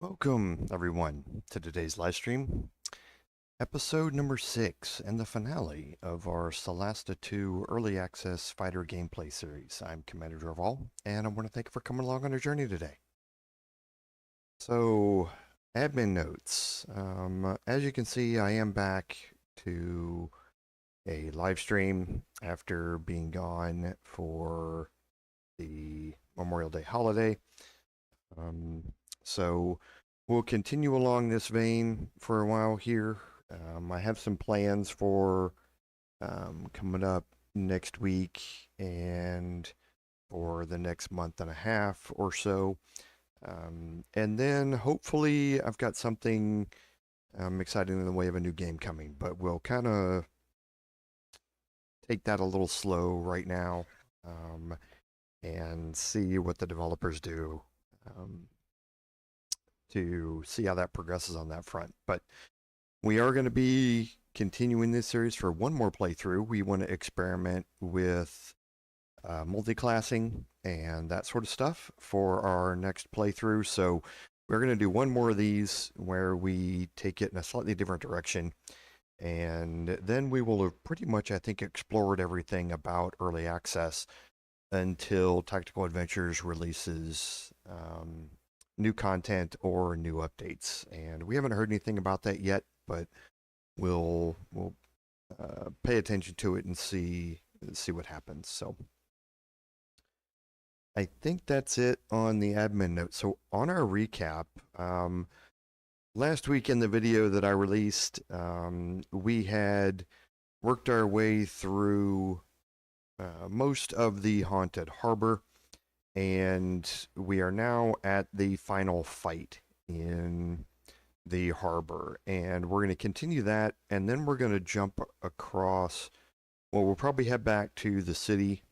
Welcome, everyone, to today's live stream, episode number 6, and the finale of our Solasta 2 Early Access Fighter gameplay series. I'm Commander Derval, and I want to thank you for coming along on our journey today. So, admin notes. As you can see, I am back to a live stream after being gone for the Memorial Day holiday. So we'll continue along this vein for a while here. I have some plans for coming up next week and for the next month and a half or so. And then hopefully I've got something exciting in the way of a new game coming, but we'll kind of take that a little slow right now and see what the developers do. To see how that progresses on that front. But we are going to be continuing this series for one more playthrough. We want to experiment with multi-classing and that sort of stuff for our next playthrough. So we're going to do one more of these where we take it in a slightly different direction. And then we will have pretty much, I think, explored everything about early access until Tactical Adventures releases new content or new updates. And we haven't heard anything about that yet, but we'll pay attention to it and see what happens. So I think that's it on the admin note. So on our recap, last week in the video that I released, we had worked our way through most of the Haunted Harbor, and we are now at the final fight in the harbor, and we're going to continue that, and then we're going to jump across. Well, we'll probably head back to the city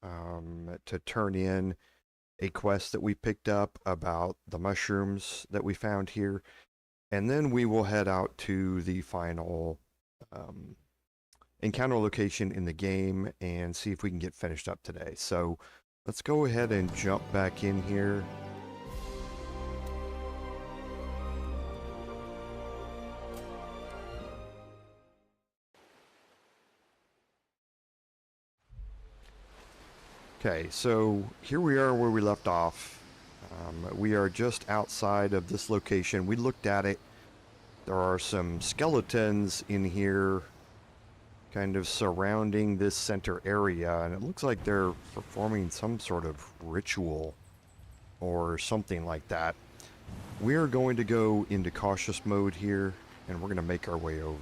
to turn in a quest that we picked up about the mushrooms that we found here, and then we will head out to the final encounter location in the game and see if we can get finished up today. So let's go ahead and jump back in here. Okay, so here we are where we left off. We are just outside of this location. We looked at it. There are some skeletons in here kind of surrounding this center area, and it looks like they're performing some sort of ritual or something like that. We are going to go into cautious mode here, and we're going to make our way over.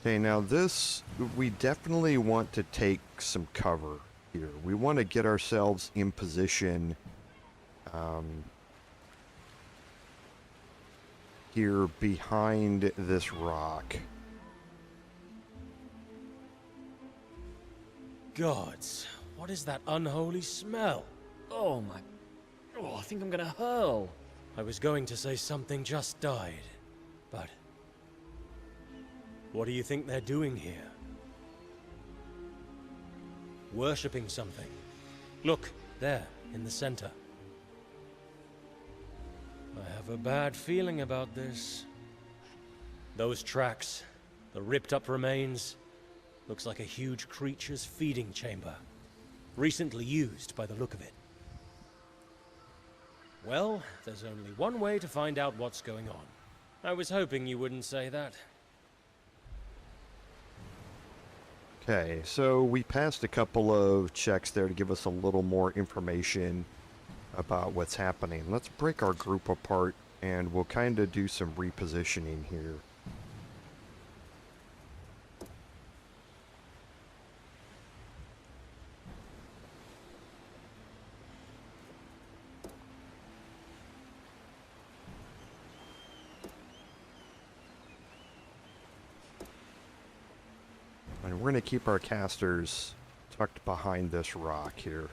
Okay, now this, we definitely want to take some cover here. We want to get ourselves in position here behind this rock. Gods, what is that unholy smell? Oh my... Oh, I think I'm gonna hurl. I was going to say something just died, but... What do you think they're doing here? Worshipping something. Look, there, in the center. I have a bad feeling about this. Those tracks, the ripped up remains, looks like a huge creature's feeding chamber. Recently used by the look of it. Well, there's only one way to find out what's going on. I was hoping you wouldn't say that. Okay, so we passed a couple of checks there to give us a little more information about what's happening. Let's break our group apart and we'll kind of do some repositioning here. And we're going to keep our casters tucked behind this rock here.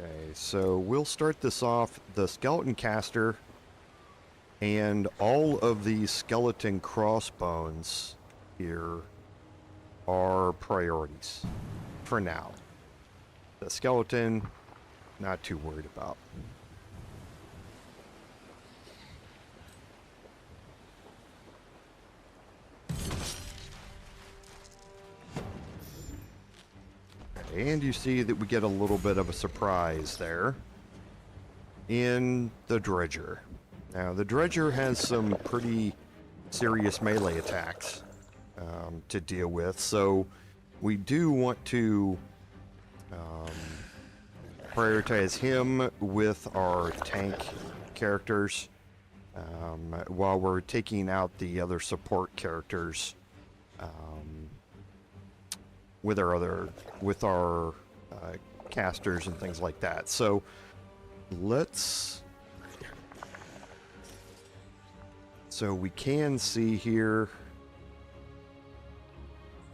Okay, so we'll start this off. The skeleton caster And all of these skeleton crossbones here are priorities for now. The skeleton, not too worried about. And you see that we get a little bit of a surprise there in the Dredger. Now, the Dredger has some pretty serious melee attacks to deal with, so we do want to prioritize him with our tank characters while we're taking out the other support characters with our casters and things like that. So so we can see here.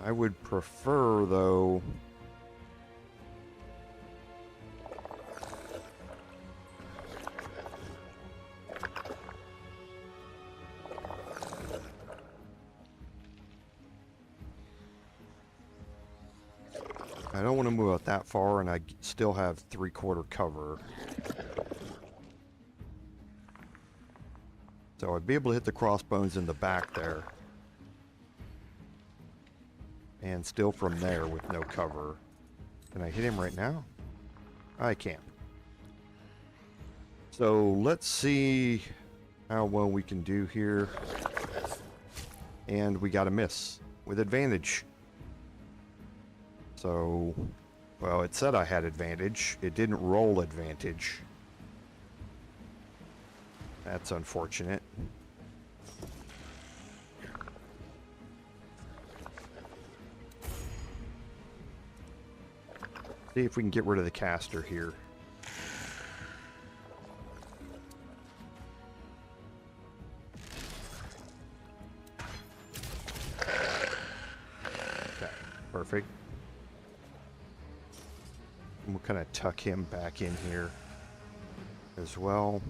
I would prefer, though, I don't want to move out that far, and I still have 3/4 cover. So I'd be able to hit the crossbones in the back there. And still from there with no cover. Can I hit him right now? I can. So let's see how well we can do here. And we got a miss with advantage. So, well, it said I had advantage. It didn't roll advantage. That's unfortunate. See if we can get rid of the caster here. Okay, perfect. And we'll kind of tuck him back in here as well.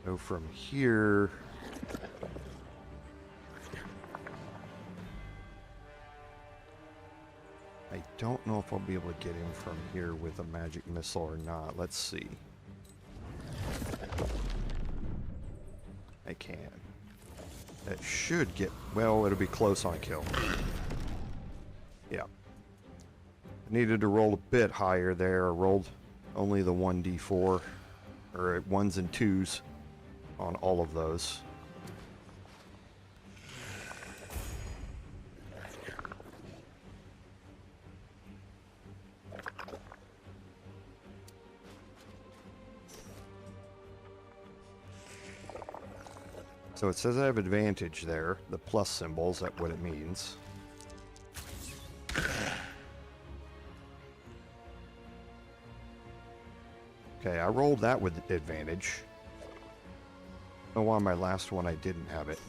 So from here, I don't know if I'll be able to get him from here with a magic missile or not. Let's see. I can. That should get, well, it'll be close on a kill. Yeah. I needed to roll a bit higher there. I rolled only the 1d4, or 1s and 2s. On all of those. So it says I have advantage there. The plus symbols, that's what it means. Okay, I rolled that with advantage. I don't know why my last one I didn't have it.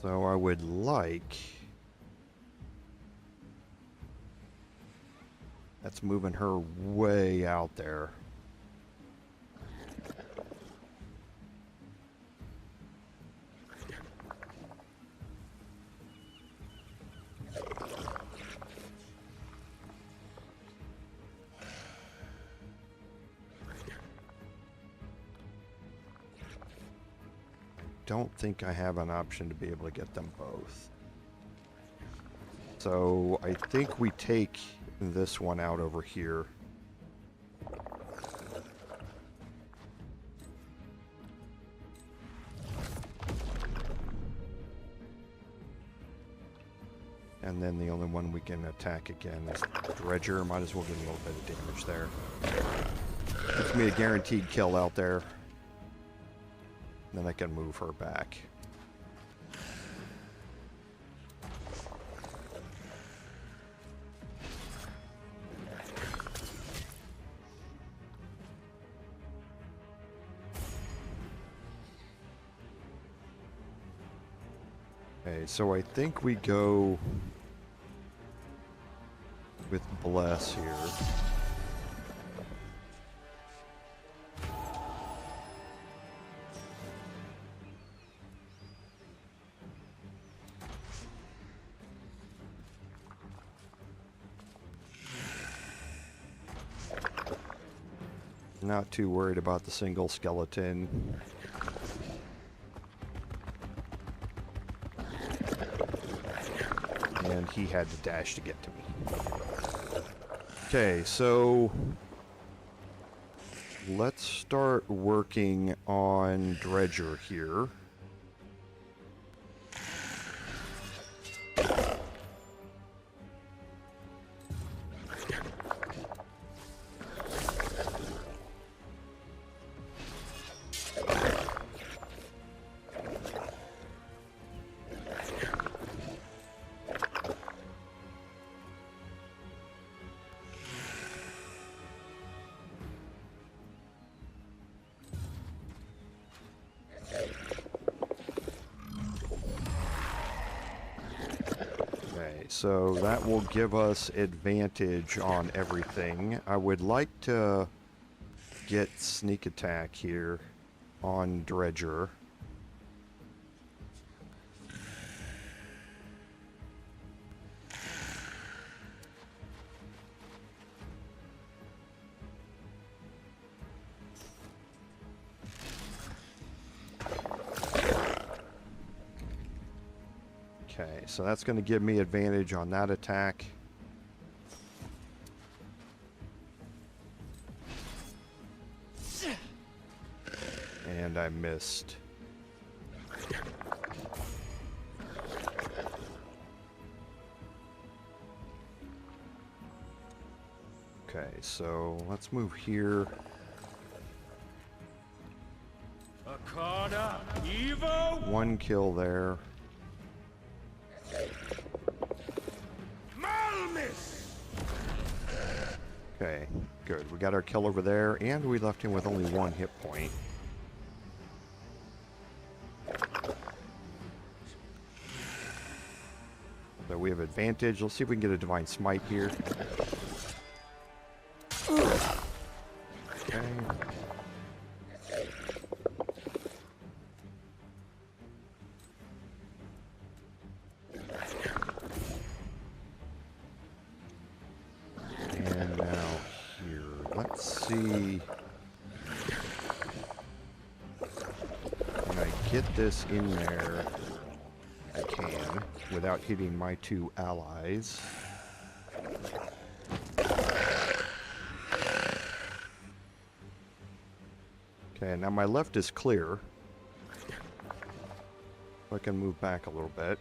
So I would like... That's moving her way out there. Don't think I have an option to be able to get them both. So I think we take this one out over here. And then the only one we can attack again is Dredger. Might as well get a little bit of damage there. Gives me a guaranteed kill out there. Then I can move her back. Okay, so I think we go with Bless here. Not too worried about the single skeleton. And he had to dash to get to me. Okay, so let's start working on Dredger here. So that will give us advantage on everything. I would like to get sneak attack here on Dredger. Okay, so that's going to give me advantage on that attack. And I missed. Okay, so let's move here. One kill there. Okay, good. We got our kill over there, and we left him with only one hit point. So we have advantage. Let's see if we can get a Divine Smite here. Okay. And now here, let's see. Can I get this in there? I can, without hitting my two allies. Okay, now my left is clear. I can move back a little bit.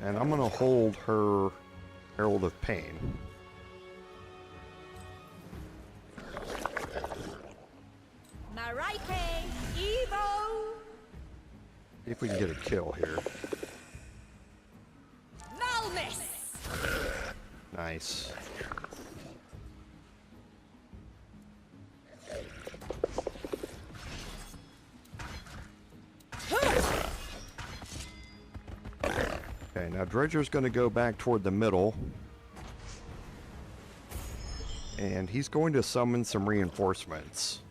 And I'm going to hold her Herald of Pain. See if we can get a kill here. Nice. Okay, now Dredger's going to go back toward the middle. And he's going to summon some reinforcements.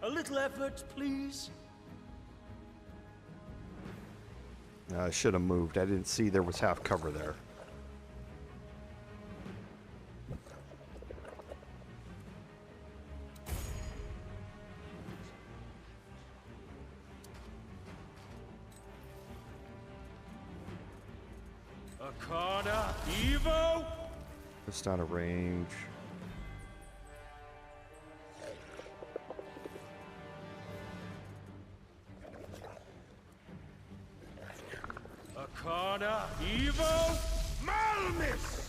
A little effort, please. I should have moved. I didn't see there was half cover there. Just out of range. Arcana Evo Malmis!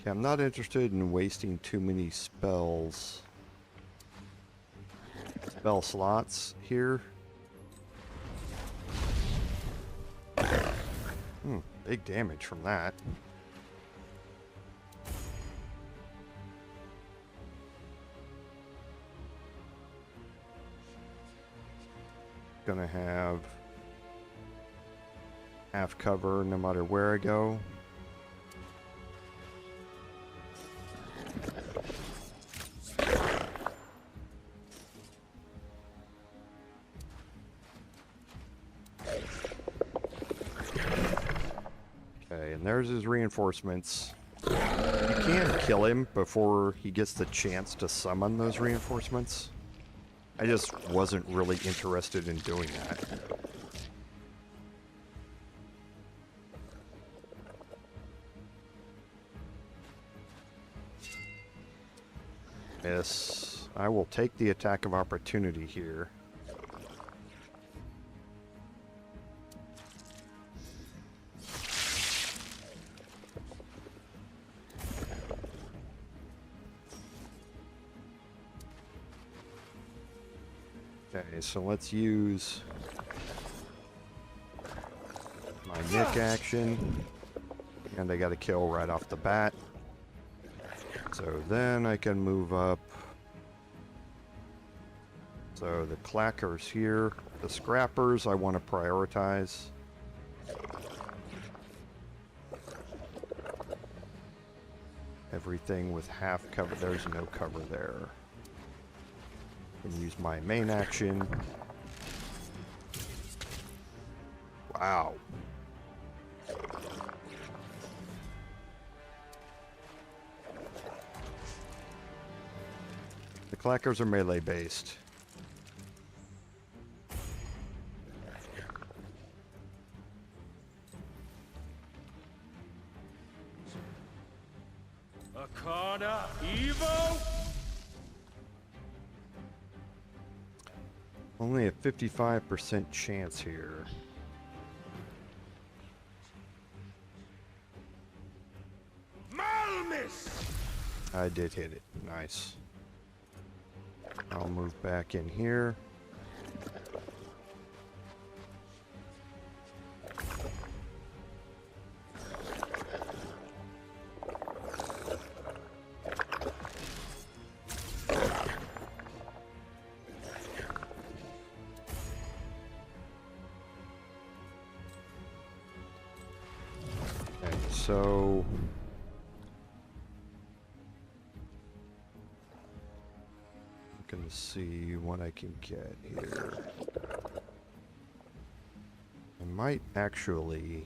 Okay, I'm not interested in wasting too many spell slots here. Big damage from that. Gonna have half cover no matter where I go. There's his reinforcements. You can kill him before he gets the chance to summon those reinforcements. I just wasn't really interested in doing that. Miss. I will take the attack of opportunity here. Okay, so let's use my nick action, and I got a kill right off the bat. So then I can move up. So the clackers here, the scrappers I want to prioritize. Everything with half cover, there's no cover there. And use my main action. Wow. The clackers are melee based. Arcana Evo! Only a 55% chance here. Malmis! I did hit it. Nice. I'll move back in here. So I'm gonna see what I can get here. I might actually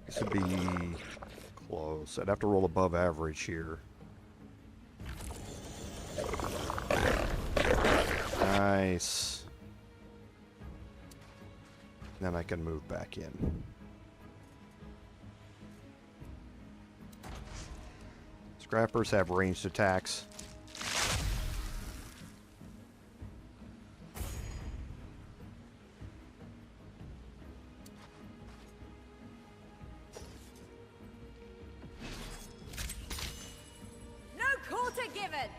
this would be close. I'd have to roll above average here. Nice. Then I can move back in. Scrappers have ranged attacks. No quarter given.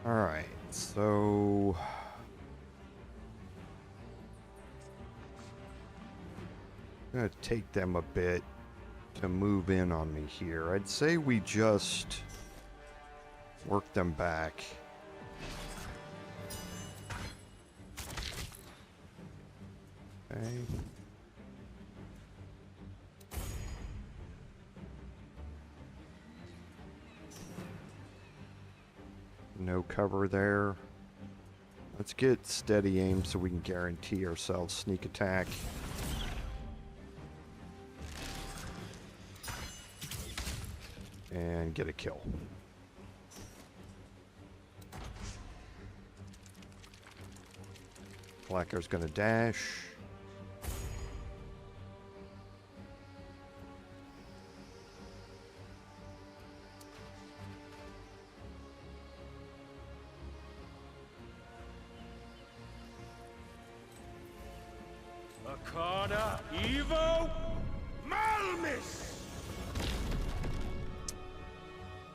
Alright, so I'm gonna take them a bit to move in on me here. I'd say we just work them back. Okay. No cover there. Let's get steady aim so we can guarantee ourselves sneak attack. And get a kill. Blacker's gonna dash. Arcana Evo Malmis!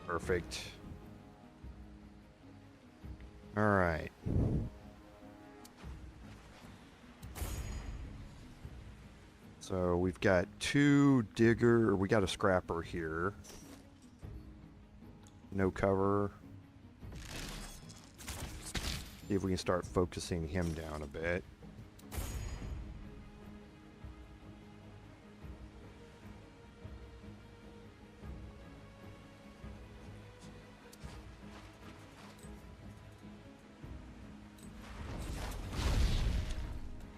Perfect. All right. So we've got two digger, we got a scrapper here. No cover. See if we can start focusing him down a bit.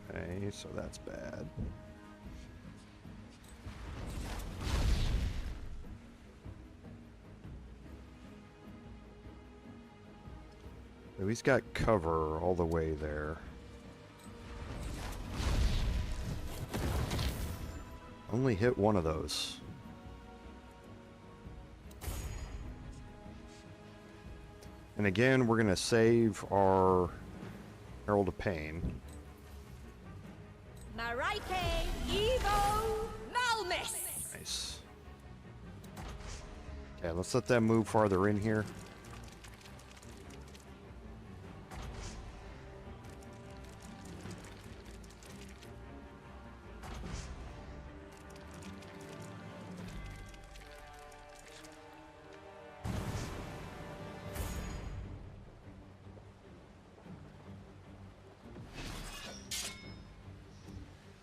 Okay, so that's bad. So he's got cover all the way there. Only hit one of those. And again, we're going to save our Herald of Pain. Marike Evo Malmis! Nice. Okay, let's let that move farther in here.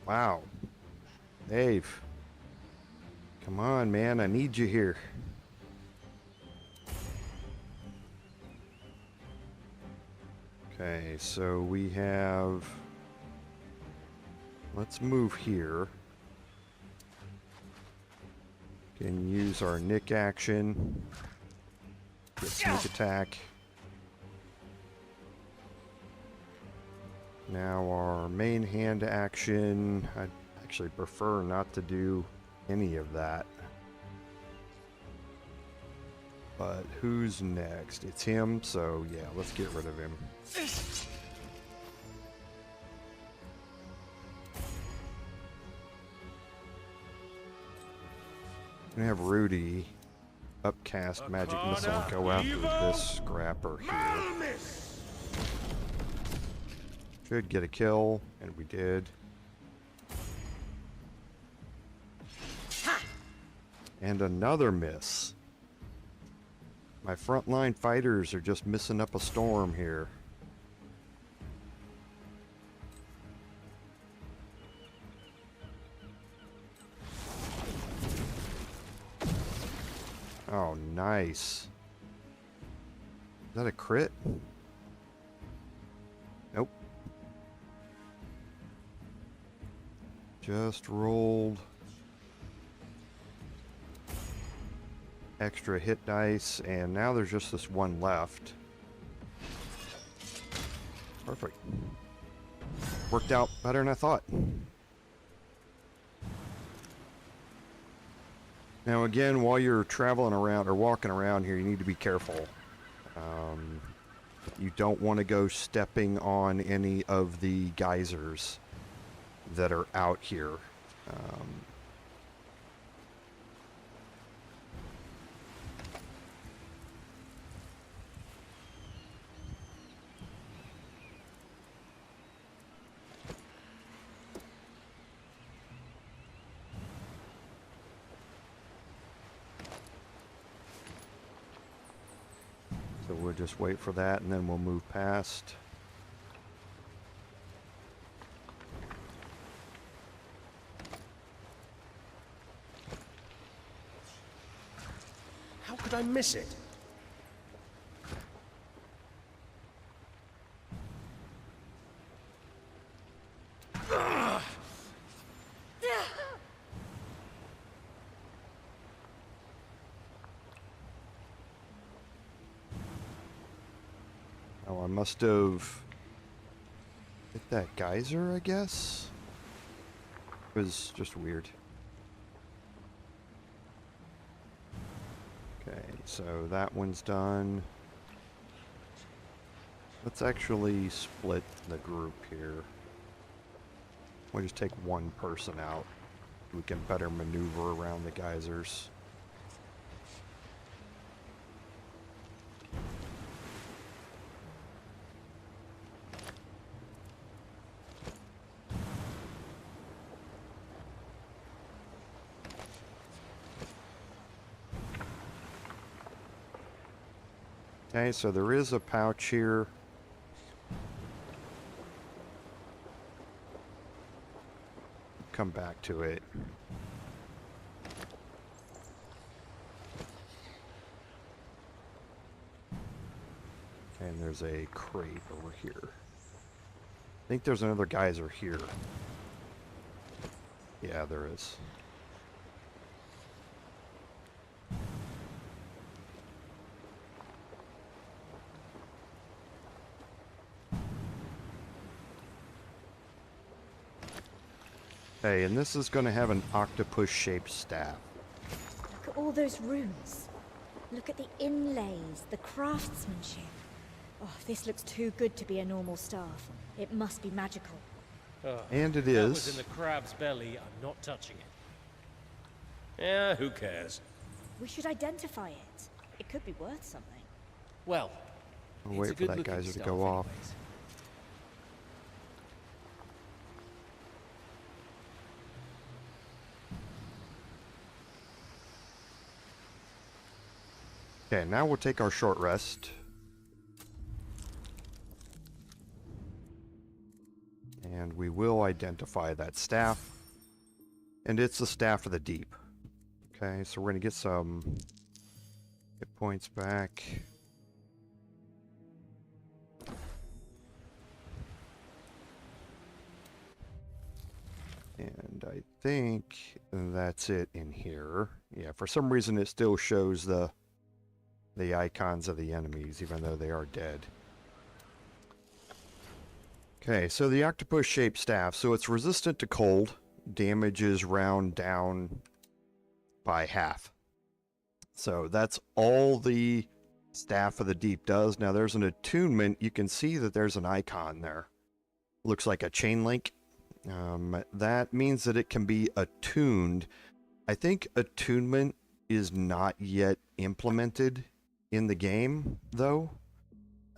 Wow. Dave. Come on, man. I need you here. Okay, so we have... Let's move here. Can use our Nick action. Get sneak attack. Now our main hand action, I'd actually prefer not to do any of that. But who's next? It's him, so yeah, let's get rid of him. I'm gonna have Rudi upcast magic missile and go after this scrapper here. Should get a kill, and we did. And another miss. My frontline fighters are just missing up a storm here. Oh, nice. Is that a crit? Nope. Just rolled extra hit dice, and now there's just this one left. Perfect. Worked out better than I thought. Now again, while you're traveling around or walking around here, you need to be careful. You don't want to go stepping on any of the geysers that are out here. So we'll just wait for that and then we'll move past. How could I miss it? Oh, I must have hit that geyser, I guess? It was just weird. Okay, so that one's done. Let's actually split the group here. We'll just take one person out. We can better maneuver around the geysers. Okay, so there is a pouch here. Come back to it. And there's a crate over here. I think there's another geyser here. Yeah, there is. Hey, and this is going to have an octopus-shaped staff. Look at all those runes. Look at the inlays, the craftsmanship. Oh, this looks too good to be a normal staff. It must be magical. Oh, And it that is. was in the crab's belly. I'm not touching it. Yeah, who cares? We should identify it. It could be worth something. Well, I'll it's wait a for that good-looking geyser to staff go off. anyways. Okay, now we'll take our short rest. And we will identify that staff. And it's the Staff of the Deep. Okay, so we're going to get some hit points back. And I think that's it in here. Yeah, for some reason it still shows the icons of the enemies, even though they are dead. Okay, so the octopus-shaped staff. So it's resistant to cold. Damages round down by half. So that's all the Staff of the Deep does. Now there's an attunement. You can see that there's an icon there. Looks like a chain link. That means that it can be attuned. I think attunement is not yet implemented in the game, though.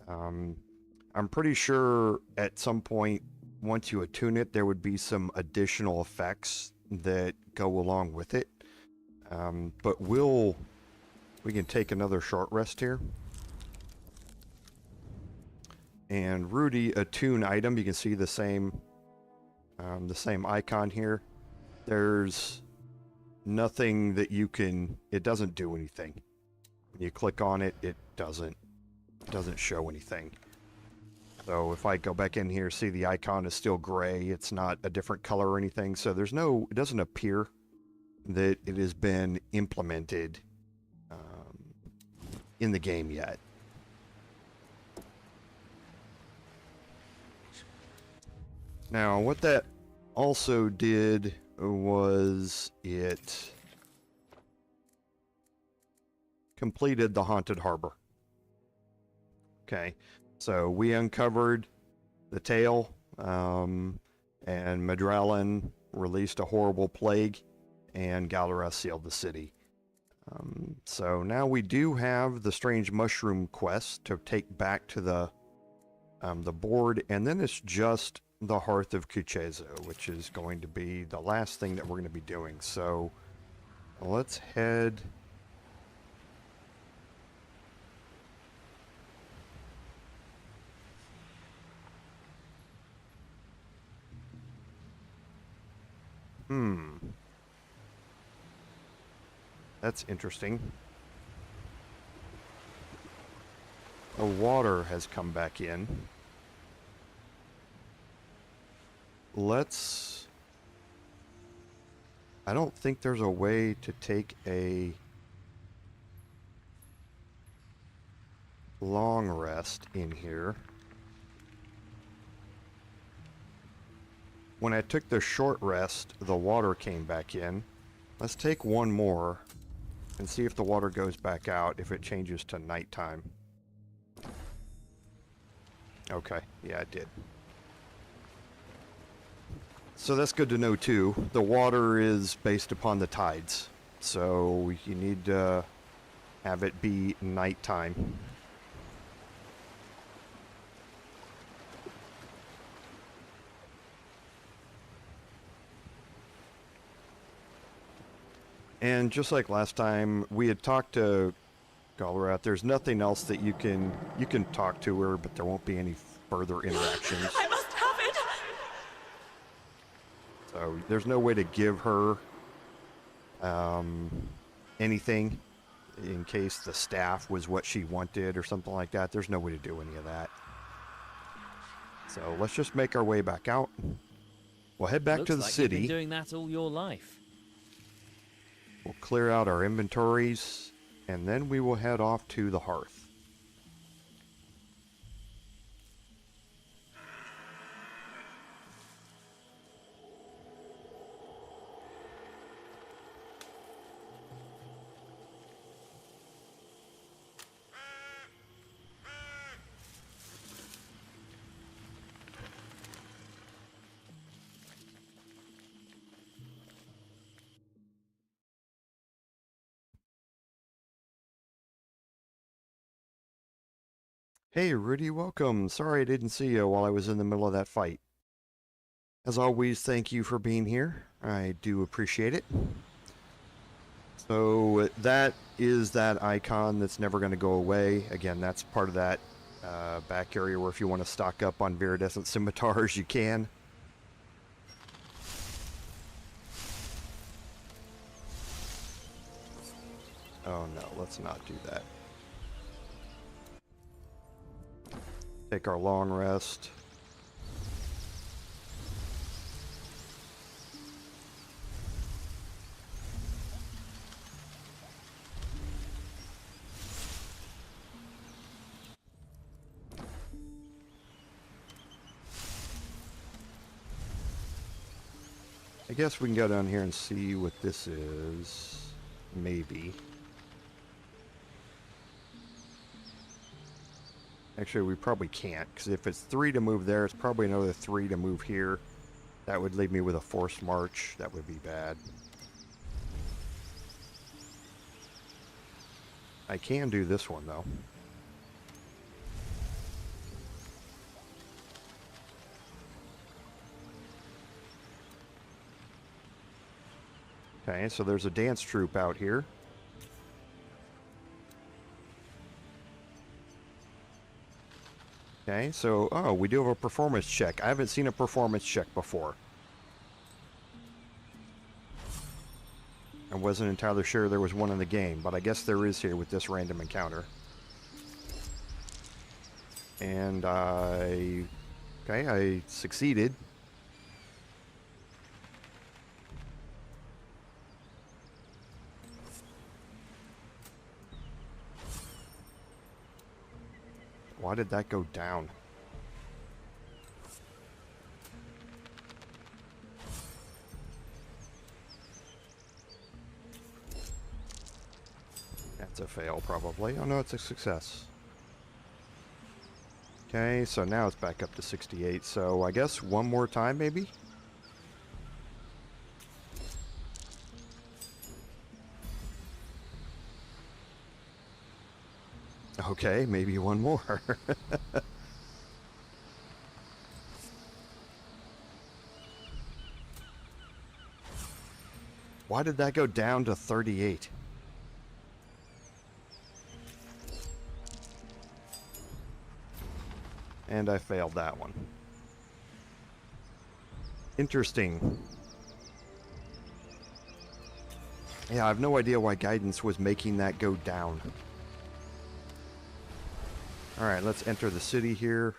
I'm pretty sure at some point, once you attune it, there would be some additional effects that go along with it. But we can take another short rest here. And Rudi, attune item, you can see the same icon here. There's nothing that you can, it doesn't do anything. When you click on it, it doesn't show anything. So if I go back in here, see the icon is still gray. It's not a different color or anything. So it doesn't appear that it has been implemented in the game yet. Now, what that also did was it completed the Haunted Harbor. Okay, so we uncovered the tale, and Madralin released a horrible plague, and Galera sealed the city. So now we do have the Strange Mushroom quest to take back to the board, and then it's just the Hearth of Kuchezo, which is going to be the last thing that we're going to be doing. So let's head... That's interesting. The water has come back in. Let's... I don't think there's a way to take a long rest in here. When I took the short rest, the water came back in. Let's take one more and see if the water goes back out if it changes to nighttime. Okay, yeah, it did. So that's good to know too. The water is based upon the tides, so you need to have it be nighttime. And just like last time, we had talked to Galrat. There's nothing else that you can talk to her, but there won't be any further interactions. I must have it! So there's no way to give her anything in case the staff was what she wanted or something like that. There's no way to do any of that. So let's just make our way back out. We'll head back to the city. You've been doing that all your life. We'll clear out our inventories, and then we will head off to the Hearth. Hey Rudy, welcome. Sorry I didn't see you while I was in the middle of that fight. As always, thank you for being here. I do appreciate it. So that is that icon that's never going to go away. Again, that's part of that back area where if you want to stock up on viridescent scimitars, you can. Oh no, let's not do that. Take our long rest. I guess we can go down here and see what this is. Maybe. Actually, we probably can't, because if it's 3 to move there, it's probably another 3 to move here. That would leave me with a forced march. That would be bad. I can do this one, though. Okay, so there's a dance troupe out here. Okay, so, oh, we do have a performance check. I haven't seen a performance check before. I wasn't entirely sure there was one in the game, but I guess there is here with this random encounter. And okay, I succeeded. Why did that go down? That's a fail, probably. Oh no, it's a success. Okay, so now it's back up to 68, so I guess one more time, maybe? Okay, maybe one more. Why did that go down to 38? And I failed that one. Interesting. Yeah, I have no idea why guidance was making that go down. Alright, let's enter the city here.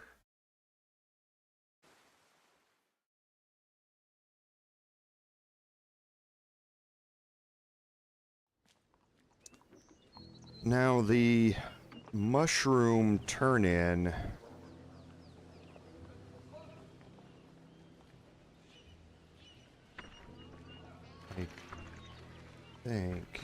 Now the mushroom turn-in. I think.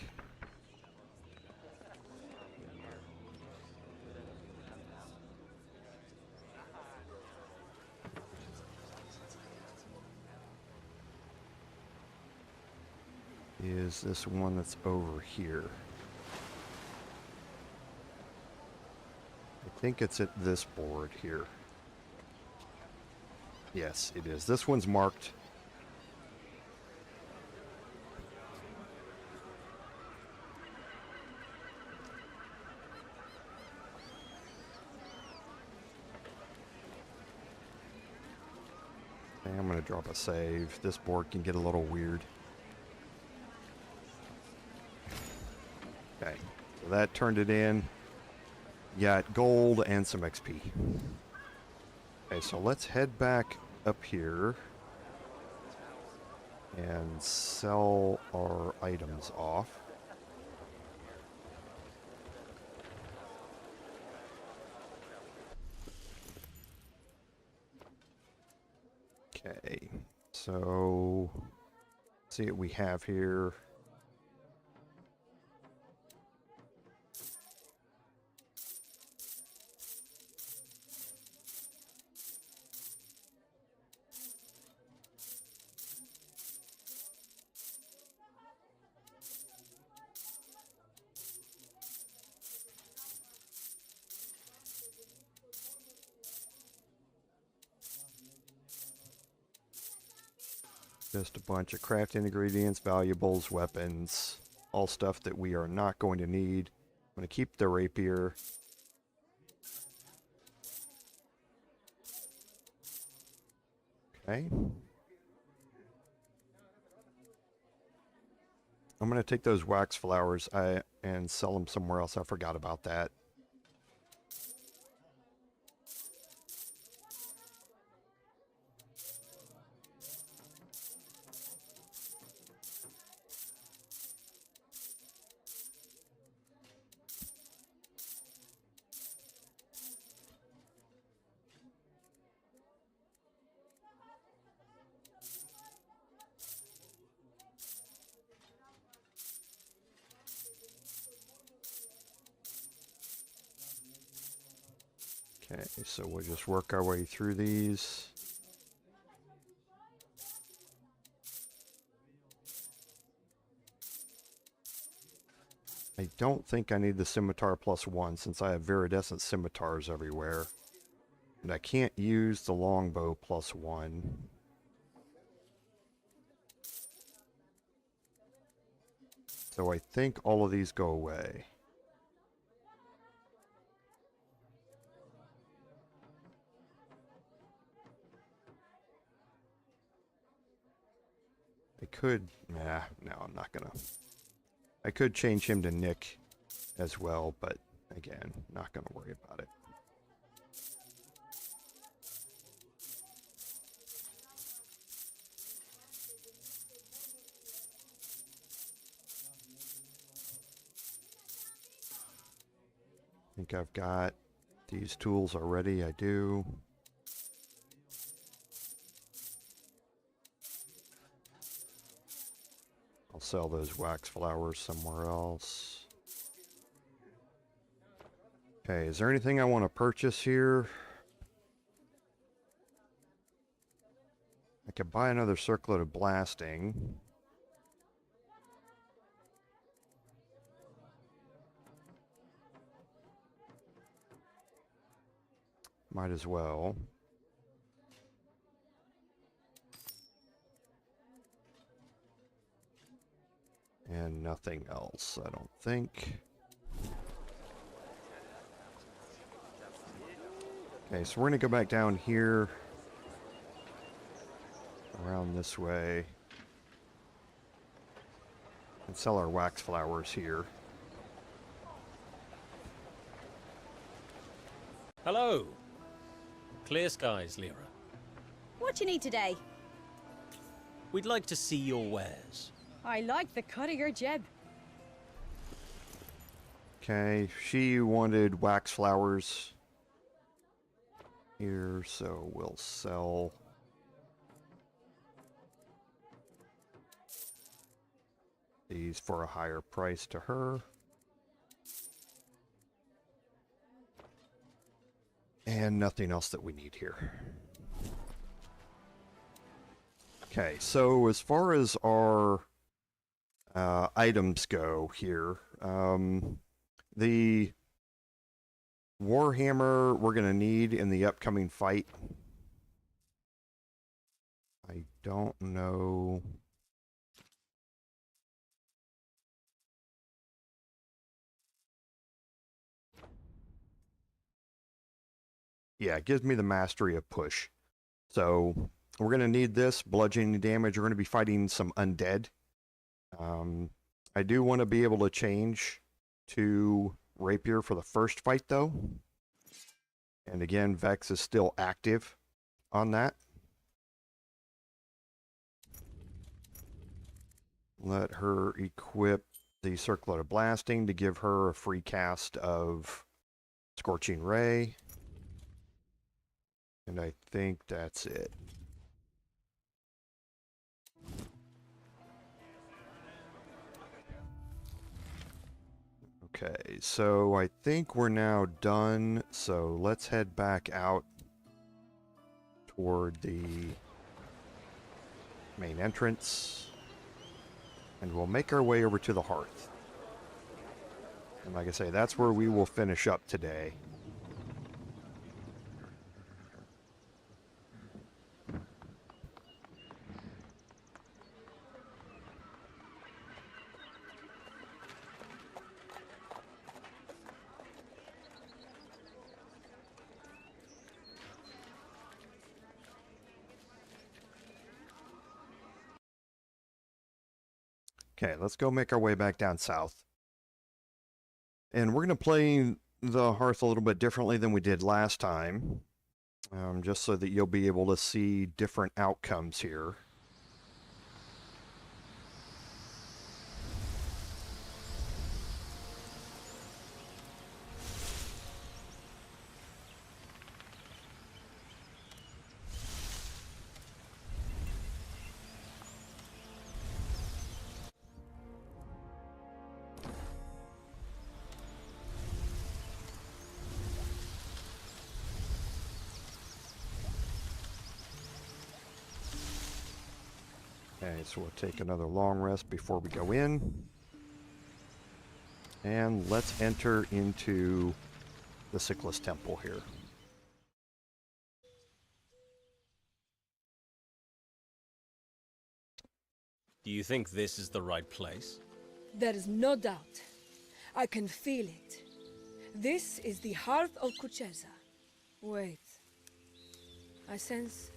Is this one that's over here? I think it's at this board here. Yes, it is. This one's marked. Okay, I'm going to drop a save. This board can get a little weird. Okay, so that turned it in. Got gold and some XP. Okay, so let's head back up here and sell our items off. Okay, so let's see what we have here. Just a bunch of craft ingredients, valuables, weapons, all stuff that we are not going to need. I'm going to keep the rapier. Okay. I'm going to take those wax flowers and sell them somewhere else. I forgot about that. Okay, so we'll just work our way through these. I don't think I need the scimitar +1 since I have viridescent scimitars everywhere. And I can't use the longbow +1. So I think all of these go away. I could, nah, no, I'm not gonna. I could change him to Nick as well, but again, not gonna worry about it. I think I've got these tools already, I do. I'll sell those wax flowers somewhere else. Okay, is there anything I want to purchase here? I could buy another circlet of blasting. Might as well. And nothing else, I don't think. Okay, so we're going to go back down here. Around this way. And sell our wax flowers here. Hello. Clear skies, Lyra. What you need today? We'd like to see your wares. I like the cut of your jib. Okay, she wanted wax flowers here, so we'll sell these for a higher price to her. And nothing else that we need here. Okay, so as far as our items go here, the Warhammer we're going to need in the upcoming fight. I don't know. Yeah, it gives me the mastery of push. So we're going to need this bludgeoning damage. We're going to be fighting some undead. I do want to be able to change to rapier for the first fight though. And again, Vex is still active on that. Let her equip the Circlet of Blasting to give her a free cast of Scorching Ray. And I think that's it. Okay, so I think we're now done. So let's head back out toward the main entrance. And we'll make our way over to the Hearth. And like I say, that's where we will finish up today. Okay, let's go make our way back down south. And we're going to play the Hearth a little bit differently than we did last time. Just so that you'll be able to see different outcomes here. Okay, so we'll take another long rest before we go in. And let's enter into the Siklas Temple here. Do you think this is the right place? There is no doubt. I can feel it. This is the Hearth of Kucheza. Wait. I sense...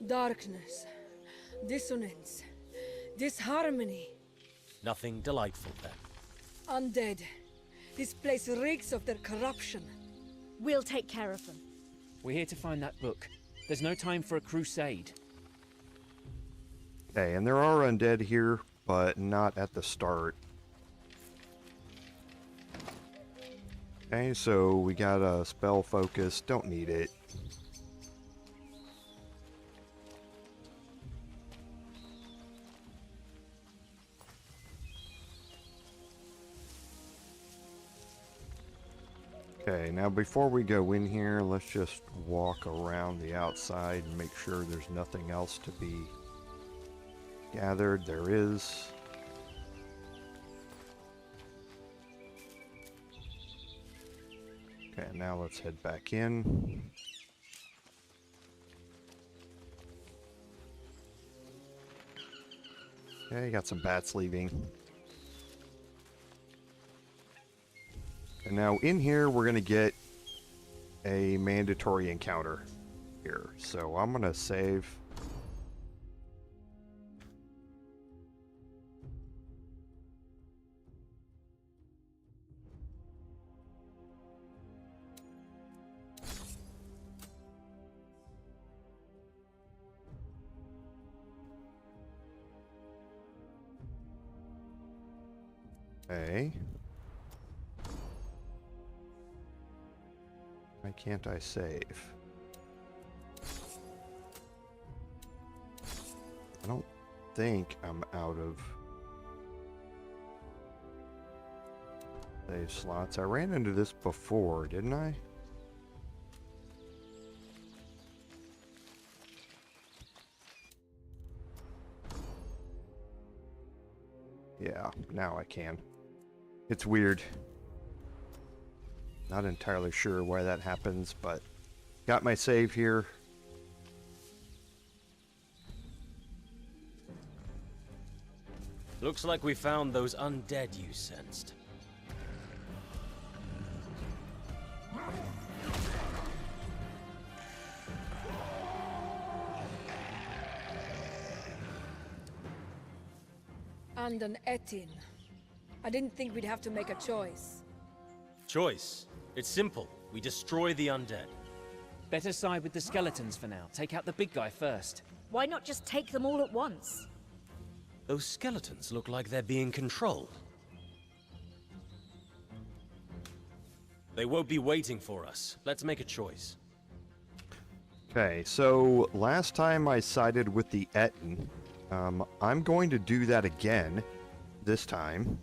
darkness, dissonance, disharmony. Nothing delightful then. Undead. This place reeks of their corruption. We'll take care of them. We're here to find that book. There's no time for a crusade. Okay, and there are undead here, but not at the start. Okay, so we got a spell focus. Don't need it. Okay, now before we go in here, let's just walk around the outside and make sure there's nothing else to be gathered. There is. Okay, now let's head back in. Okay, got some bats leaving. And now in here, we're going to get a mandatory encounter here. So I'm going to save. Okay. Why can't I save? I don't think I'm out of save slots. I ran into this before, didn't I? Yeah, now I can. It's weird. Not entirely sure why that happens, but got my save here. Looks like we found those undead you sensed. And an Etin. I didn't think we'd have to make a choice. Choice. It's simple. We destroy the undead. Better side with the skeletons for now. Take out the big guy first. Why not just take them all at once? Those skeletons look like they're being controlled. They won't be waiting for us. Let's make a choice. Okay, so last time I sided with the Etin. I'm going to do that again this time.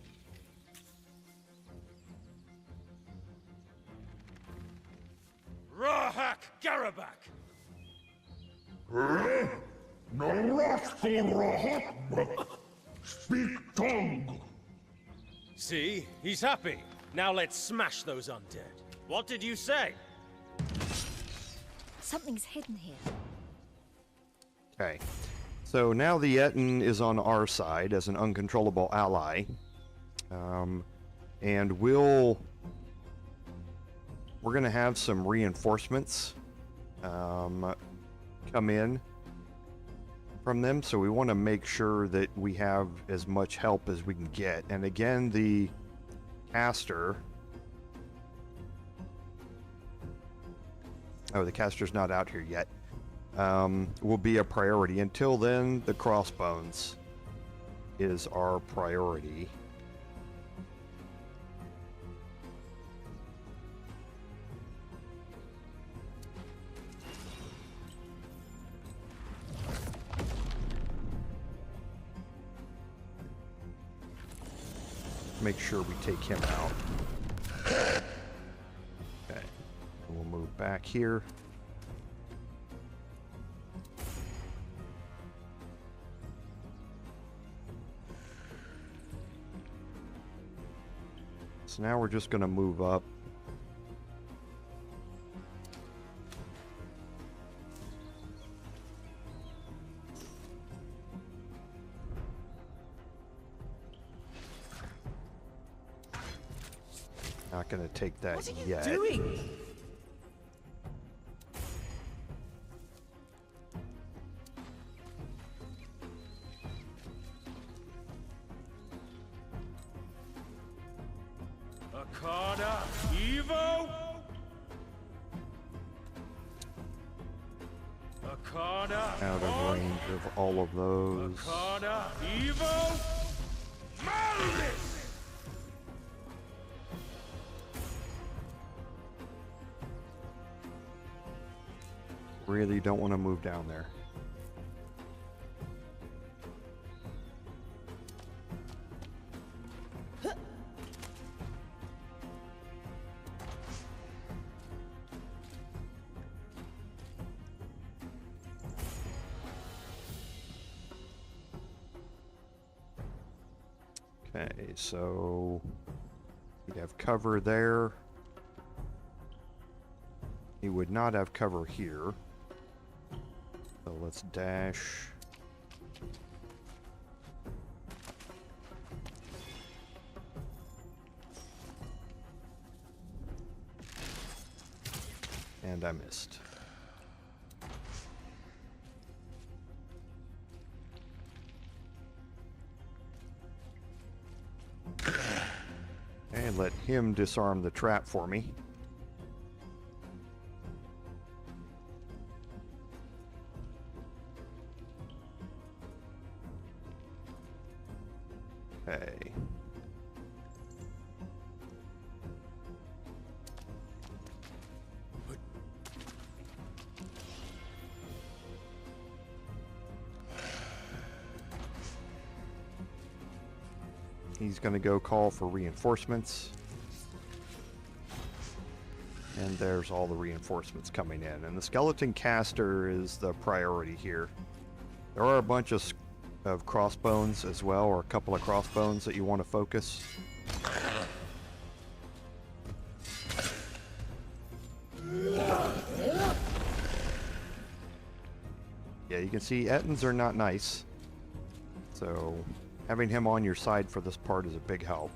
Rahak Garabak! Speak tongue! See? He's happy. Now let's smash those undead. What did you say? Something's hidden here. Okay, so now the Etin is on our side as an uncontrollable ally. And we're going to have some reinforcements come in from them, so we want to make sure that we have as much help as we can get. And again, the caster... Oh, the caster's not out here yet. Will be a priority. Until then, the crossbones is our priority. Make sure we take him out. Okay. We'll move back here. So now we're just going to move up. Not going to take that yet. What are you doing? Akada Evo! Akada Out of range of all of those. Akada Evo! Malice! Really don't want to move down there. Okay, so we have cover there. He would not have cover here. So let's dash. And I missed. And let him disarm the trap for me. Okay. he's going to go call for reinforcements. And there's all the reinforcements coming in. And the skeleton caster is the priority here. There are a bunch of crossbones as well, or a couple of crossbones that you want to focus. Yeah, you can see Ettins are not nice. So having him on your side for this part is a big help.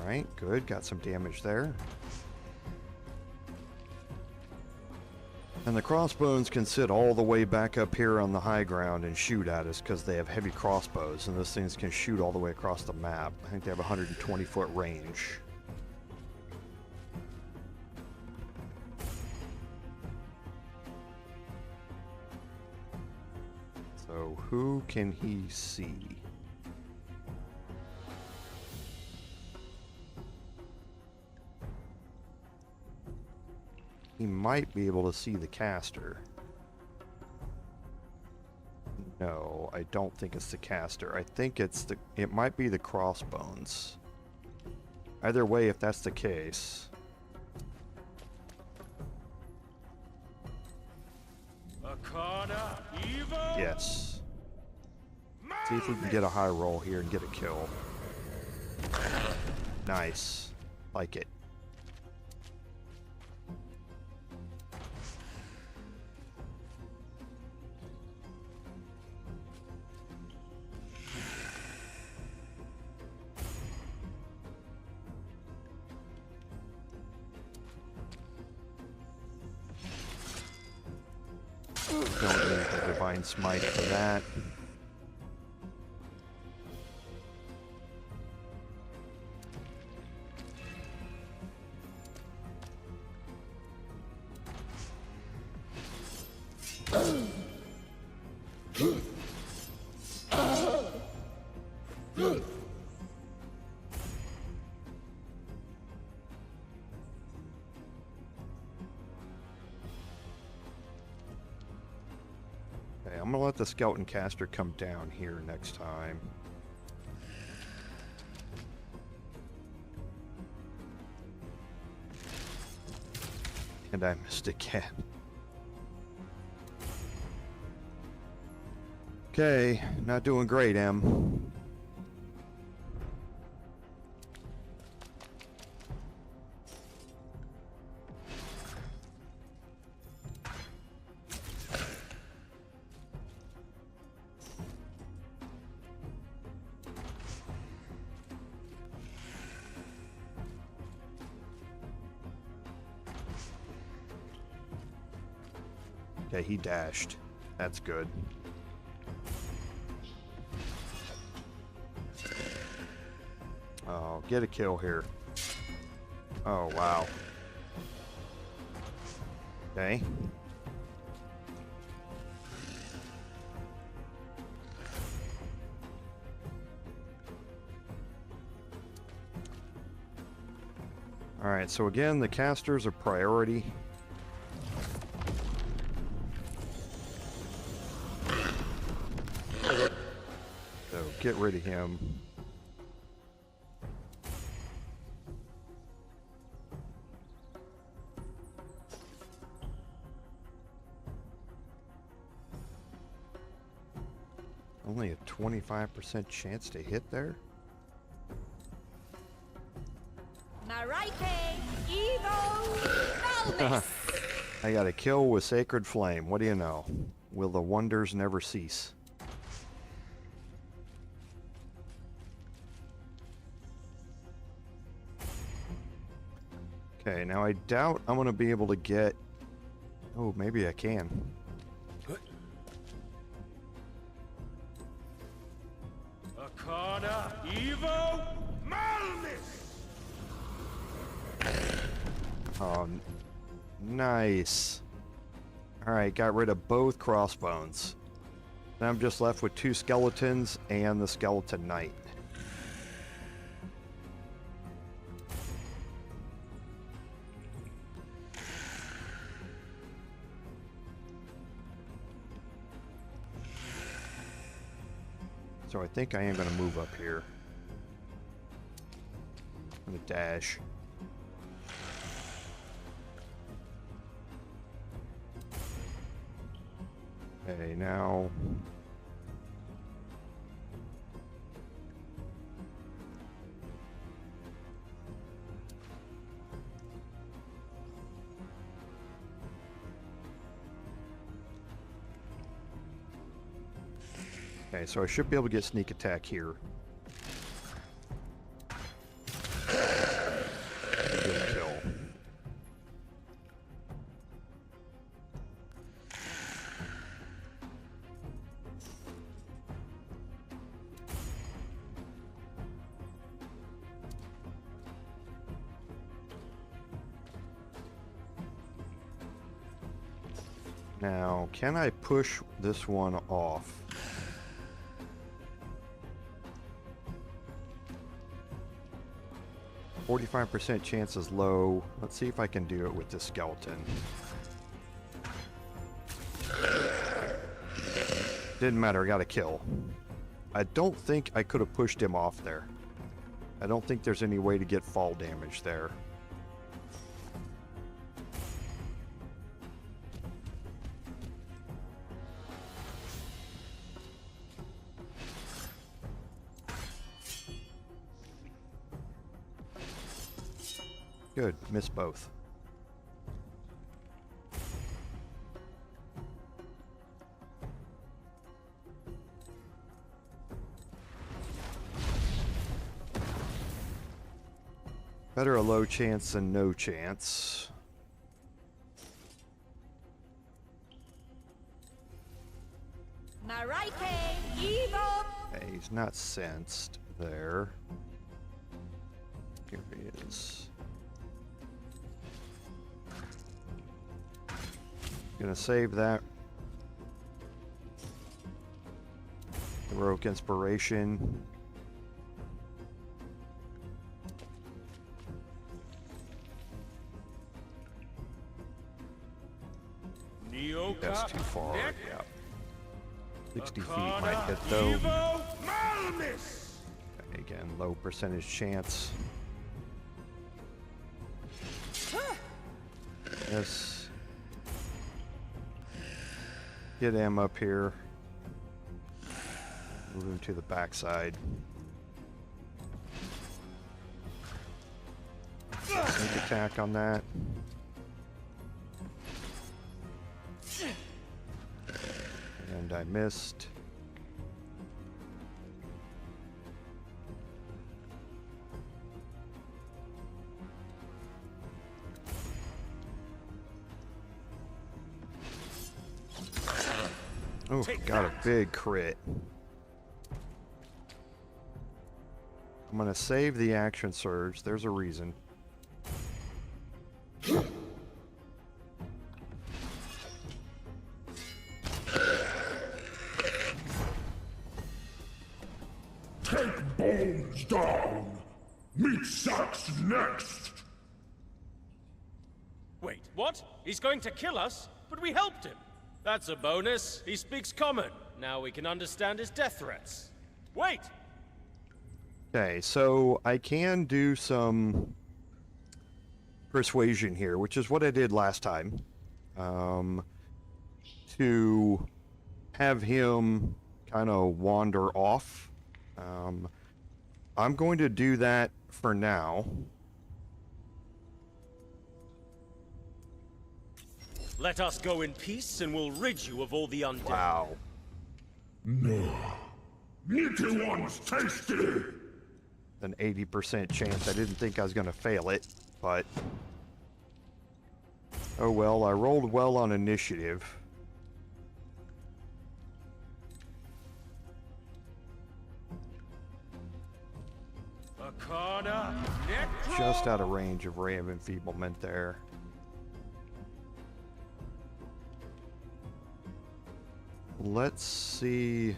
Alright, good. Got some damage there. And the crossbones can sit all the way back up here on the high ground and shoot at us because they have heavy crossbows, and those things can shoot all the way across the map. I think they have 120-foot range. So who can he see? He might be able to see the caster. No, I don't think it's the caster. I think it might be the crossbones. Either way, if that's the case. Yes. See if we can get a high roll here and get a kill. Nice. Like it. Don't need the Divine Smite for that. I'm gonna let the skeleton caster come down here next time. And I missed again. Okay, not doing great, Em. Okay, he dashed. That's good. Oh, get a kill here. Oh, wow. Okay. Alright, so again, the casters are priority. So get rid of him. Only a 25% chance to hit there? I got a kill with Sacred Flame. What do you know? Will the wonders never cease? Okay, now I doubt I'm going to be able to get Oh, maybe I can. Arcana Evo Malmis! Oh, nice. Alright, got rid of both crossbones. Now I'm just left with 2 skeletons and the skeleton knight. So I think I am going to move up here. I'm going to dash. Okay, now... Okay, so I should be able to get sneak attack here. Good kill. Now, can I push this one off? 45% chance is low. Let's see if I can do it with this skeleton. Didn't matter, I got a kill. I don't think I could have pushed him off there. I don't think there's any way to get fall damage there. Good, missed both. Better a low chance than no chance. Okay, he's not sensed there. Here he is. Gonna save that. Heroic inspiration. That's too far. Yeah. 60 feet might hit though. Okay, again, low percentage chance. Yes. Get him up here. Move him to the backside. Sneak attack on that. And I missed. Oh, got a big crit. I'm gonna save the action surge. There's a reason. Take Bones down! Meet Sax next! Wait, what? He's going to kill us? But we helped him. That's a bonus. He speaks common. Now we can understand his death threats. Wait! Okay, so I can do some persuasion here, which is what I did last time. To have him kind of wander off. I'm going to do that for now. Let us go in peace and we'll rid you of all the undead. Wow. No. Meaty one's tasty! An 80% chance. I didn't think I was going to fail it, but Oh well, I rolled well on initiative. Just out of range of Ray of Enfeeblement there. Let's see.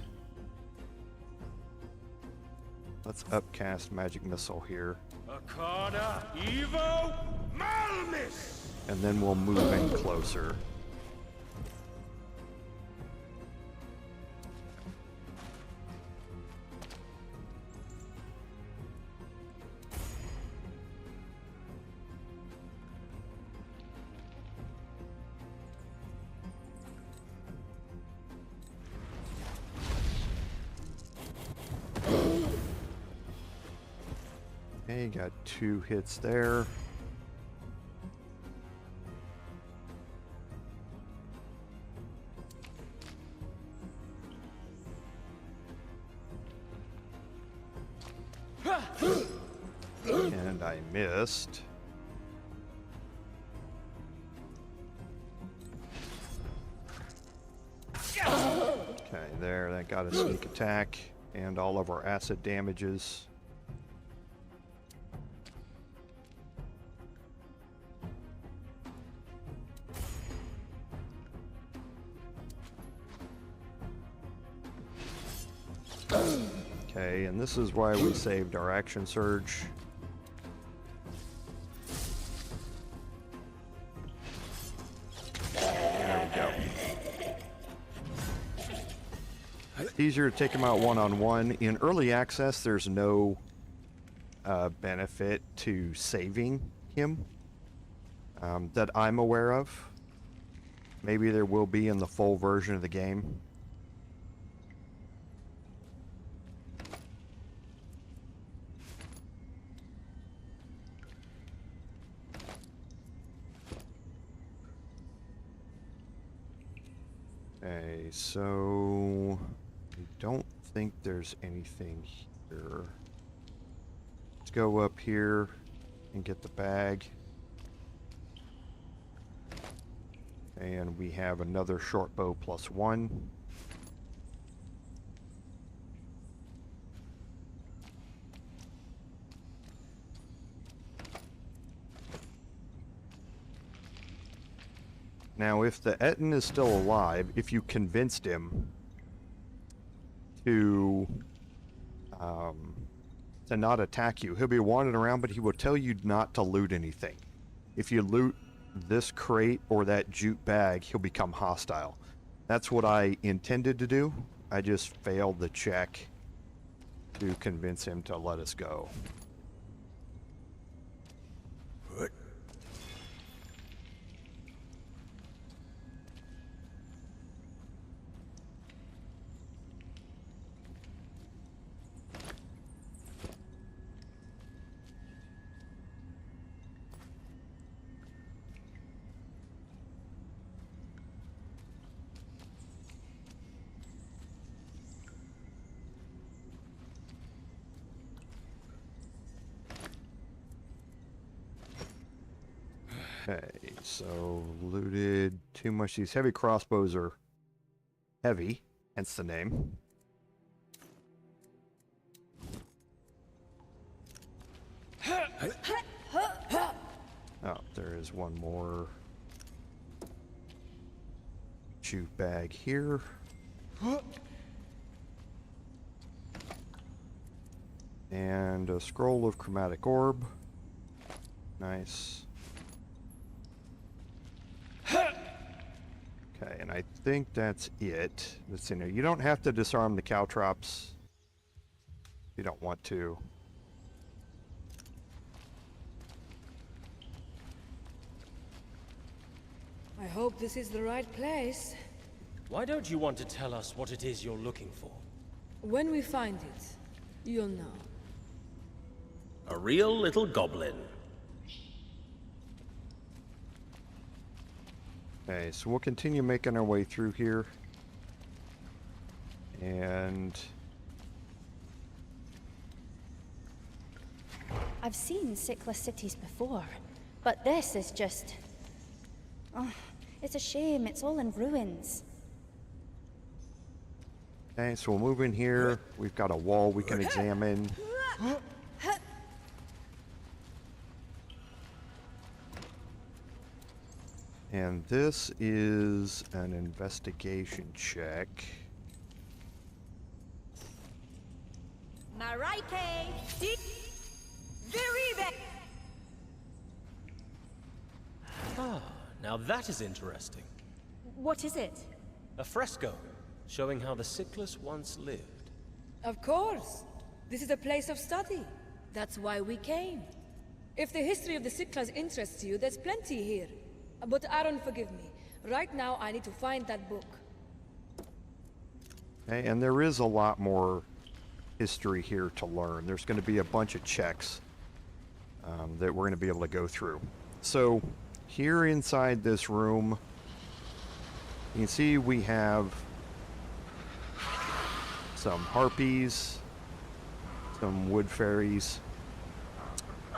Let's upcast Magic Missile here. And then we'll move in closer. Okay, got 2 hits there. And I missed. Okay, there, that got a sneak attack and all of our acid damages. Okay, and this is why we saved our action surge. There we go. It's easier to take him out one-on-one. In early access, there's no benefit to saving him that I'm aware of. Maybe there will be in the full version of the game. Okay, so I don't think there's anything here. Let's go up here and get the bag. And we have another short bow +1. Now, if the Etten is still alive, if you convinced him to not attack you, he'll be wandering around, but he will tell you not to loot anything. If you loot this crate or that jute bag, he'll become hostile. That's what I intended to do. I just failed the check to convince him to let us go. Okay, so looted too much. These heavy crossbows are heavy, hence the name. Oh, there is one more jute bag here. And a scroll of chromatic orb. Nice. Okay, and I think that's it that's in there. You don't have to disarm the caltrops if you don't want to. I hope this is the right place. Why don't you want to tell us what it is you're looking for? When we find it, you'll know. A real little goblin. Okay, so we'll continue making our way through here. And I've seen Siklas cities before, but this is just... Oh, it's a shame. It's all in ruins. Okay, so we'll move in here. We've got a wall we can examine. And this is an investigation check. Ah, now that is interesting. What is it? A fresco showing how the Siklas once lived. Of course. This is a place of study. That's why we came. If the history of the Siklas interests you, there's plenty here. But Aaron, forgive me. Right now, I need to find that book. Okay, and there is a lot more history here to learn. There's going to be a bunch of checks that we're going to be able to go through. So here inside this room, you can see we have some harpies, some wood fairies.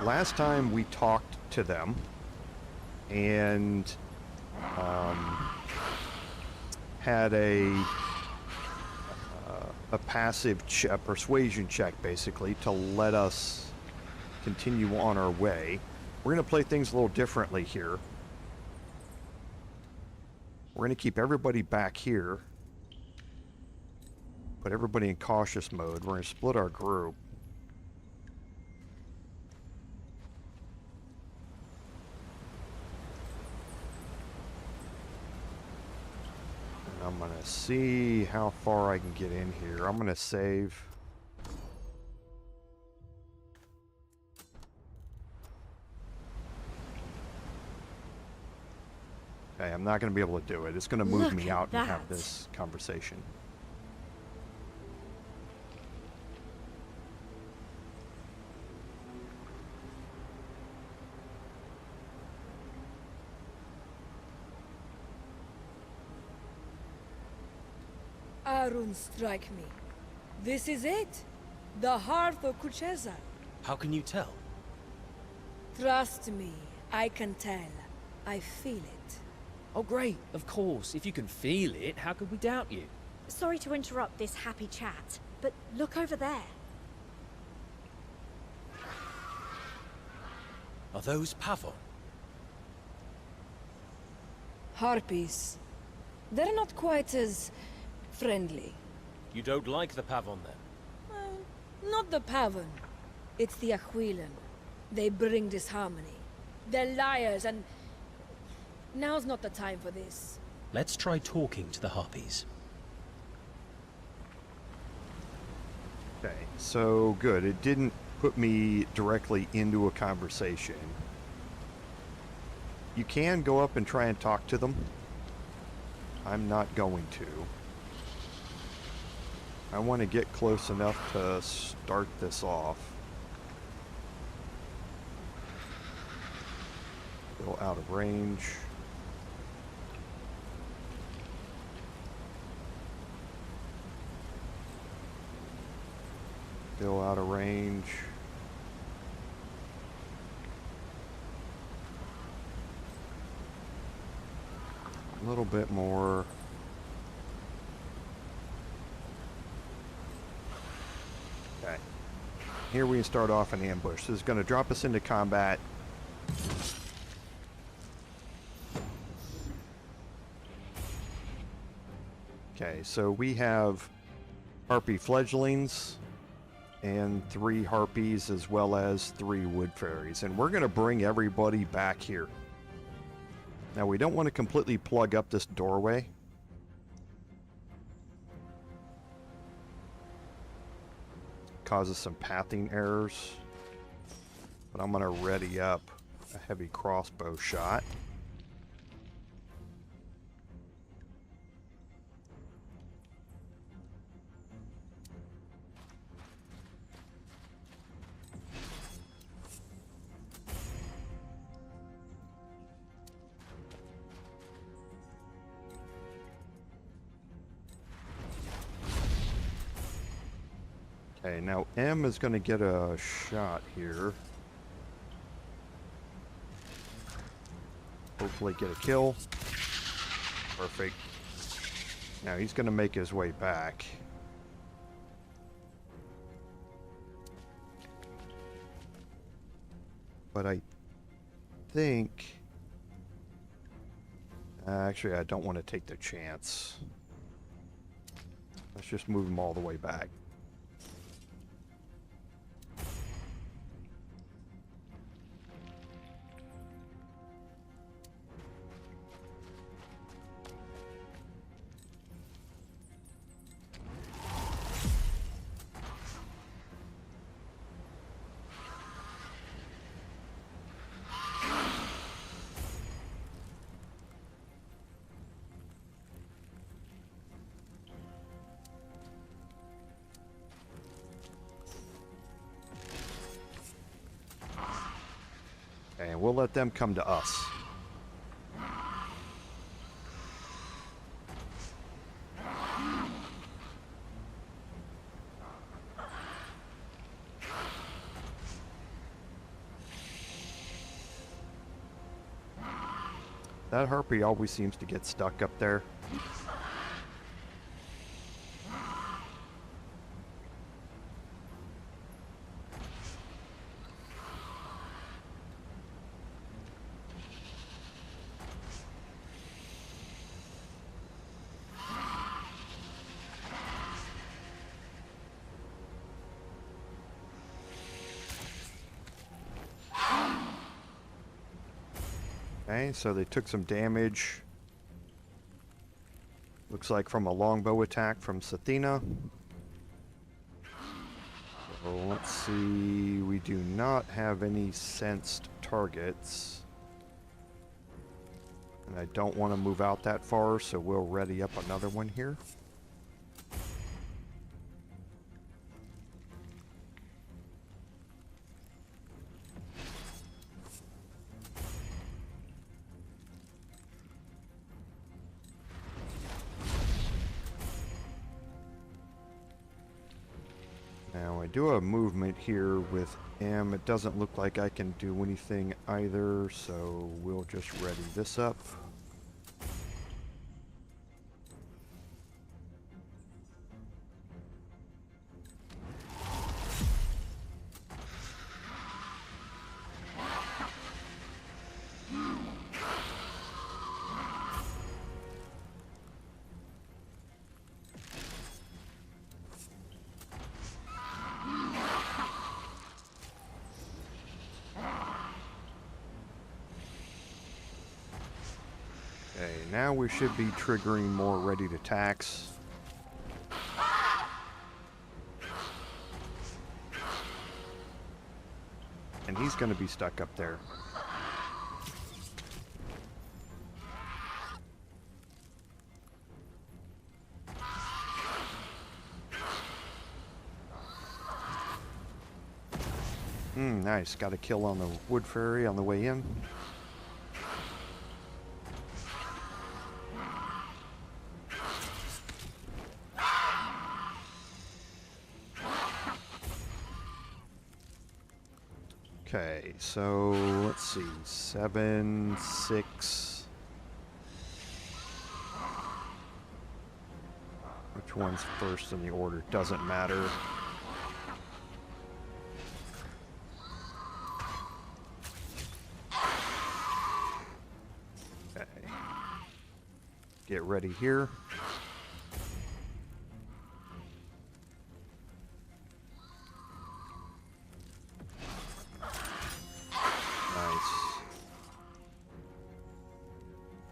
Last time we talked to them and had a passive persuasion check, basically, to let us continue on our way. We're going to play things a little differently here. We're going to keep everybody back here. Put everybody in cautious mode. We're going to split our group. And I'm going to see how far I can get in here. I'm going to save. Okay, I'm not going to be able to do it. It's going to move me out and have this conversation. Arun, strike me. This is it. The Hearth of Kucheza. How can you tell? Trust me, I can tell. I feel it. Oh, great. Of course. If you can feel it, how could we doubt you? Sorry to interrupt this happy chat, but look over there. Are those Pavon? Harpies. They're not quite as friendly. You don't like the Pavon, then? Not the Pavon. It's the Aquilum. They bring disharmony. They're liars and... Now's not the time for this. Let's try talking to the Harpies. Okay, so good. It didn't put me directly into a conversation. You can go up and try and talk to them. I'm not going to. I want to get close enough to start this off. Go out of range. Still out of range. A little bit more. Okay. Here we start off an ambush. This is going to drop us into combat. Okay, so we have Harpy fledglings and 3 Harpies as well as 3 wood fairies. And we're going to bring everybody back here. Now we don't want to completely plug up this doorway. Causes some pathing errors. But I'm going to ready up a heavy crossbow shot. Okay, now M is going to get a shot here. Hopefully get a kill. Perfect. Now he's going to make his way back. But I think... actually, I don't want to take the chance. Let's just move him all the way back. And we'll let them come to us. That Harpy always seems to get stuck up there. Okay, so they took some damage. Looks like from a longbow attack from Sathina. So let's see, we do not have any sensed targets. And I don't want to move out that far, so we'll ready up another one here. Now I do have movement here with M. It doesn't look like I can do anything either, so we'll just ready this up. Okay, now we should be triggering more ready to attacks. And he's going to be stuck up there. Nice. Got a kill on the wood fairy on the way in. Okay, so let's see, 7, 6. Which one's first in the order? Doesn't matter. Okay. Get ready here.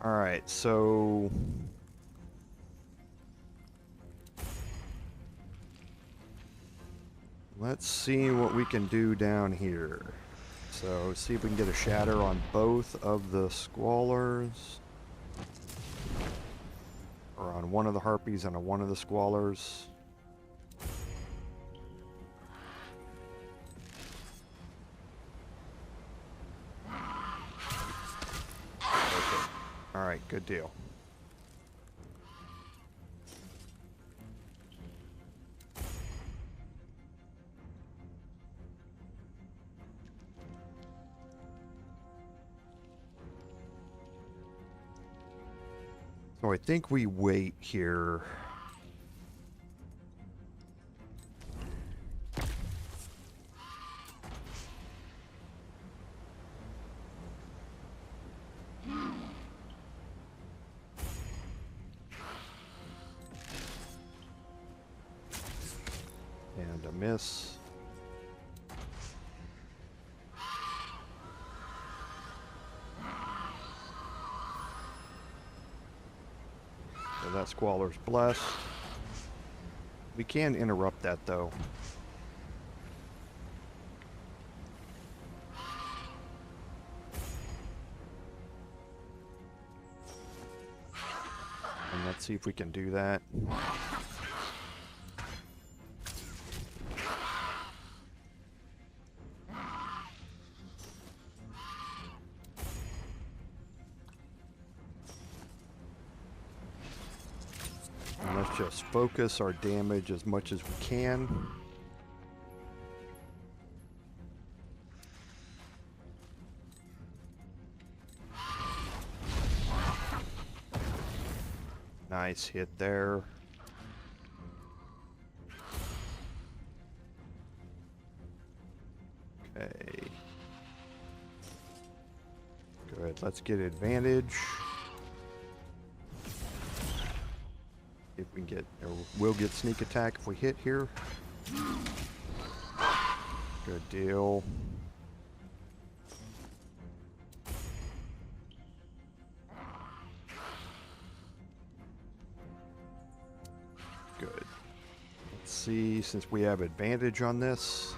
Alright, so let's see what we can do down here. So see if we can get a shatter on both of the squallers. Or on one of the harpies and on one of the squallers. Alright, good deal. Oh, I think we wait here. And a miss. So that Squaller's blessed. We can interrupt that though. And let's see if we can do that. And let's just focus our damage as much as we can. Nice hit there. Okay. Good. Let's get advantage. If we can get, or we'll get sneak attack if we hit here. Good deal. Good. Let's see, since we have advantage on this.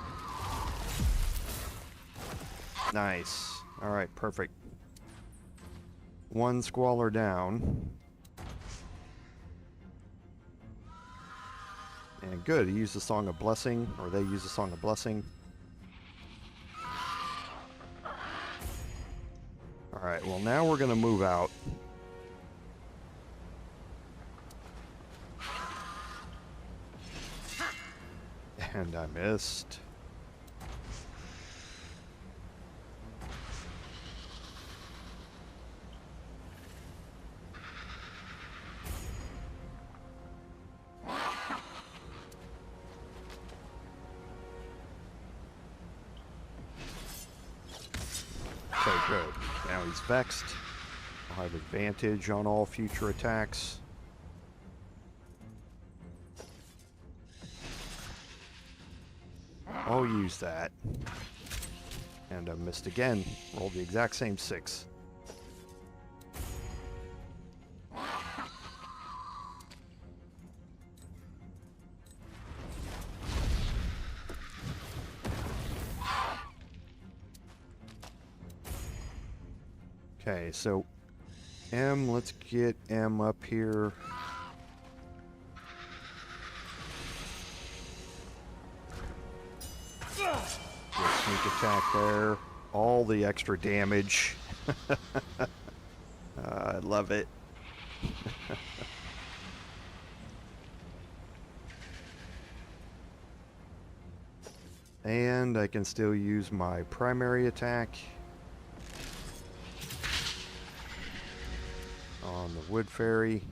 Nice. All right, perfect. One Squaller down. And good, he used the Song of Blessing, or they used the Song of Blessing. Alright, well now we're going to move out. And I missed. Okay, good. Now he's vexed. I'll have advantage on all future attacks. I'll use that. And I missed again. Rolled the exact same 6. Okay, so M, let's get M up here. Sneak attack there. All the extra damage. I love it. And I can still use my primary attack on the Wood Fairy.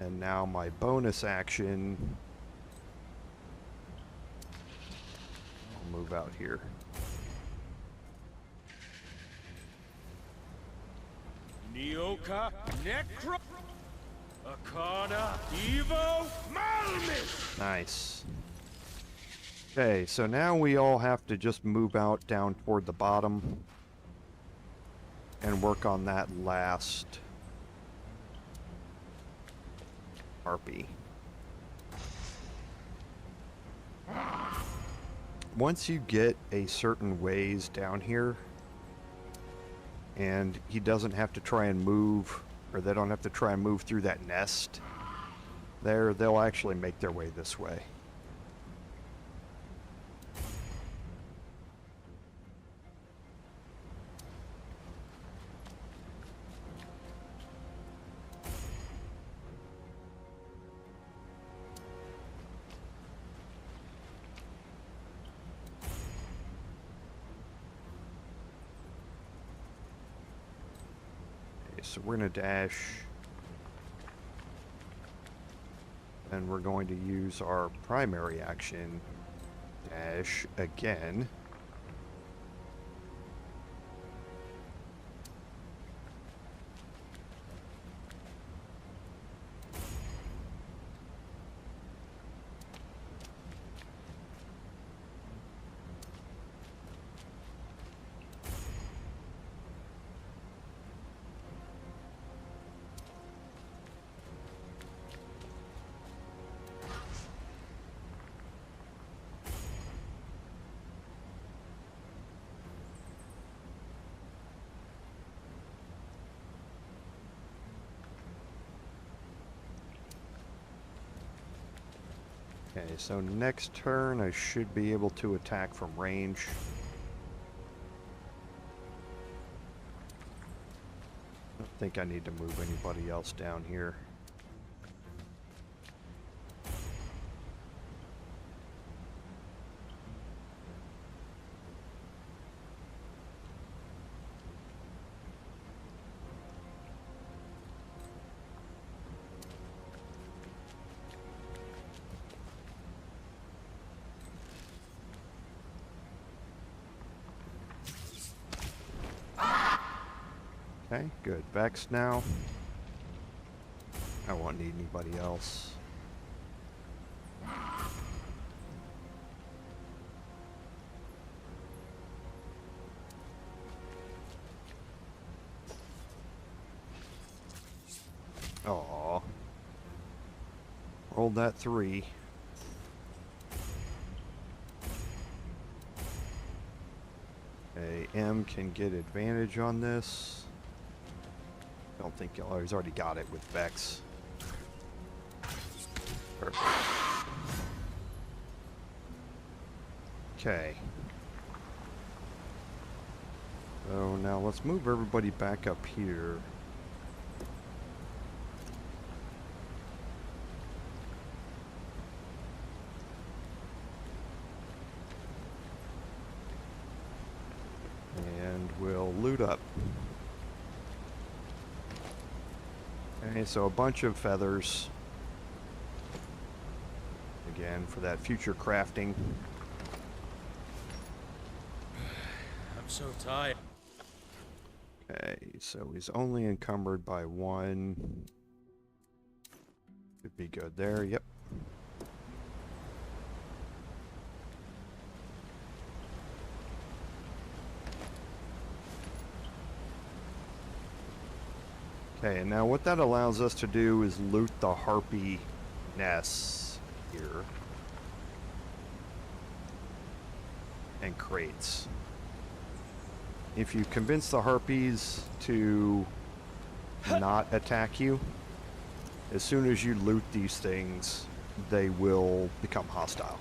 And now my bonus action, I'll move out here. Nioka Necro Akana Evo Malmis. Nice. Okay, so now we all have to just move out down toward the bottom and work on that last Harpy. Once you get a certain ways down here, and he doesn't have to try and move, or they don't have to try and move through that nest there, they'll actually make their way this way. so we're going to dash. And we're going to use our primary action, dash again. Okay, so next turn I should be able to attack from range. I don't think I need to move anybody else down here. Okay, good. Vex now. I won't need anybody else. Aww. Rolled that 3. Okay, M can get advantage on this. Don't think oh, he's already got it with Vex. Perfect. Okay. So now let's move everybody back up here. And we'll loot up. Okay, so a bunch of feathers. Again, for that future crafting. I'm so tired. Okay, so he's only encumbered by 1. Should be good there, yep. Okay, and now what that allows us to do is loot the harpy nests here. And crates. If you convince the harpies to not attack you, as soon as you loot these things, they will become hostile.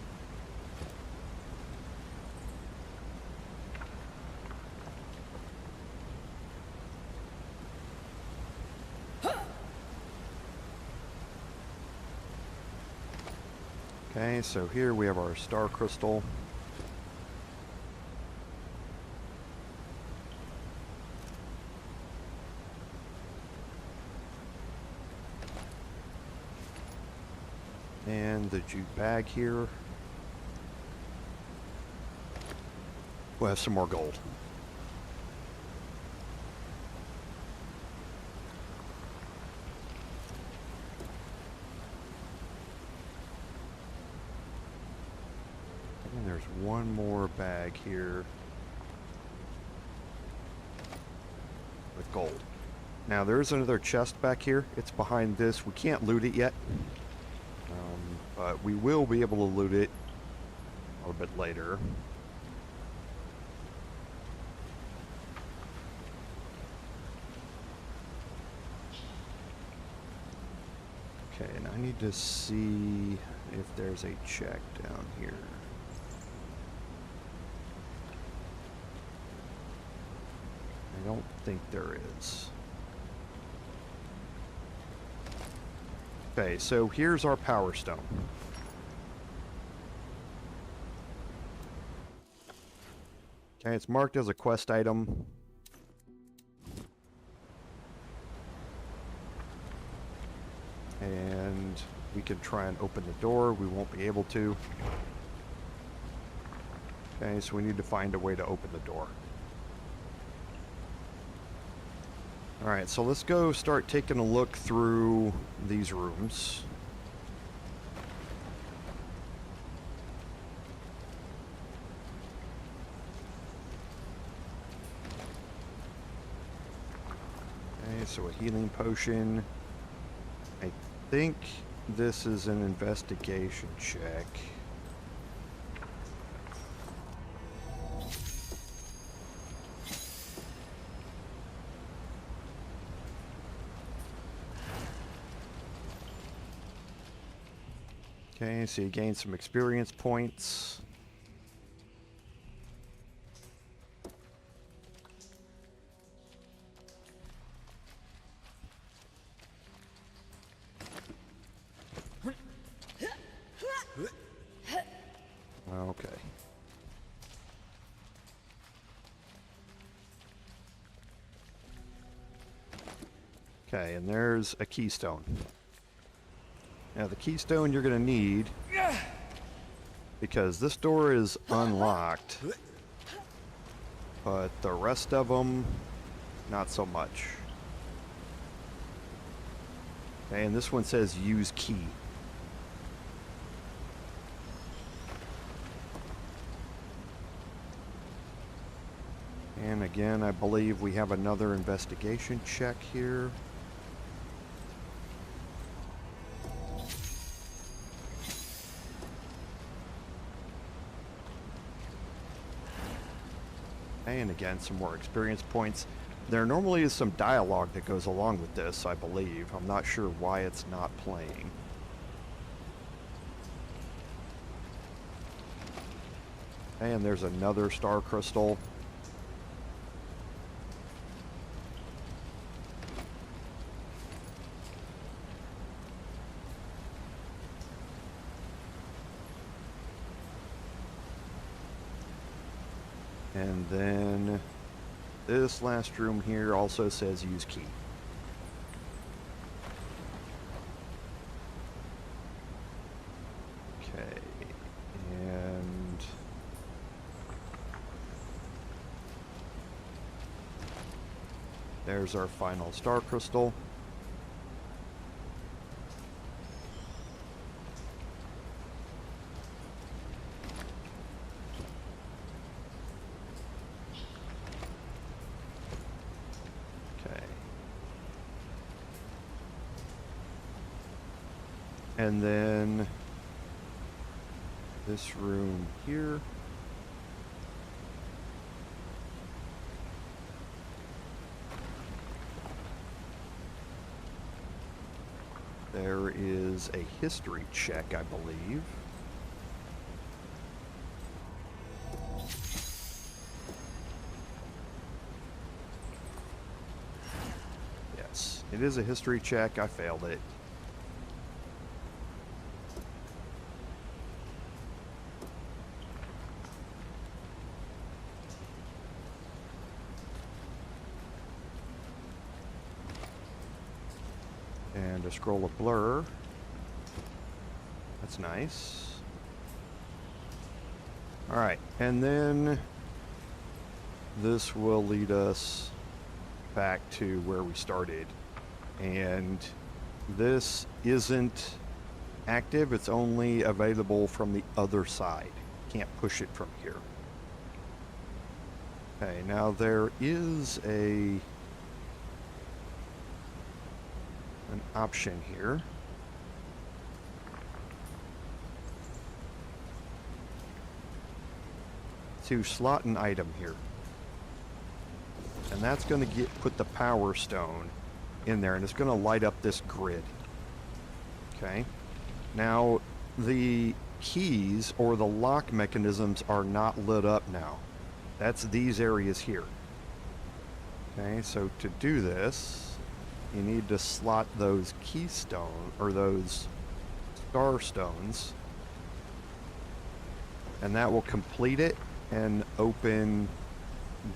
Okay, so here we have our star crystal. And the jute bag here. We'll have some more gold. And there's one more bag here with gold. Now there is another chest back here. It's behind this. We can't loot it yet. But we will be able to loot it a little bit later. Okay, and I need to see if there's a check down here. I don't think there is. Okay, so here's our power stone. Okay, it's marked as a quest item. And we can try and open the door. We won't be able to. Okay, so we need to find a way to open the door. Alright, so let's go start taking a look through these rooms. Okay, so a healing potion. I think this is an investigation check. Okay, so you gain some experience points. Okay. Okay, and there's a keystone. Now the keystone you're going to need, because this door is unlocked, but the rest of them, not so much. Okay, and this one says use key. And again, I believe we have another investigation check here. And again, some more experience points. There normally is some dialogue that goes along with this, I believe. I'm not sure why it's not playing. And there's another star crystal. And then this last room here also says use key. Okay, and there's our final star crystal. And then this room here. There is a history check, I believe. Yes, it is a history check. I failed it. And a scroll of blur. That's nice. Alright, and then this will lead us back to where we started. And this isn't active, it's only available from the other side. Can't push it from here. Okay, now there is an option here. To slot an item here. And that's going to put the power stone in there, and it's going to light up this grid. Okay. Now, the keys or the lock mechanisms are not lit up now. That's these areas here. Okay, so to do this, you need to slot those keystone or those star stones, and that will complete it and open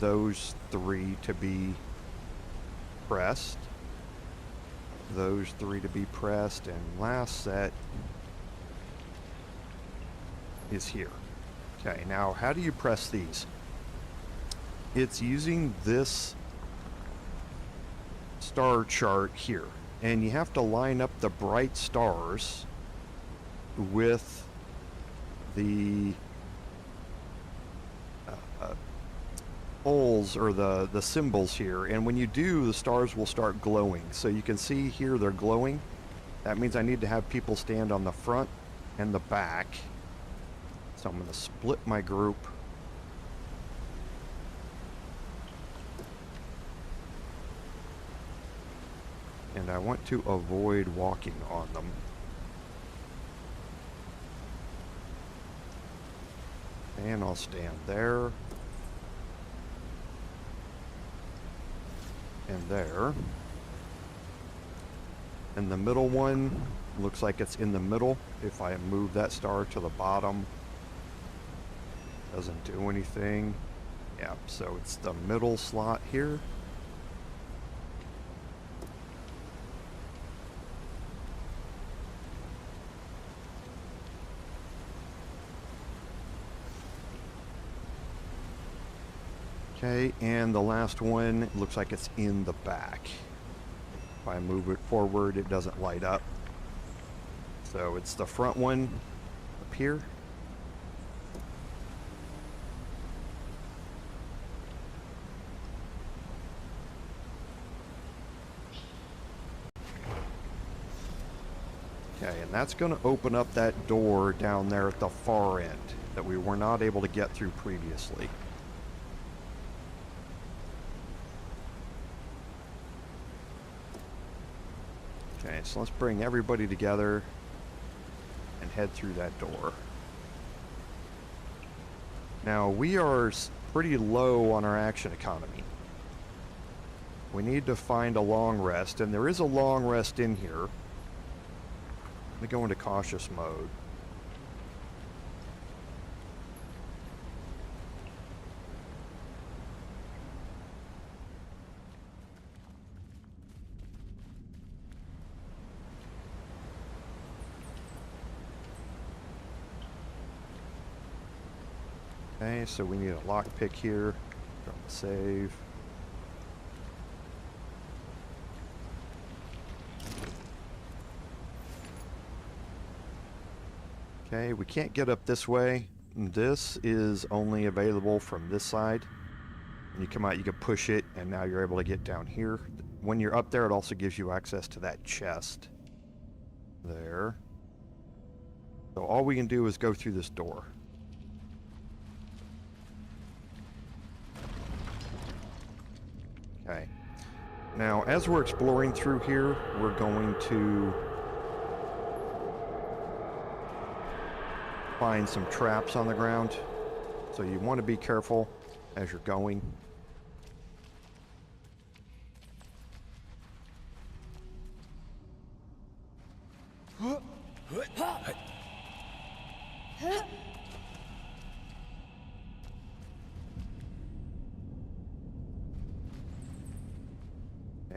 those three to be pressed. those 3 to be pressed, and last set is here. Okay, now how do you press these? It's using this star chart here, and you have to line up the bright stars with the holes or the symbols here, and when you do, the stars will start glowing. So you can see here they're glowing. That means I need to have people stand on the front and the back. So I'm going to split my group. And I want to avoid walking on them. And I'll stand there. And there. And the middle one looks like it's in the middle. If I move that star to the bottom, doesn't do anything. Yep, so it's the middle slot here. Okay, and the last one looks like it's in the back. If I move it forward, it doesn't light up. So it's the front one up here. Okay, and that's going to open up that door down there at the far end that we were not able to get through previously. Okay, so let's bring everybody together and head through that door. Now, we are pretty low on our action economy. We need to find a long rest, and there is a long rest in here. Let me go into cautious mode. Okay, so we need a lockpick here. Drop a save. Okay, we can't get up this way. This is only available from this side. When you come out, you can push it, and now you're able to get down here. When you're up there, it also gives you access to that chest. There. So all we can do is go through this door. Okay. Now, as we're exploring through here, we're going to find some traps on the ground. So you want to be careful as you're going.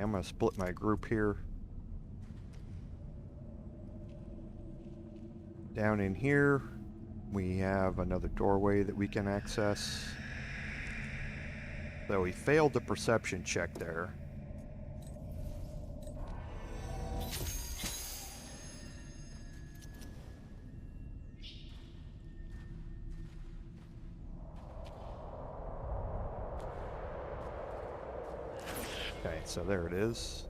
I'm going to split my group here. Down in here, we have another doorway that we can access. So we failed the perception check there. Okay, so there it is.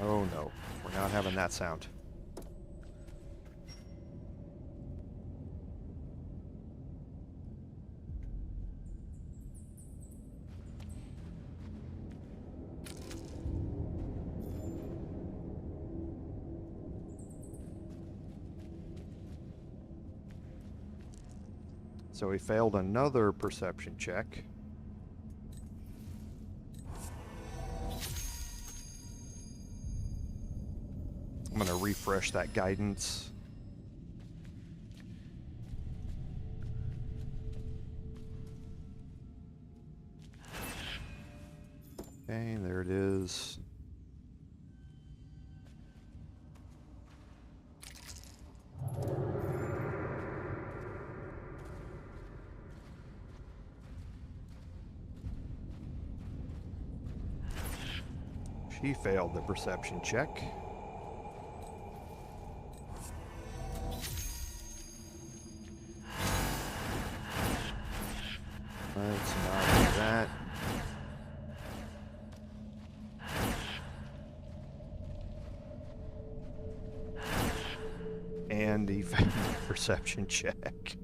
Oh no, we're not having that sound. So we failed another perception check. I'm going to refresh that guidance. Okay, there it is. She failed the perception check. Let's not do that. And he failed the perception check.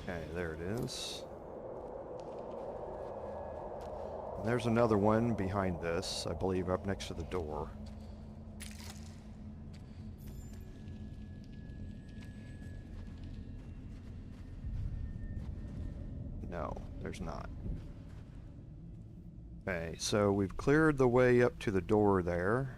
Okay, there it is. And there's another one behind this, I believe, up next to the door. No, there's not. Okay, so we've cleared the way up to the door there.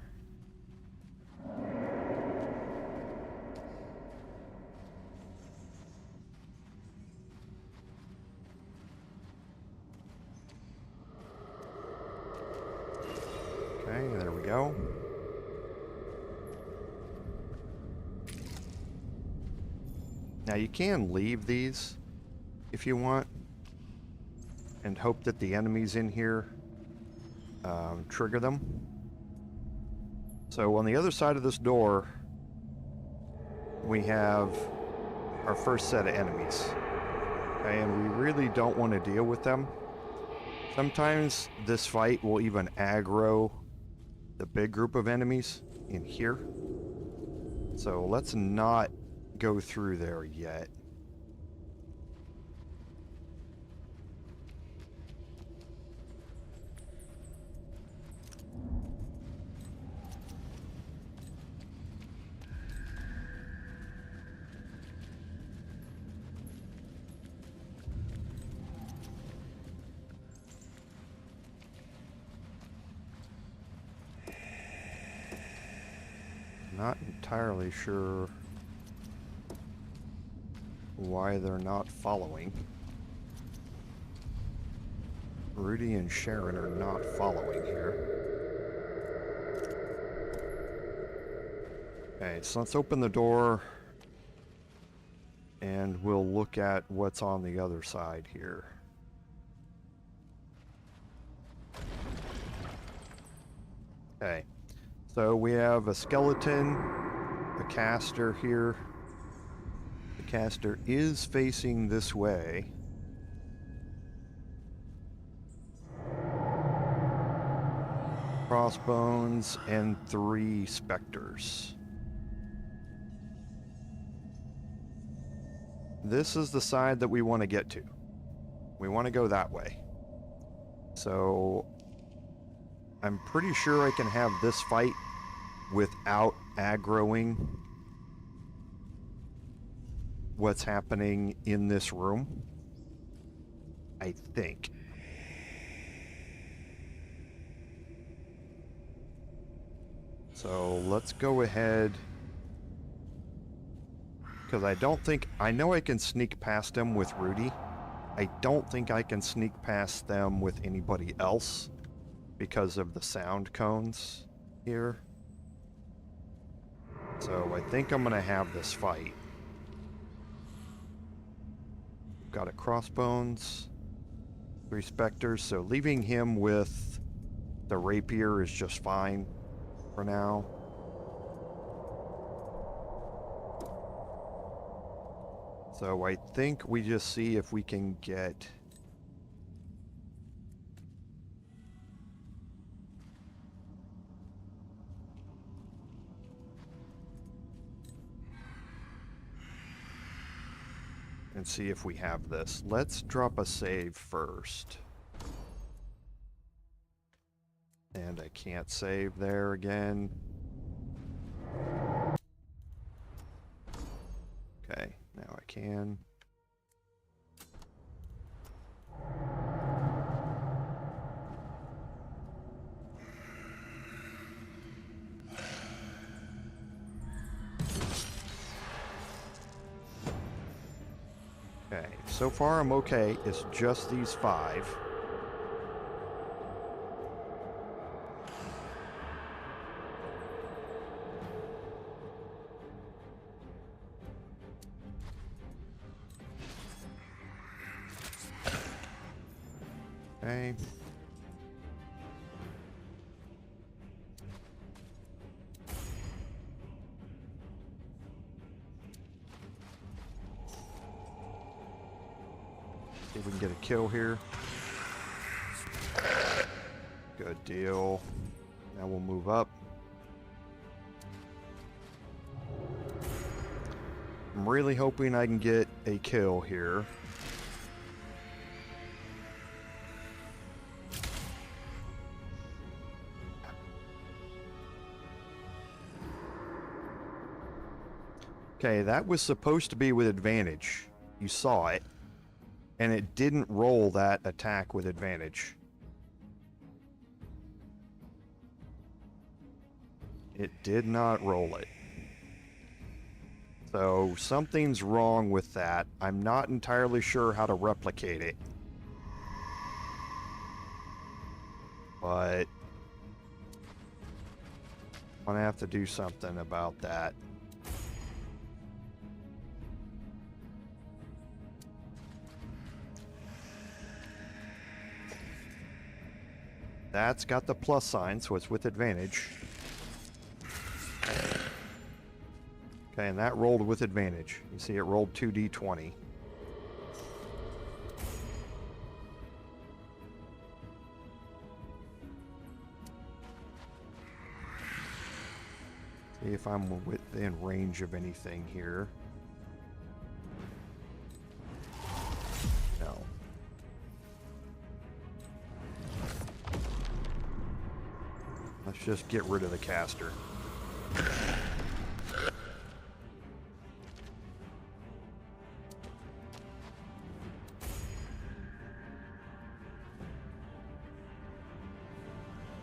Okay, there we go. Now you can leave these if you want and hope that the enemies in here trigger them. So on the other side of this door we have our first set of enemies. Okay, and we really don't want to deal with them. Sometimes this fight will even aggro the big group of enemies in here. So let's not go through there yet. Not entirely sure why they're not following. Rudy and Sharon are not following here. Okay, so let's open the door and we'll look at what's on the other side here. Okay. So we have a skeleton, a caster here. The caster is facing this way. Crossbones and 3 specters. This is the side that we want to get to. We want to go that way. So I'm pretty sure I can have this fight without aggroing what's happening in this room. I think. So let's go ahead. Because I know I can sneak past them with Rudy. I don't think I can sneak past them with anybody else, because of the sound cones here. So I think I'm gonna have this fight. Got a crossbones, 3 specters, so leaving him with the rapier is just fine for now. So I think we just see if we can get and see if we have this. Let's drop a save first. And I can't save there again. Okay, now I can. Okay, so far I'm okay. It's just these 5. Okay. See if we can get a kill here. Good deal. Now we'll move up. I'm really hoping I can get a kill here. Okay, that was supposed to be with advantage. You saw it. And it didn't roll that attack with advantage. It did not roll it. So something's wrong with that. I'm not entirely sure how to replicate it. But I'm gonna have to do something about that. That's got the plus sign, so it's with advantage. Okay, and that rolled with advantage. You see it rolled 2d20. See if I'm within range of anything here. No. Let's just get rid of the caster.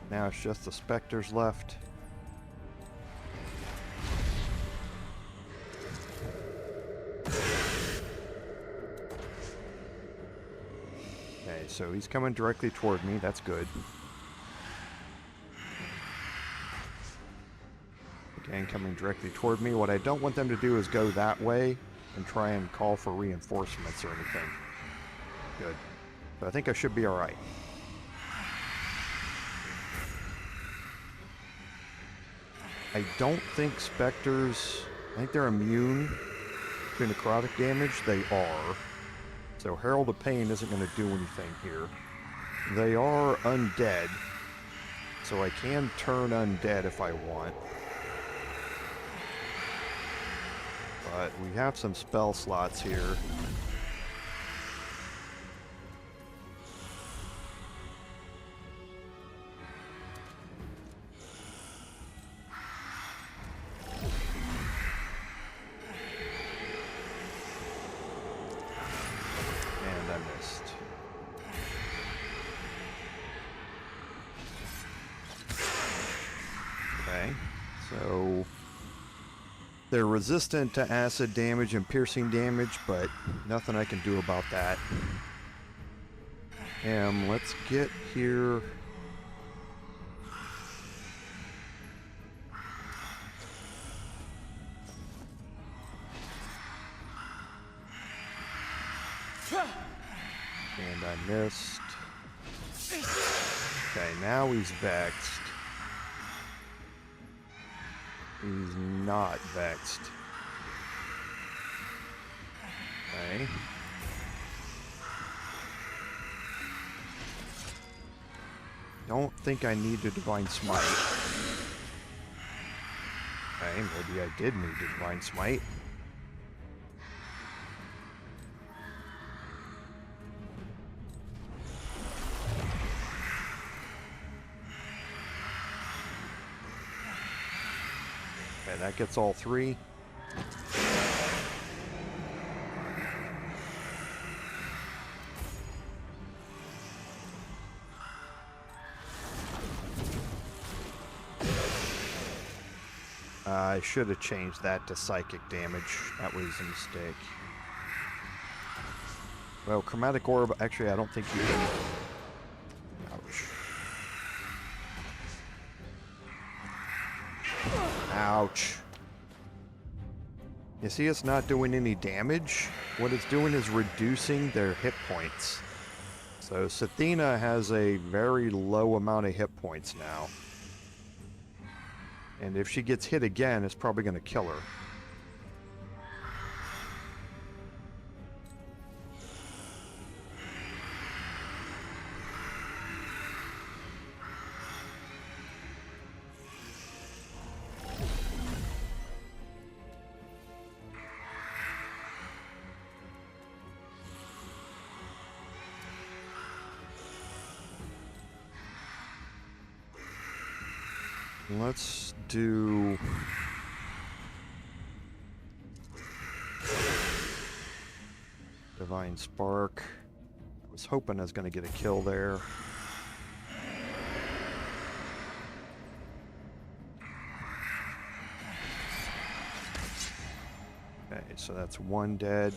Now it's just the specters left. Okay, so he's coming directly toward me. That's good. Again, coming directly toward me. What I don't want them to do is go that way and try and call for reinforcements or anything. Good. But I think I should be alright. I don't think specters, I think they're immune to necrotic damage. They are. So Herald of Pain isn't going to do anything here. They are undead. So I can turn undead if I want. But we have some spell slots here. And I missed. Okay, so they're resistant to acid damage and piercing damage, but nothing I can do about that. Let's get here. And I missed. Okay, now he's vexed. He's not vexed. Okay. Don't think I need to Divine Smite. Okay, maybe I did need to Divine Smite. Okay, that gets all 3. I should have changed that to psychic damage. That was a mistake. Well, chromatic orb, actually, I don't think you can. Ouch. Ouch. You see, it's not doing any damage. What it's doing is reducing their hit points. So Sathina has a very low amount of hit points now. And if she gets hit again, it's probably going to kill her. Let's do... Divine Spark. I was hoping I was going to get a kill there. Okay, so that's one dead.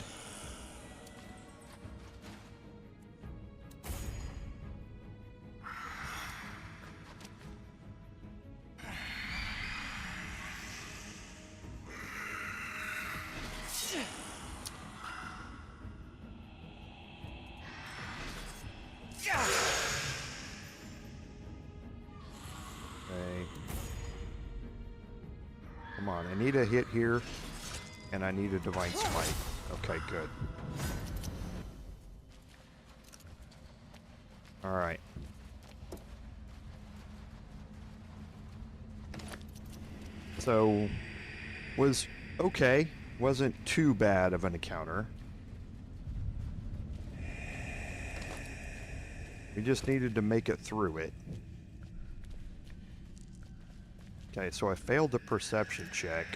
Come on, I need a hit here, and I need a Divine Smite. Okay, good. Alright. So, was okay. Wasn't too bad of an encounter. We just needed to make it through it. Okay, so I failed the perception check.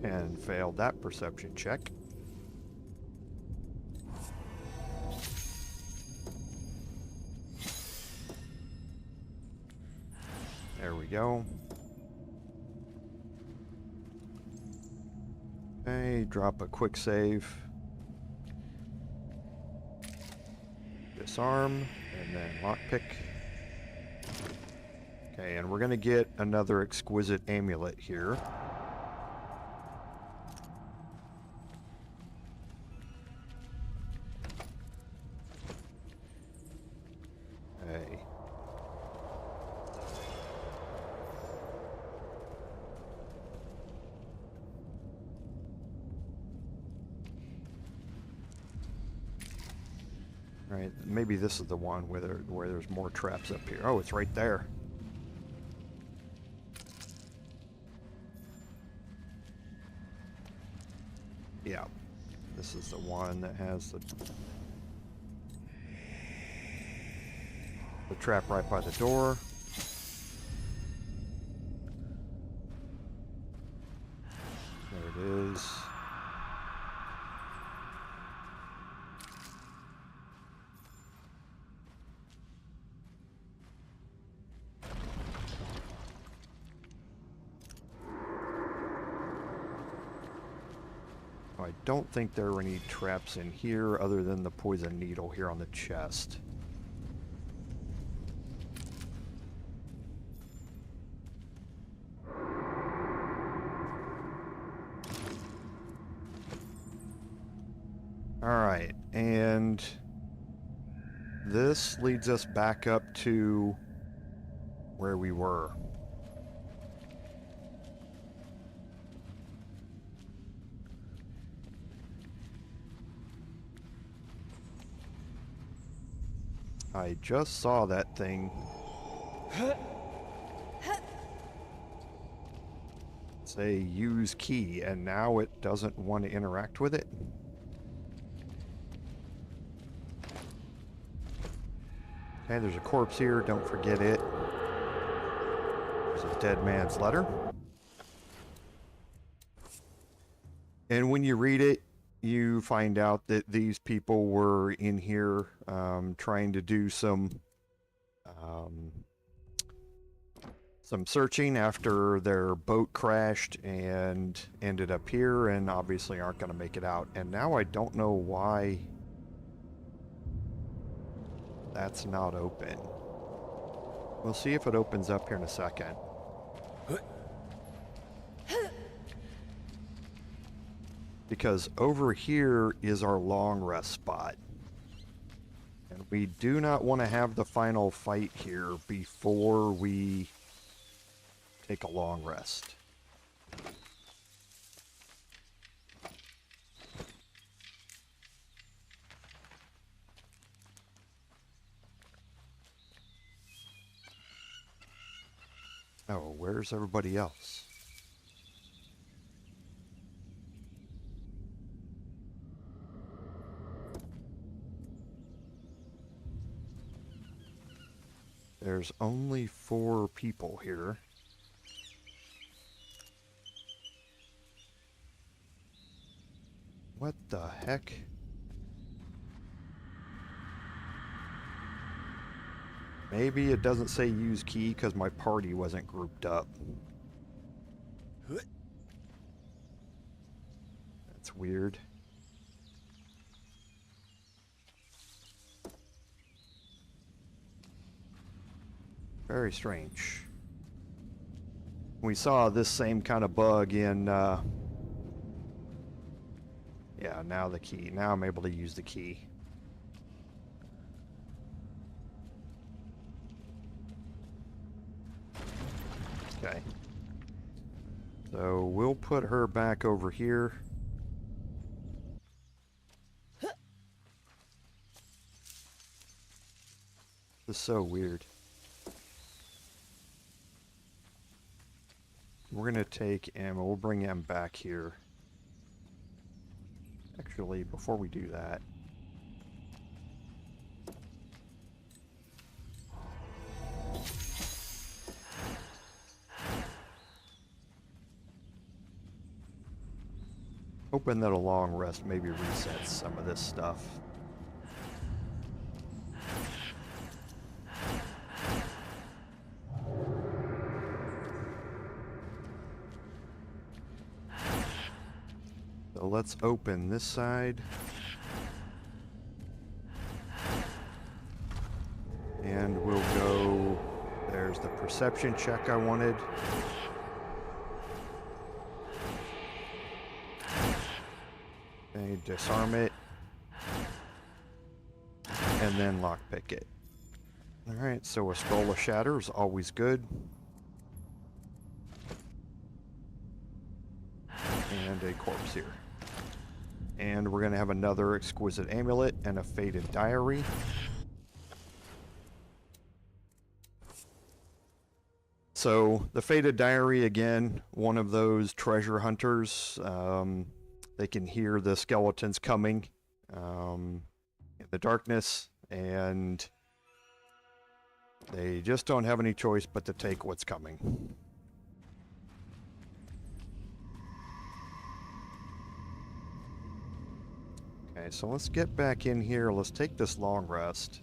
And failed that perception check. There we go. Okay, drop a quick save. Disarm, and then lockpick. Okay, and we're gonna get another exquisite amulet here. Okay. Right, maybe this is the one where there's more traps up here. Oh, it's right there. Yeah, this is the one that has the trap right by the door. There it is. I don't think there are any traps in here other than the poison needle here on the chest. Alright, and this leads us back up to where we were. I just saw that thing. Say use key, and now it doesn't want to interact with it. Okay, there's a corpse here, don't forget it. There's a dead man's letter. And when you read it, you find out that these people were in here trying to do some some searching after their boat crashed and ended up here, and obviously aren't going to make it out. And now I don't know why that's not open. We'll see if it opens up here in a second. Because over here is our long rest spot. And we do not want to have the final fight here before we take a long rest. Oh, where's everybody else? There's only 4 people here. What the heck? Maybe it doesn't say use key because my party wasn't grouped up. That's weird. Very strange. We saw this same kind of bug in, yeah, now the key. Now I'm able to use the key. Okay. So we'll put her back over here. This is so weird. We're going to take M, we'll bring M back here. Actually, before we do that, hoping that a long rest maybe resets some of this stuff. So let's open this side. And we'll go, there's the perception check I wanted. Okay, disarm it. And then lockpick it. Alright, so a scroll of shatter is always good. And a corpse here. And we're going to have another exquisite amulet and a faded diary. So the faded diary, again, one of those treasure hunters. They can hear the skeletons coming in the darkness, and they just don't have any choice but to take what's coming. Okay, so let's get back in here. Let's take this long rest.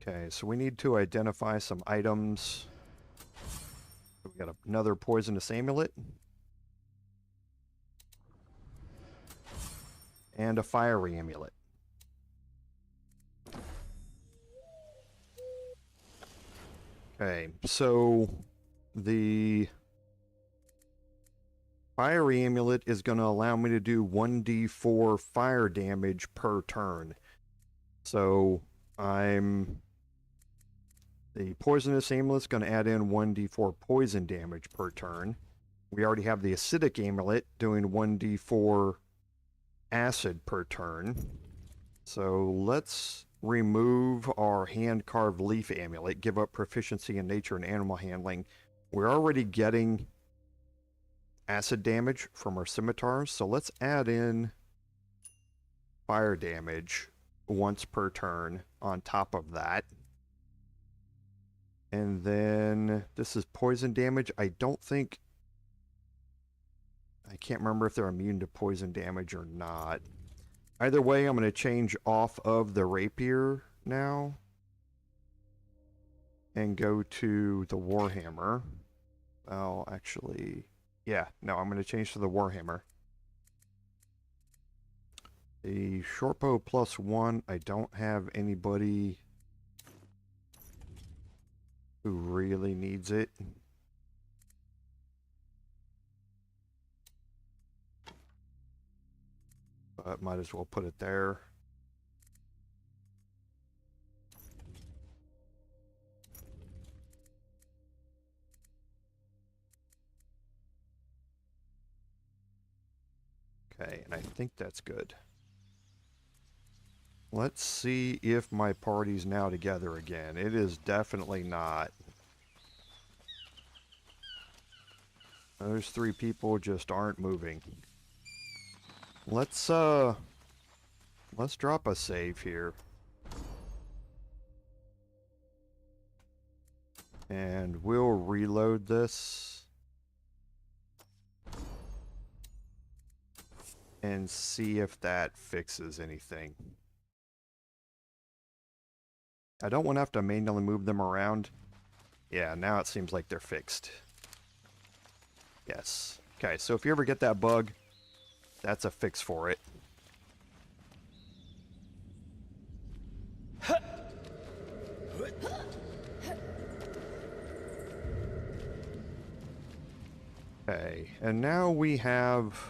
Okay, so we need to identify some items. We got another poisonous amulet. And a fiery amulet. Okay, so the fiery amulet is going to allow me to do 1d4 fire damage per turn. So the poisonous amulet is going to add in 1d4 poison damage per turn. We already have the acidic amulet doing 1d4 acid per turn. So let's remove our hand-carved leaf amulet, give up proficiency in nature and animal handling. We're already getting acid damage from our scimitars, so let's add in fire damage once per turn on top of that. And then this is poison damage. I can't remember if they're immune to poison damage or not. Either way, I'm going to change off of the rapier now and go to the warhammer. Well, actually, yeah, no, I'm going to change to the warhammer. The shortbow +1, I don't have anybody who really needs it. But might as well put it there. Okay, and I think that's good. Let's see if my party's now together again. It is definitely not. Those 3 people just aren't moving. Let's drop a save here. And we'll reload this. And see if that fixes anything. I don't want to have to manually move them around. Yeah, now it seems like they're fixed. Yes. Okay, so if you ever get that bug, that's a fix for it. Okay, and now we have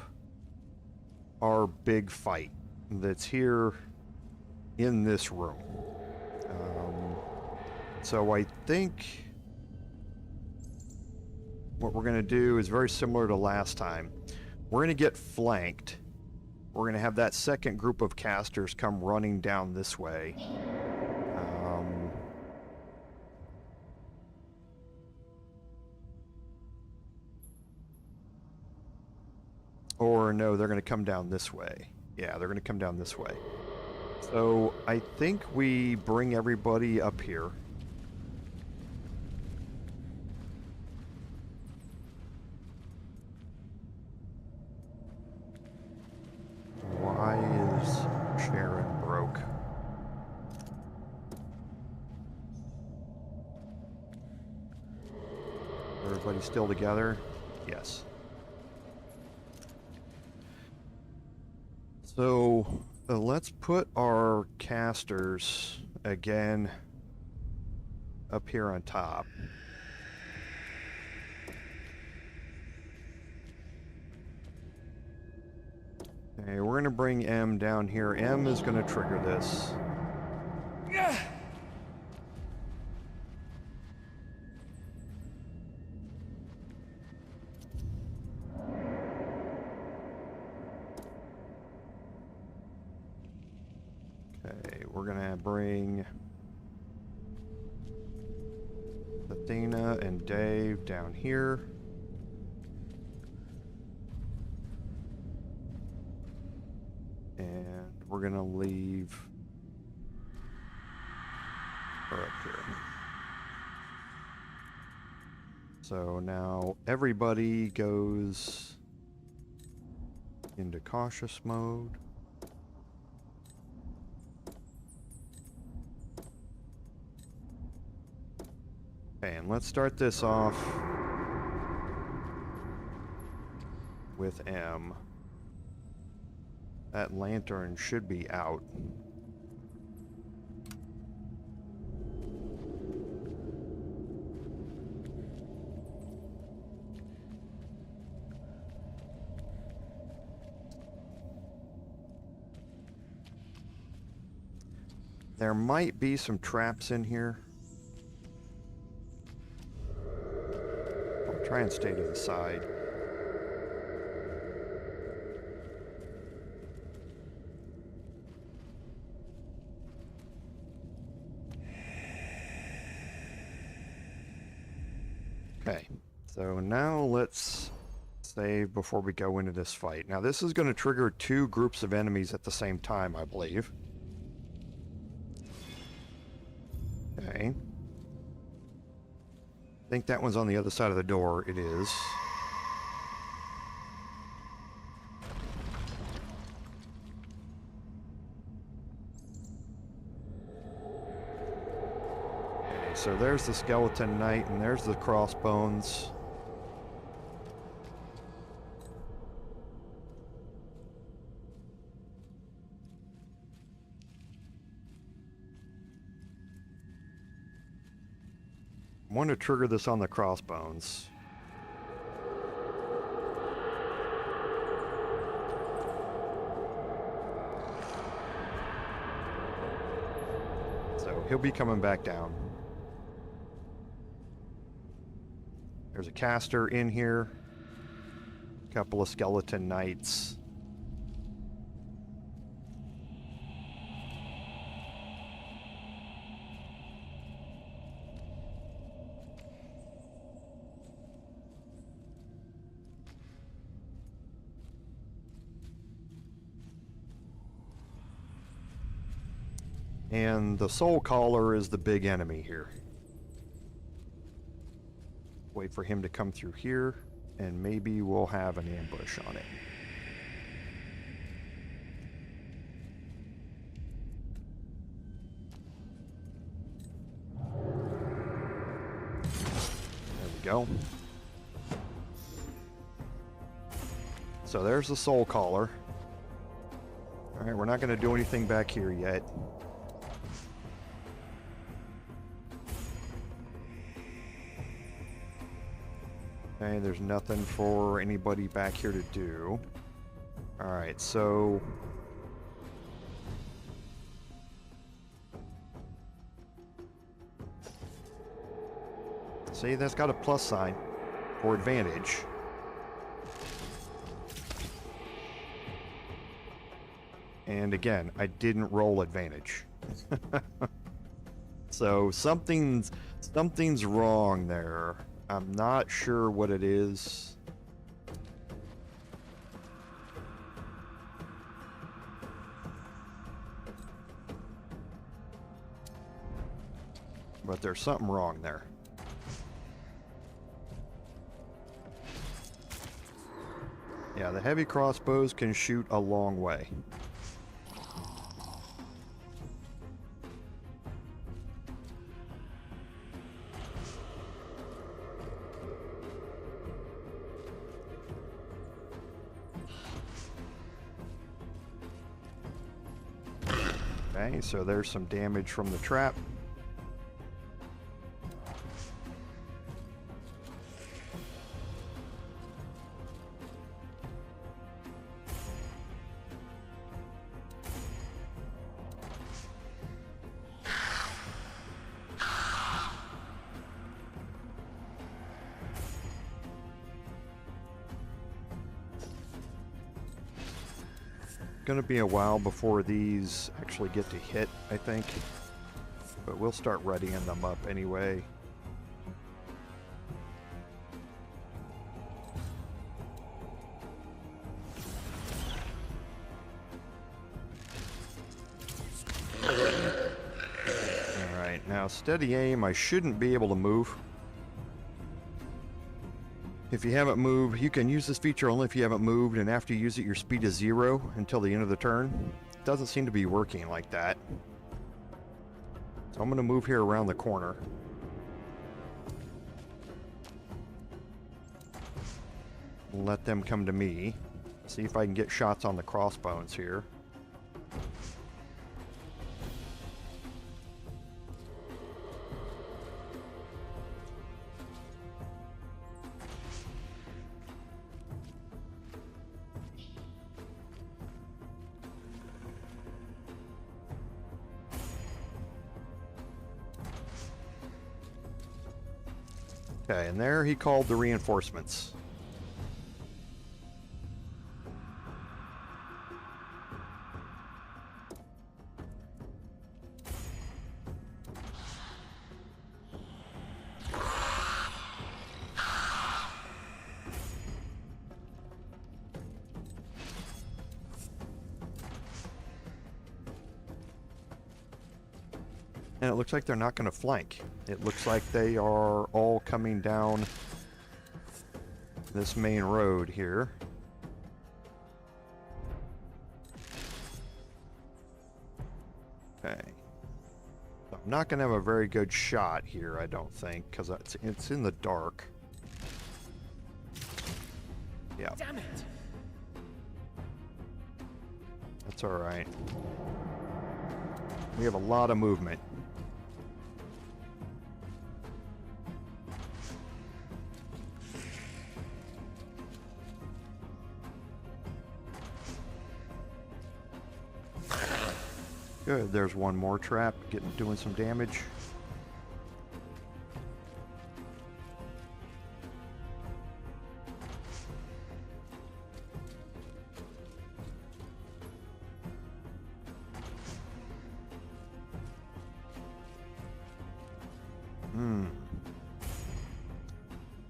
our big fight that's here in this room. So I think what we're going to do is very similar to last time. We're going to get flanked. We're going to have that second group of casters come running down this way. Or no, they're going to come down this way. Yeah, they're going to come down this way. So I think we bring everybody up here. Why is Sharon broke? Everybody still together? Yes. So let's put our casters again up here on top. Okay, we're going to bring M down here. M is going to trigger this. Okay, we're going to bring Athena and Dave down here. And we're going to leave her up here. So now everybody goes into cautious mode. Okay, and let's start this off with M. That lantern should be out. There might be some traps in here. I'll try and stay to the side. Okay, so now let's save before we go into this fight. Now this is going to trigger 2 groups of enemies at the same time, I believe. Okay. I think that one's on the other side of the door. It is. Okay, so there's the skeleton knight, and there's the crossbones. I want to trigger this on the crossbones. So he'll be coming back down. There's a caster in here. A couple of skeleton knights. And the Soulcaller is the big enemy here. Wait for him to come through here, and maybe we'll have an ambush on it. There we go. So there's the Soulcaller. Alright, we're not going to do anything back here yet. Okay, there's nothing for anybody back here to do. Alright, so... see, that's got a plus sign for advantage. And again, I didn't roll advantage. So something's wrong there. I'm not sure what it is. But there's something wrong there. Yeah, the heavy crossbows can shoot a long way. Okay, so there's some damage from the trap. Gonna be a while before these actually get to hit, I think. But we'll start readying them up anyway. Alright, now steady aim, I shouldn't be able to move. If you haven't moved, you can use this feature only if you haven't moved, and after you use it, your speed is 0 until the end of the turn. It doesn't seem to be working like that. So I'm going to move here around the corner. Let them come to me. See if I can get shots on the crossbones here. Okay, and there he called the reinforcements. And it looks like they're not going to flank. It looks like they are all coming down this main road here. Okay. So I'm not going to have a very good shot here, I don't think, because it's in the dark. Yeah. Damn it! That's alright. We have a lot of movement. Good, there's one more trap, doing some damage.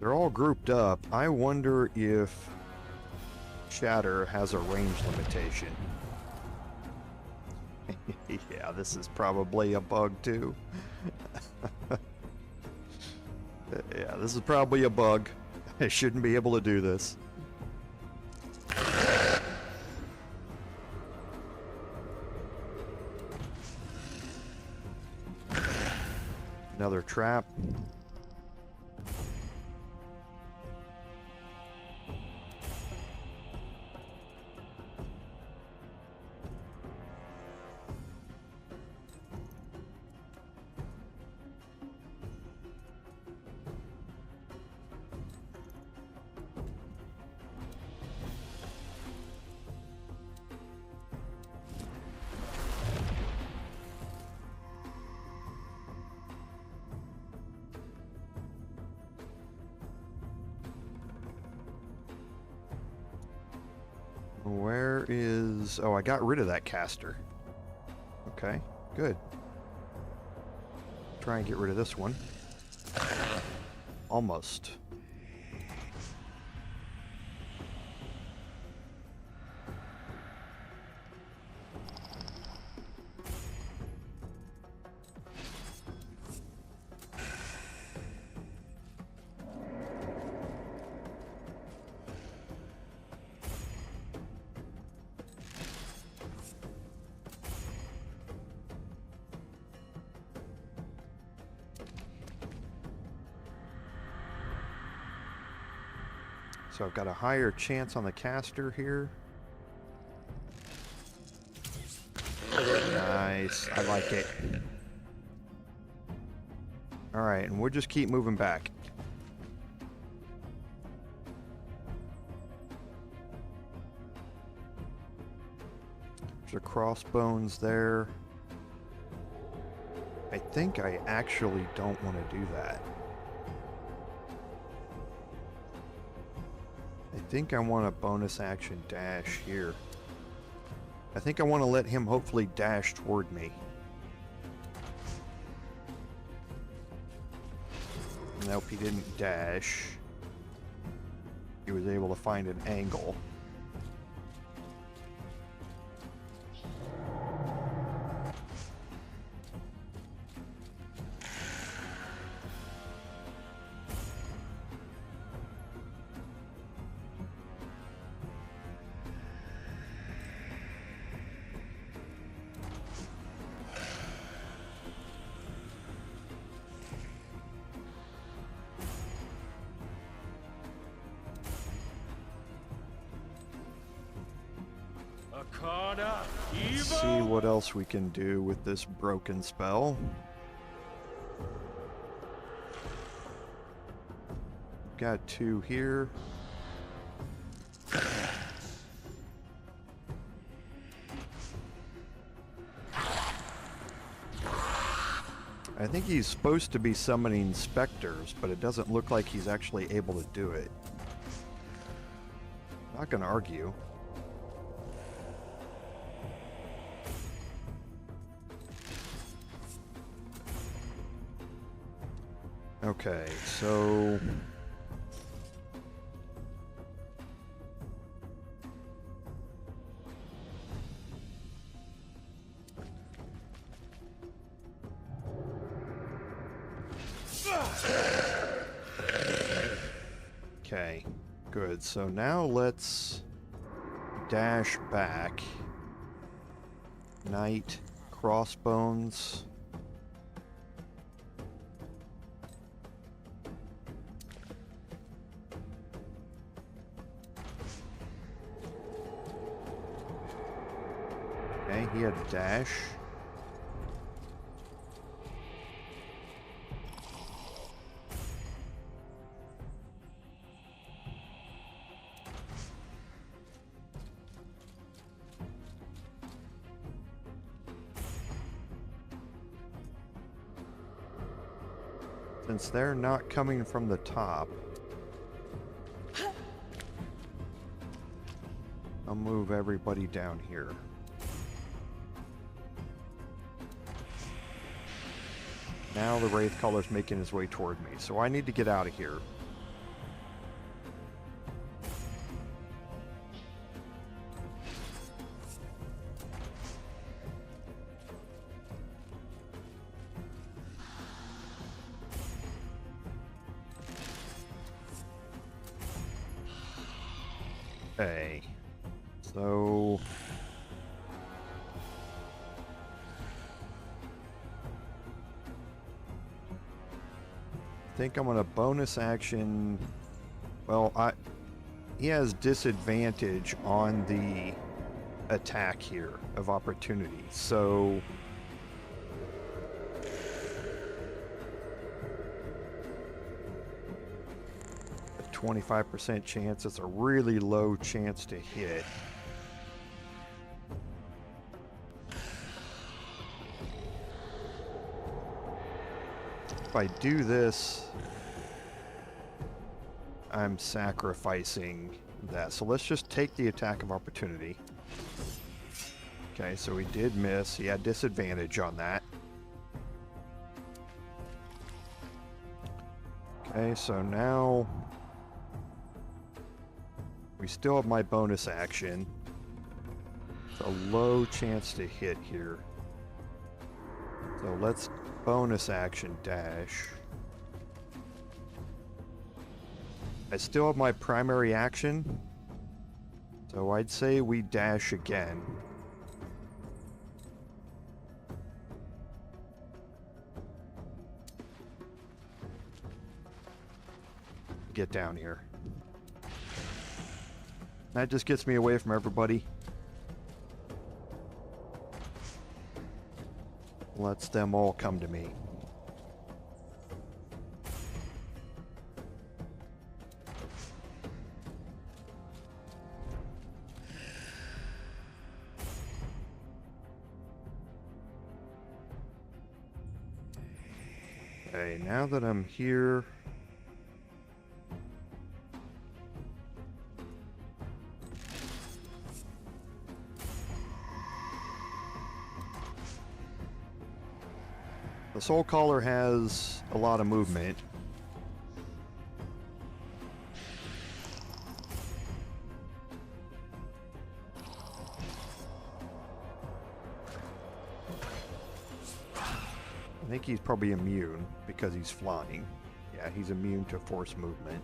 They're all grouped up. I wonder if Shatter has a range limitation. Yeah, this is probably a bug too. Yeah, this is probably a bug. I shouldn't be able to do this. Another trap. Where is... Oh, I got rid of that caster. Okay, good. Try and get rid of this one. Almost. So I've got a higher chance on the caster here. Nice. I like it. Alright, and we'll just keep moving back. There's a crossbones there. I think I actually don't want to do that. I think I want a bonus action dash here. I think I want to let him hopefully dash toward me. Nope, he didn't dash. He was able to find an angle. Let's see what else we can do with this broken spell. Got two here. I think he's supposed to be summoning specters, but it doesn't look like he's actually able to do it. Not gonna argue. Okay, so... good. So now let's dash back. Knight, crossbones. Okay, he had a dash. Since they're not coming from the top, I'll move everybody down here. Now the Wraith Caller's making his way toward me, so I need to get out of here. Okay, so I think I'm gonna bonus action. Well, he has disadvantage on the attack here of opportunity, so 25% chance. It's a really low chance to hit. If I do this, I'm sacrificing that. So let's just take the attack of opportunity. Okay, so he did miss. He had disadvantage on that. Okay, so now we still have my bonus action. It's a low chance to hit here. So let's bonus action dash. I still have my primary action. So I'd say we dash again. Get down here. That just gets me away from everybody. Lets them all come to me. Okay, now that I'm here, the Soulcaller has a lot of movement. I think he's probably immune because he's flying. Yeah, he's immune to force movement.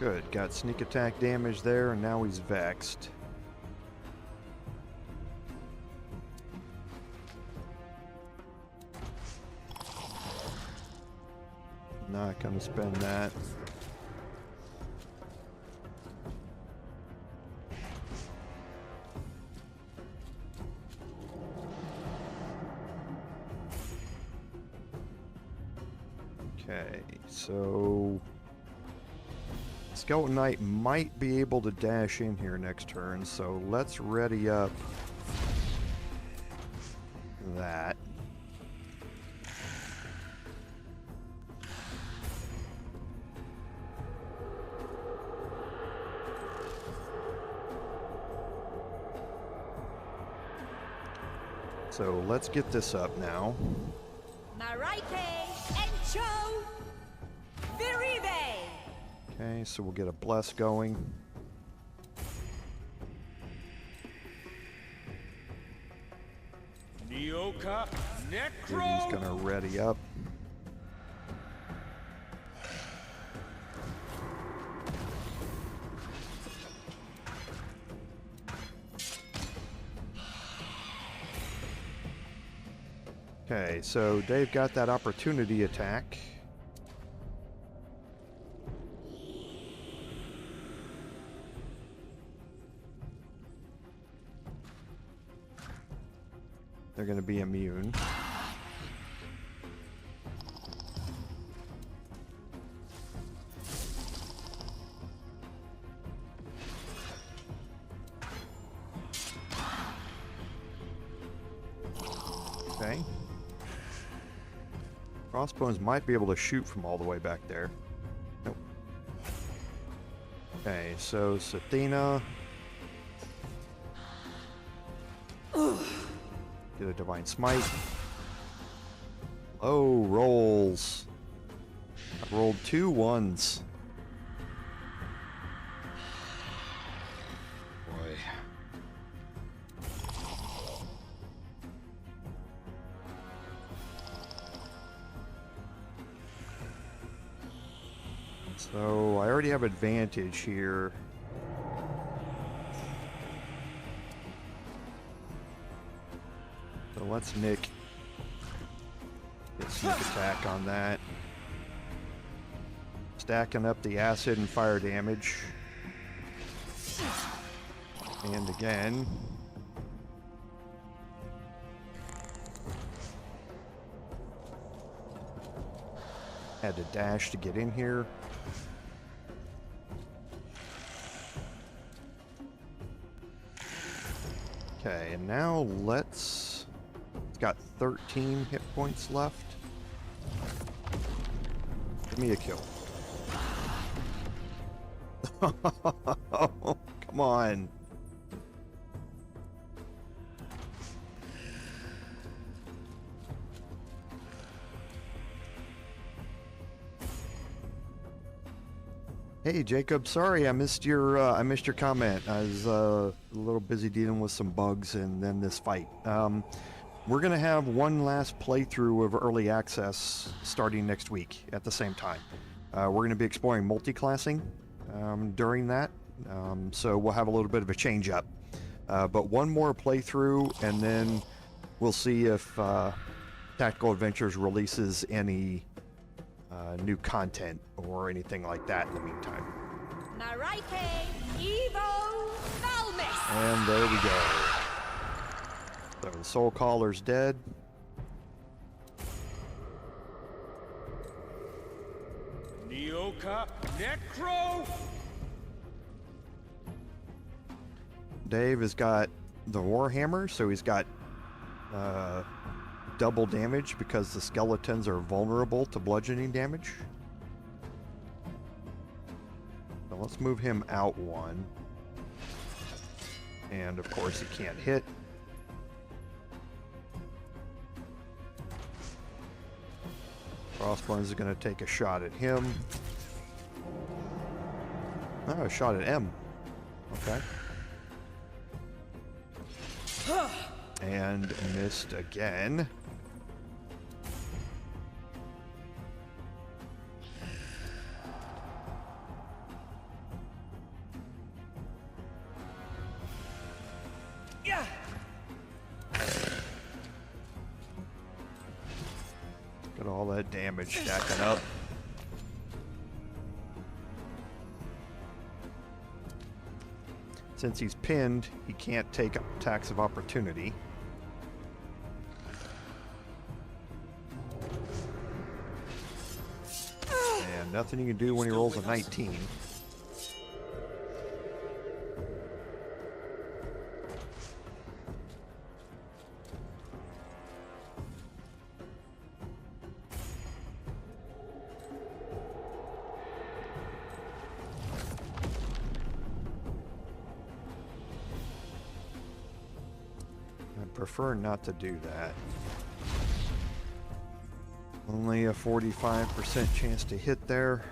Good, got sneak attack damage there, and now he's vexed. Not gonna spend that. Okay, so Skeleton Knight might be able to dash in here next turn, so let's ready up that. So let's get this up now. Marike Encho Virive. Okay, so we'll get a bless going. Nioka Necro. Rudy's gonna ready up. Okay, so Dave got that opportunity attack. They're going to be immune. Okay. Crossbones might be able to shoot from all the way back there. Nope. Okay, so Sathina. Get a Divine Smite. Oh, rolls. I rolled 2 1s. Boy. So I already have advantage here. So let's nick. Get sneak attack on that. Stacking up the acid and fire damage. And again. Had to dash to get in here. Okay, and now let's... It's got 13 hit points left. Give me a kill. Come on. Hey Jacob, sorry I missed your comment. I was a little busy dealing with some bugs and then this fight. We're gonna have one last playthrough of early access starting next week at the same time. We're gonna be exploring multi-classing during that, so we'll have a little bit of a change up. But one more playthrough, and then we'll see if Tactical Adventures releases any new content or anything like that in the meantime. Marike Evo Valmis. And there we go. So the Soulcaller's dead. Nioka Necro. Dave has got the Warhammer, so he's got double damage because the skeletons are vulnerable to bludgeoning damage. So let's move him out one. And of course he can't hit. Crossbones is going to take a shot at him. Oh, a shot at M. Okay. And missed again. Yeah. Got all that damage stacking up. Since he's pinned, he can't take attacks of opportunity. And nothing you can do when he rolls a 19. prefer not to do that. Only a 45% chance to hit there.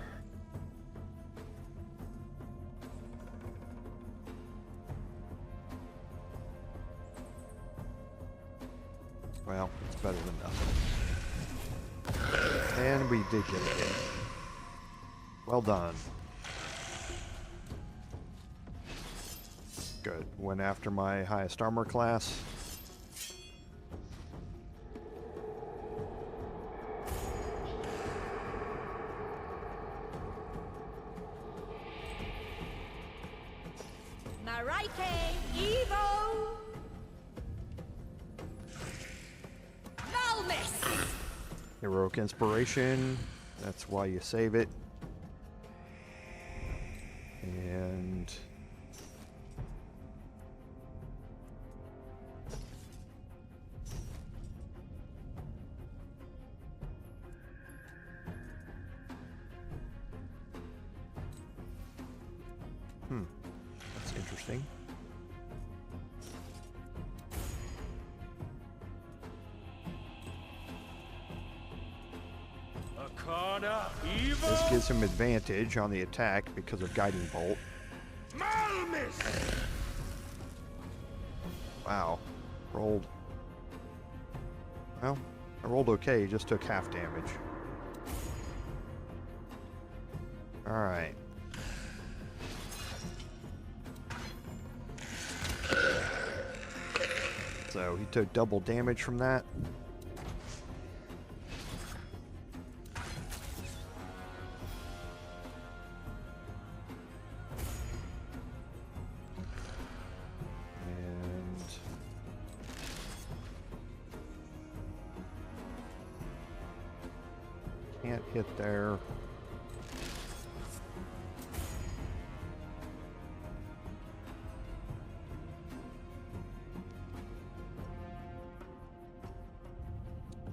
Well, it's better than nothing. And we did get a hit. Well done. Good. Went after my highest armor class. Marike, Evo! Malmis! Heroic Inspiration. That's why you save it. And that's interesting. Arcana, Evo! This gives him advantage on the attack because of Guiding Bolt. Malmis! Wow. Rolled. Well, I rolled okay, just took half damage. Alright. So he took double damage from that. Can't hit there.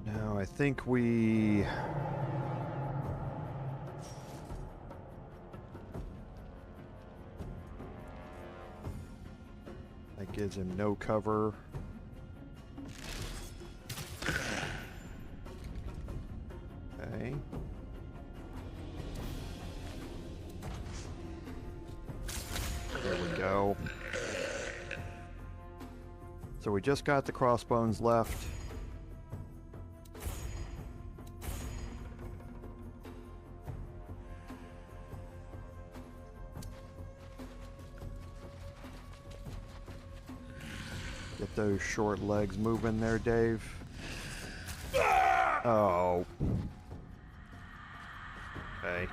Now I think we that gives him no cover. Okay. There we go. So we just got the crossbones left. Get those short legs moving there, Dave. Oh. Okay.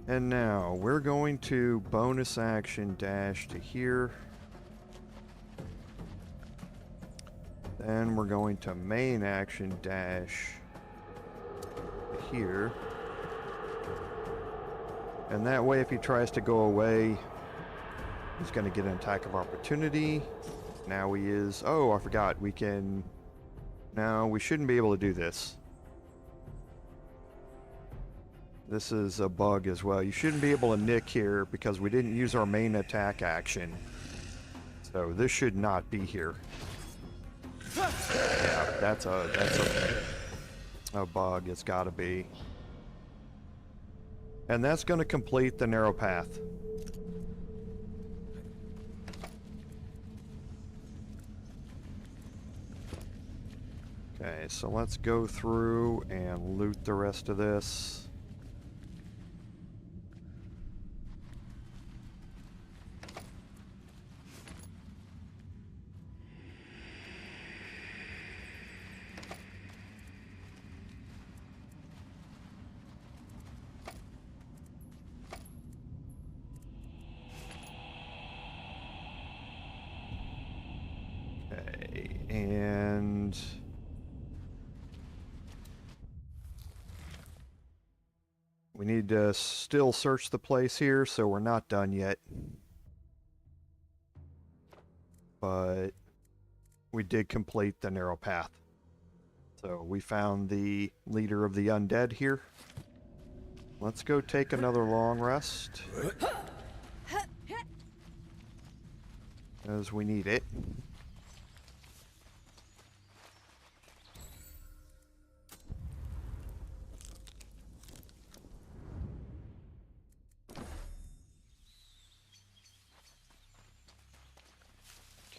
And now we're going to bonus action dash to here. Then we're going to main action dash to here. And that way if he tries to go away, he's going to get an attack of opportunity. Now he is... Oh, I forgot. We can... No, we shouldn't be able to do this. This is a bug as well. You shouldn't be able to nick here because we didn't use our main attack action. So this should not be here. Yeah, that's a bug. It's got to be. And that's going to complete the narrow path. Okay, so let's go through and loot the rest of this. Okay, and we need to still search the place here, so we're not done yet. But we did complete the narrow path. So we found the leader of the Undead here. Let's go take another long rest. as we need it.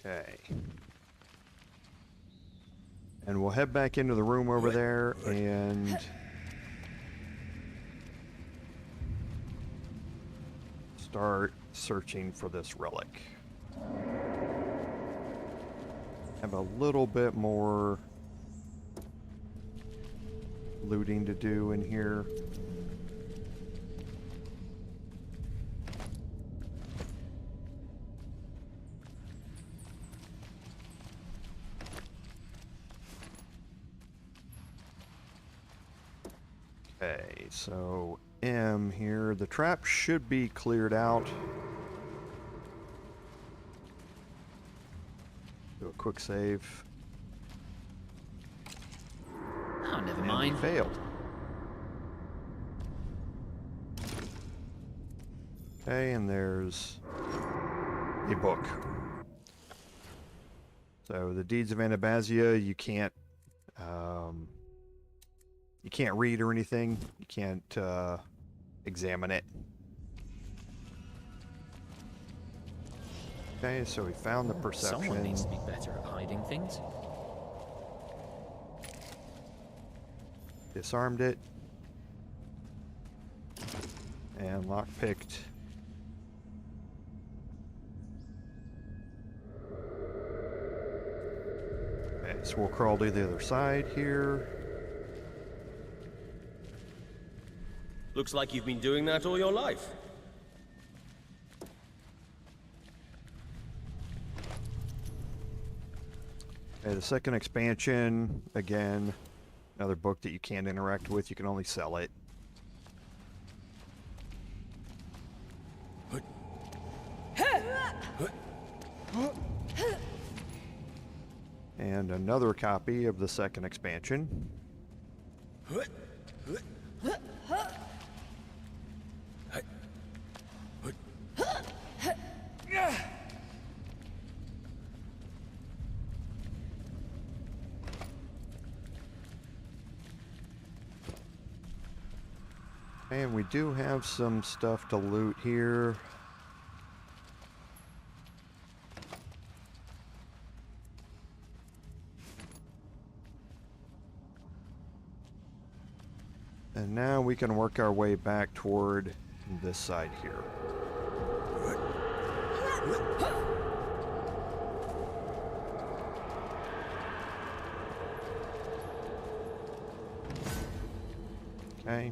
Okay. And we'll head back into the room over there and start searching for this relic. Have a little bit more looting to do in here. Okay, so M here. The trap should be cleared out. Do a quick save. Oh, never And mind. failed. Okay, and there's a book. So the Deeds of Anabasia, you can't read or anything. You can't examine it. Okay, so we found the perception. Someone needs to be better at hiding things. Disarmed it. And lockpicked. Okay, so we'll crawl to the other side here. Looks like you've been doing that all your life. Okay, the second expansion, again, another book that you can't interact with, you can only sell it. And another copy of the second expansion. And we do have some stuff to loot here. And now we can work our way back toward this side here. Okay.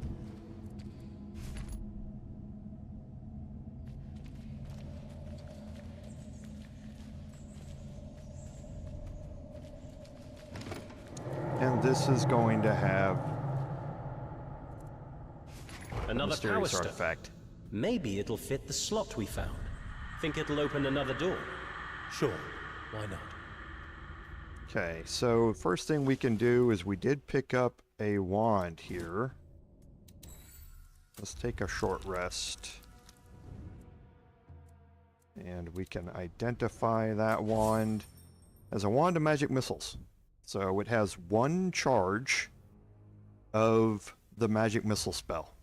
And this is going to have Another power mysterious stone. artifact. Maybe it'll fit the slot we found. Think it'll open another door? Sure, why not? Okay, so first thing we can do is we did pick up a wand here. Let's take a short rest. And we can identify that wand as a wand of magic missiles. So it has one charge of the magic missile spell.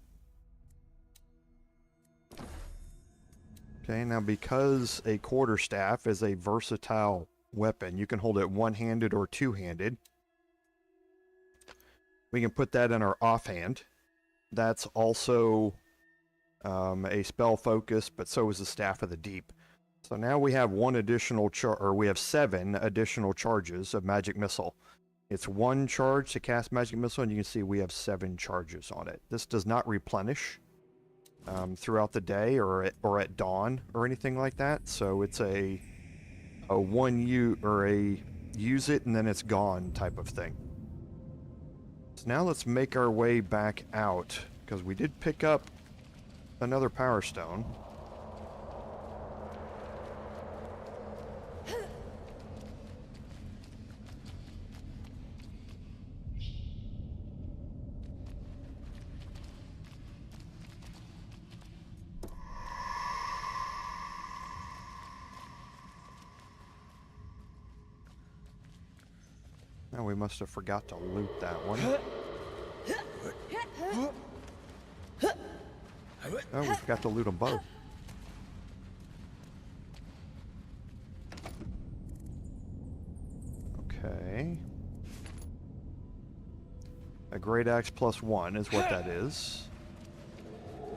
Okay, now because a quarterstaff is a versatile weapon, you can hold it one-handed or two-handed. We can put that in our offhand. That's also a spell focus, but so is the Staff of the Deep. So now we have one additional we have 7 additional charges of magic missile. It's one charge to cast magic missile, and you can see we have 7 charges on it. This does not replenish throughout the day or at dawn or anything like that. So it's a use it and then it's gone type of thing. So now let's make our way back out, because we did pick up another power stone. Oh, we must have forgot to loot that one. Oh, we forgot to loot them both. Okay. A great axe +1 is what that is.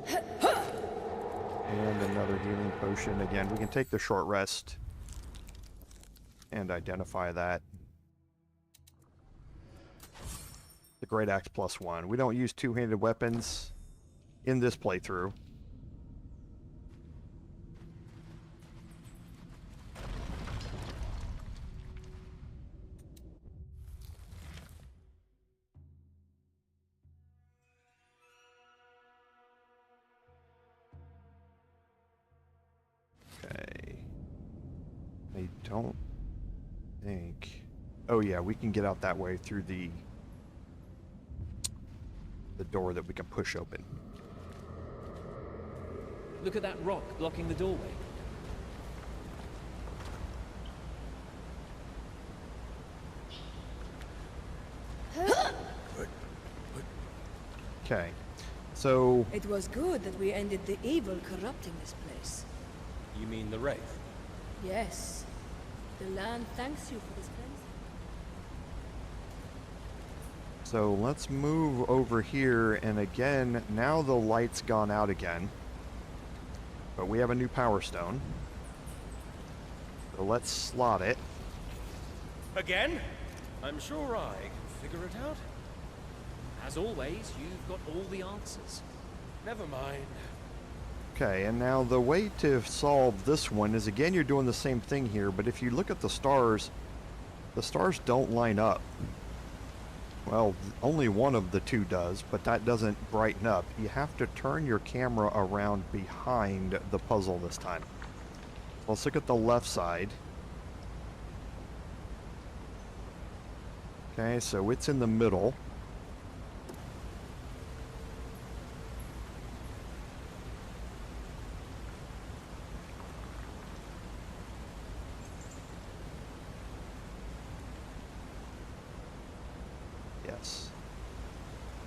And another healing potion. Again, we can take the short rest and identify that. The great axe +1. We don't use two-handed weapons in this playthrough. Okay. I don't think... Oh yeah, we can get out that way through the door that we can push open. Look at that rock blocking the doorway. Okay, so... It was good that we ended the evil corrupting this place. You mean the Wraith? Yes. The land thanks you for this cleansing. So let's move over here, and again, now the light's gone out again. But we have a new power stone. So let's slot it. Again? I'm sure I can figure it out. As always, you've got all the answers. Never mind. Okay, and now the way to solve this one is, again, you're doing the same thing here, but if you look at the stars don't line up. Well, only one of the two does, but that doesn't brighten up. You have to turn your camera around behind the puzzle this time. Let's look at the left side. Okay, so it's in the middle.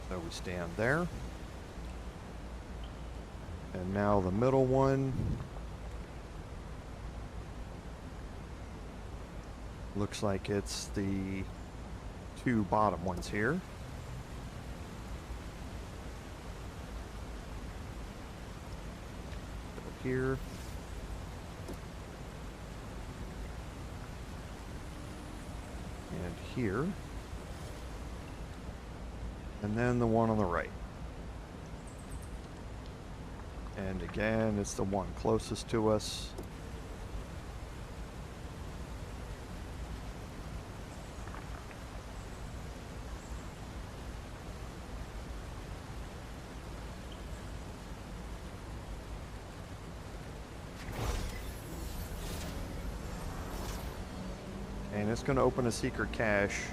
So we stand there. And now the middle one. Looks like it's the two bottom ones here. Over here. And here. And then the one on the right. And again, it's the one closest to us. And it's going to open a secret cache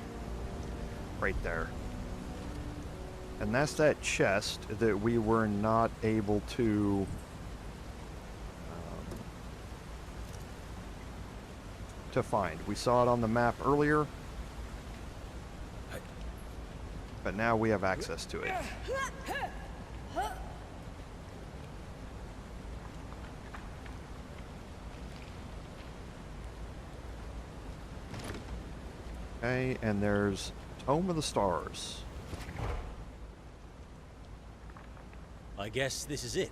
right there. And that's that chest that we were not able to find. We saw it on the map earlier, but now we have access to it. Okay, and there's Tome of the Stars. I guess this is it.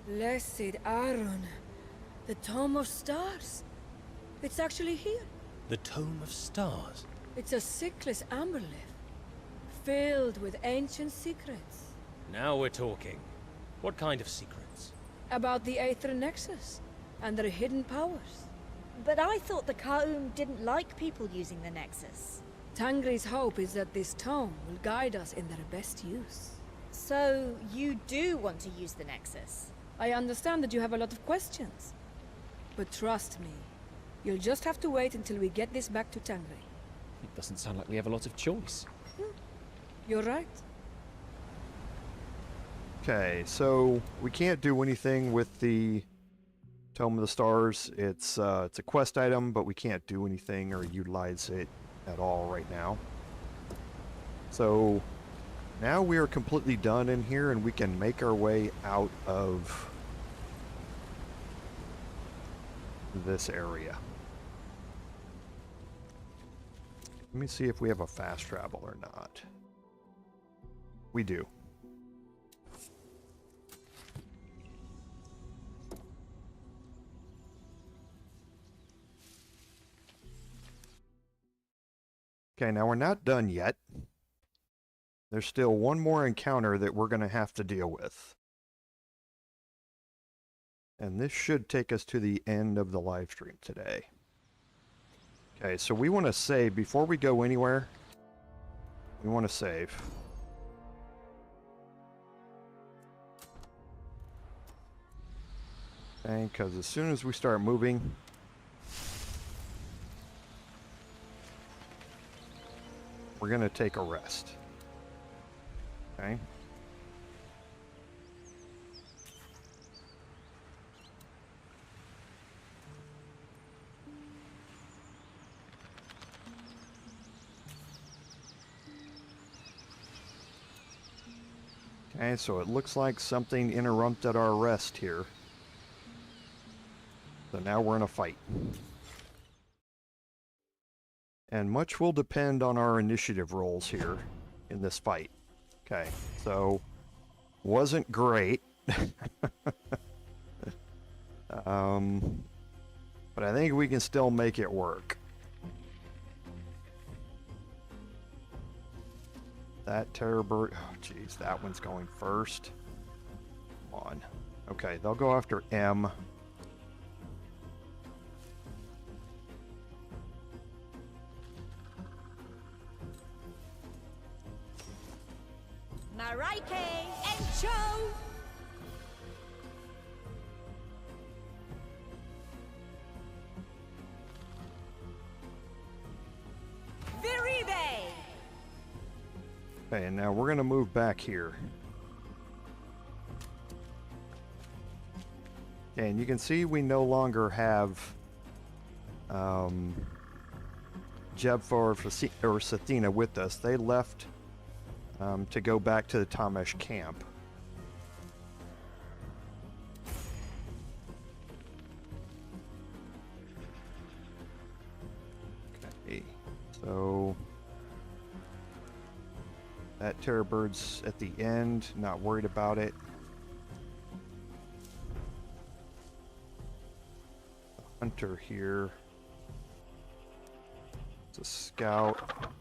Blessed Aaron, the Tome of Stars. It's actually here. The Tome of Stars. It's a Siklas amberleaf, filled with ancient secrets. Now we're talking. What kind of secrets? About the Aether Nexus and their hidden powers. But I thought the Ka'um didn't like people using the Nexus. Tangri's hope is that this tome will guide us in their best use. So you do want to use the Nexus? I understand that you have a lot of questions. But trust me, you'll just have to wait until we get this back to Tangri. It doesn't sound like we have a lot of choice. You're right. Okay, so we can't do anything with the Tome of the Stars. It's a quest item, but we can't do anything or utilize it at all right now. So now we are completely done in here, and we can make our way out of this area. Let me see if we have a fast travel or not. We do. Okay, now we're not done yet. There's still one more encounter that we're going to have to deal with. And this should take us to the end of the live stream today. Okay, so we want to save before we go anywhere. We want to save. Okay, because as soon as we start moving, we're going to take a rest. Okay. Okay, so it looks like something interrupted our rest here. So now we're in a fight. And much will depend on our initiative rolls here in this fight. Okay, so wasn't great. But I think we can still make it work. That terror bird, oh jeez, that one's going first. Come on. Okay, they'll go after M. Marike and Cho. Viribe. Okay, and now we're going to move back here. Okay, and you can see we no longer have Jebfa or Sathina with us. They left to go back to the Tamesh camp. Okay, so that terror bird's at the end, not worried about it. The hunter here. It's a scout.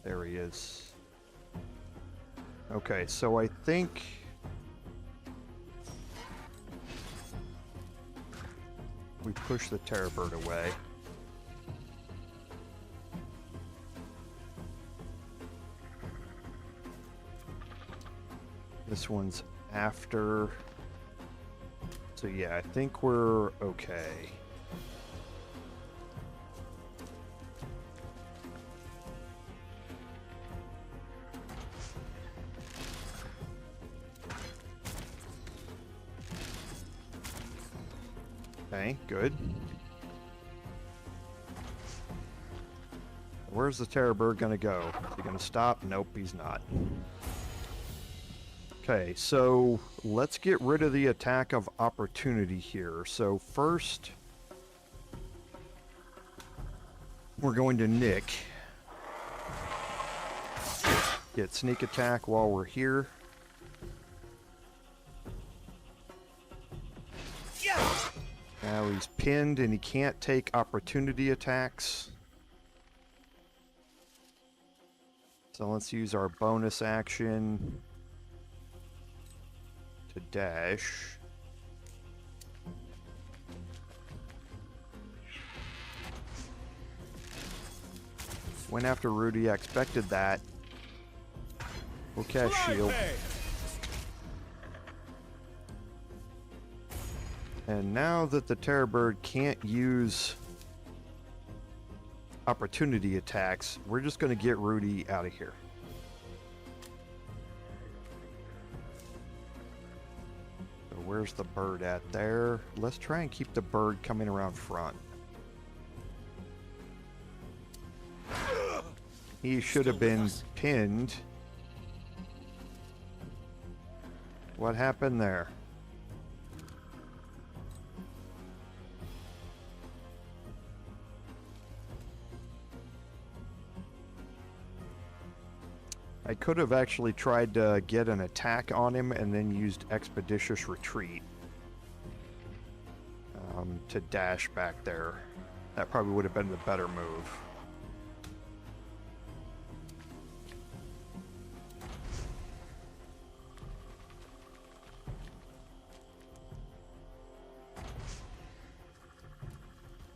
There he is. Okay, so I think we push the terror bird away. This one's after. So yeah, I think we're okay. Okay, good. Where's the terror bird gonna go? Is he gonna stop? Nope, he's not. Okay, so let's get rid of the attack of opportunity here. So first, we're going to Nick. Get sneak attack while we're here. Now he's pinned and he can't take opportunity attacks. So let's use our bonus action to dash. Went after Rudi, I expected that. We'll cast shield. And now that the terror bird can't use opportunity attacks, we're just going to get Rudi out of here. So where's the bird at there? Let's try and keep the bird coming around front. He should have been pinned. What happened there? I could have actually tried to get an attack on him and then used Expeditious Retreat to dash back there. That probably would have been the better move.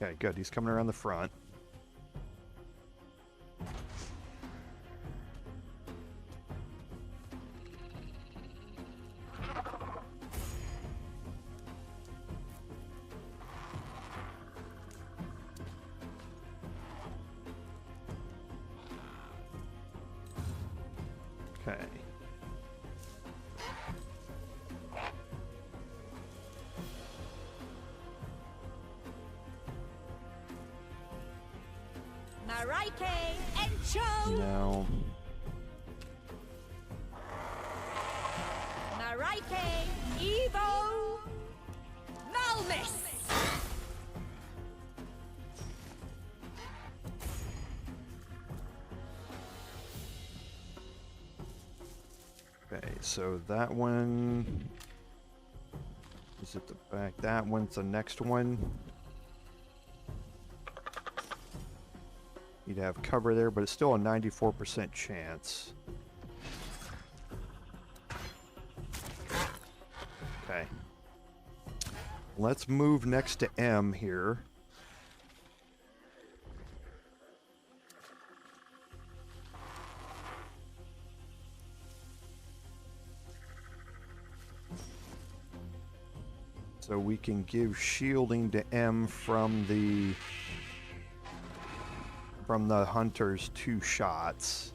Okay, good. He's coming around the front. Okay. Narike and Cho! Now, Narike, Evo, Malmis! okay, so that one is at the back. That one's the next one. You'd have cover there, but it's still a 94% chance. Okay. Let's move next to M here. So we can give shielding to M from the hunters 2 shots.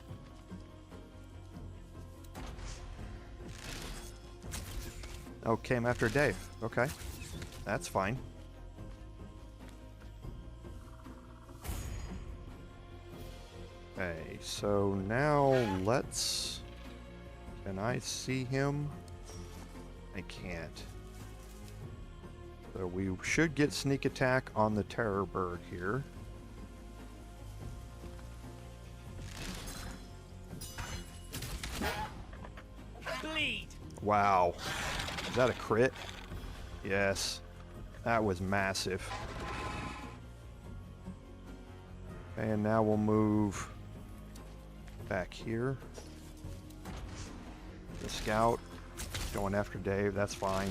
Oh, came after Dave. Okay. That's fine. Okay, so now let's... Can I see him? I can't. So we should get sneak attack on the terror bird here. Wow. Is that a crit? Yes. That was massive. And now we'll move back here. The scout going after Dave, that's fine.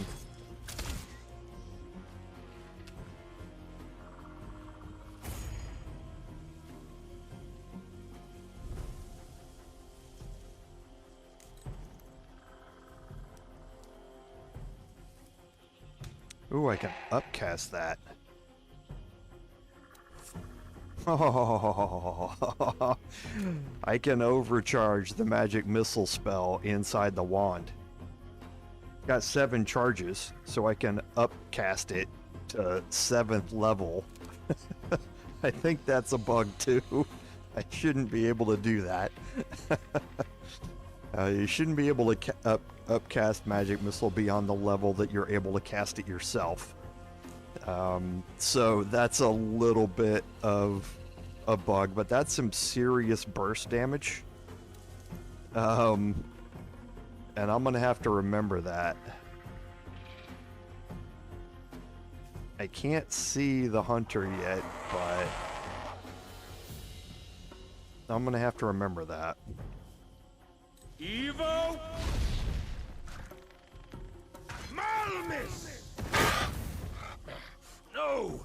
Ooh, I can upcast that. Oh, I can overcharge the magic missile spell inside the wand. Got 7 charges, so I can upcast it to 7th level. I think that's a bug too. I shouldn't be able to do that. You shouldn't be able to upcast magic missile beyond the level that you're able to cast it yourself. So that's a little bit of a bug, but that's some serious burst damage. And I'm gonna have to remember that. I can't see the hunter yet, but I'm gonna have to remember that. Evo! Malmis! No!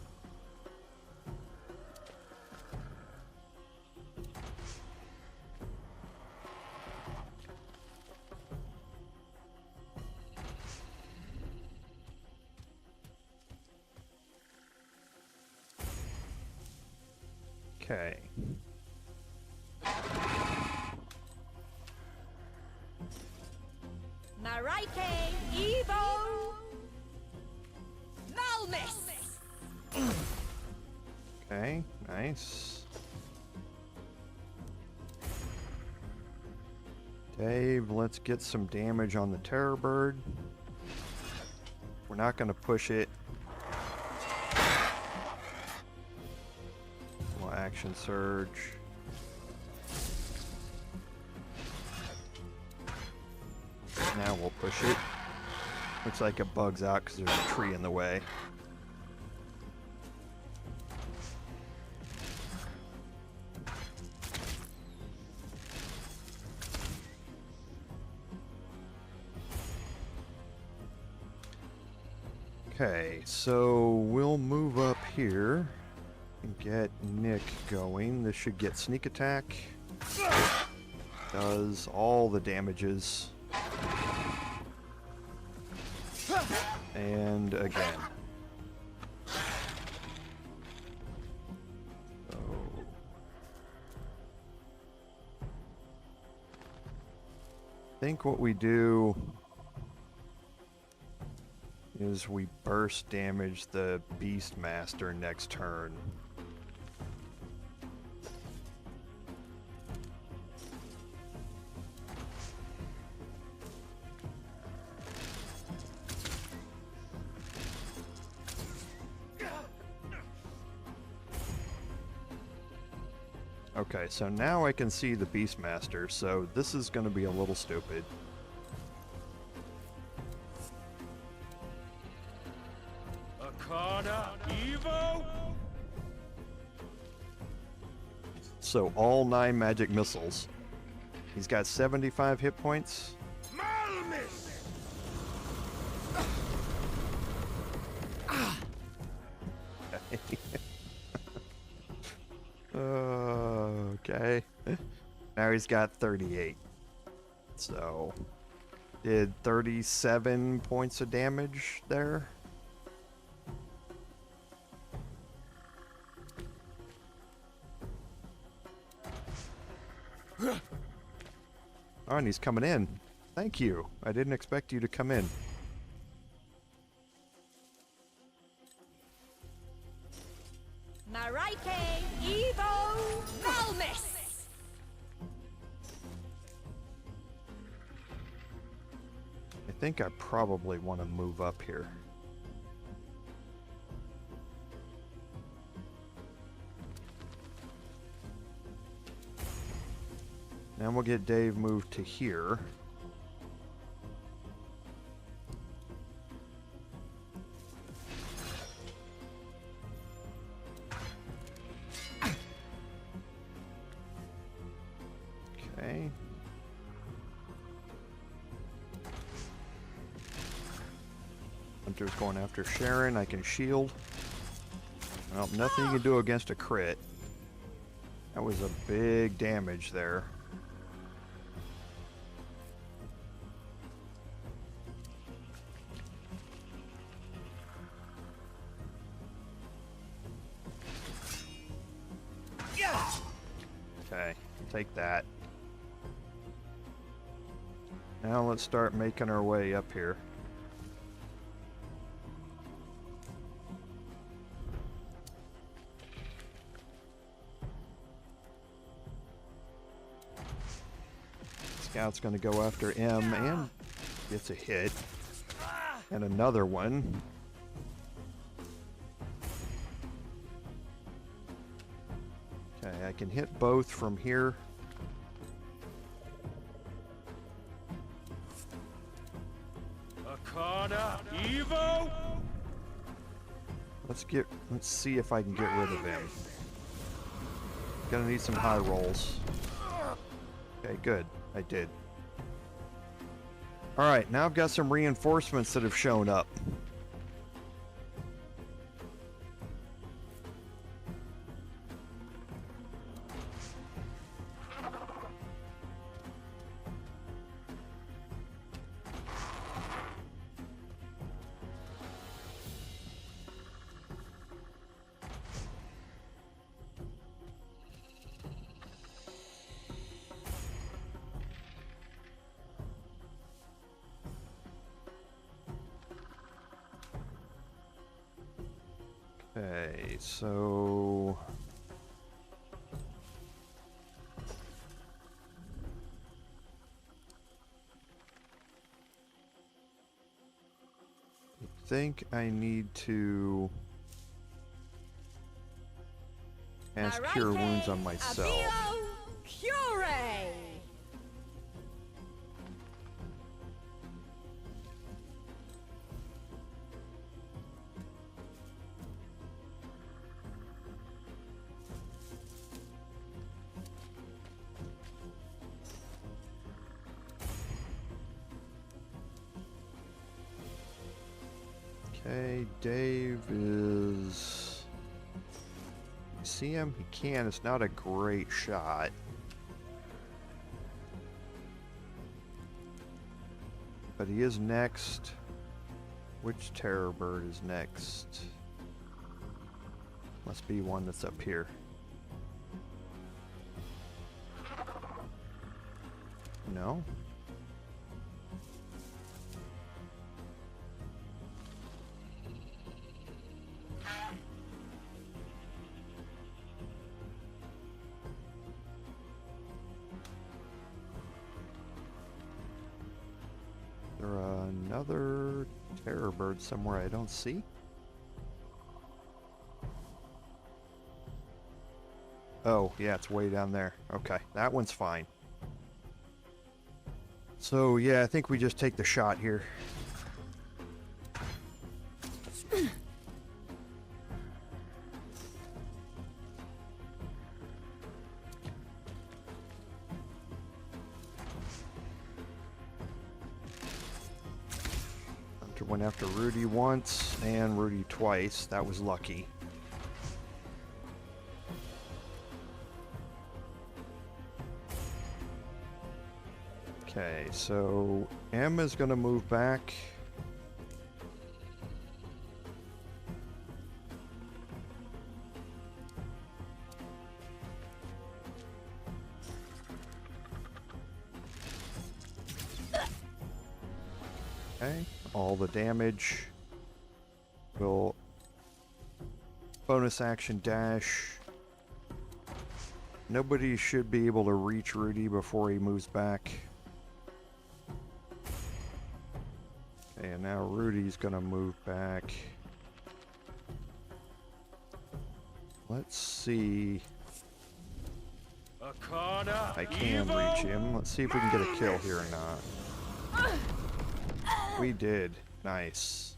Okay. Narike, Evo, Malmis! Okay, nice. Dave, let's get some damage on the Terror Bird. We're not going to push it. We'll action surge. Now we'll push it. Looks like it bugs out because there's a tree in the way. Okay, so we'll move up here and get Nick going. This should get sneak attack. Does all the damages. And again. So I think what we do is we burst damage the Beastmaster next turn. Okay, so now I can see the Beastmaster, so this is going to be a little stupid. So all 9 magic missiles. He's got 75 hit points. Okay. Now he's got 38. So did 37 points of damage there. Oh, and he's coming in. Thank you. I didn't expect you to come in. Marike, Evo, Malmis. I think I probably want to move up here. Now we'll get Dave moved to here. Okay. Hunter's going after Sharon. I can shield. Well, nothing you can do against a crit. That was a big damage there. Okay, take that. Now let's start making our way up here. Scout's gonna go after M and gets a hit. And another one. Okay, I can hit both from here. Arcana, Evo. Let's see if I can get rid of him. Gonna need some high rolls. Okay, good. I did. Alright, now I've got some reinforcements that have shown up. Okay, so think I need to cast Cure Wounds on myself. Avio Cure! Okay, Dave is... You see him? He can. It's not a great shot. But he is next. Which terror bird is next? Must be one that's up here. No? Another terror bird somewhere I don't see. Oh, yeah, it's way down there. Okay, that one's fine. So, yeah, I think we just take the shot here. Went after Rudi once and Rudi twice. That was lucky. Okay, so M is going to move back. Okay. All the damage will bonus action dash. Nobody should be able to reach Rudi before he moves back. Okay, and now Rudi's gonna move back. Let's see. I can reach him. Let's see if we can get a kill here or not. We did. Nice.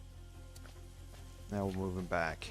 Now we're moving back.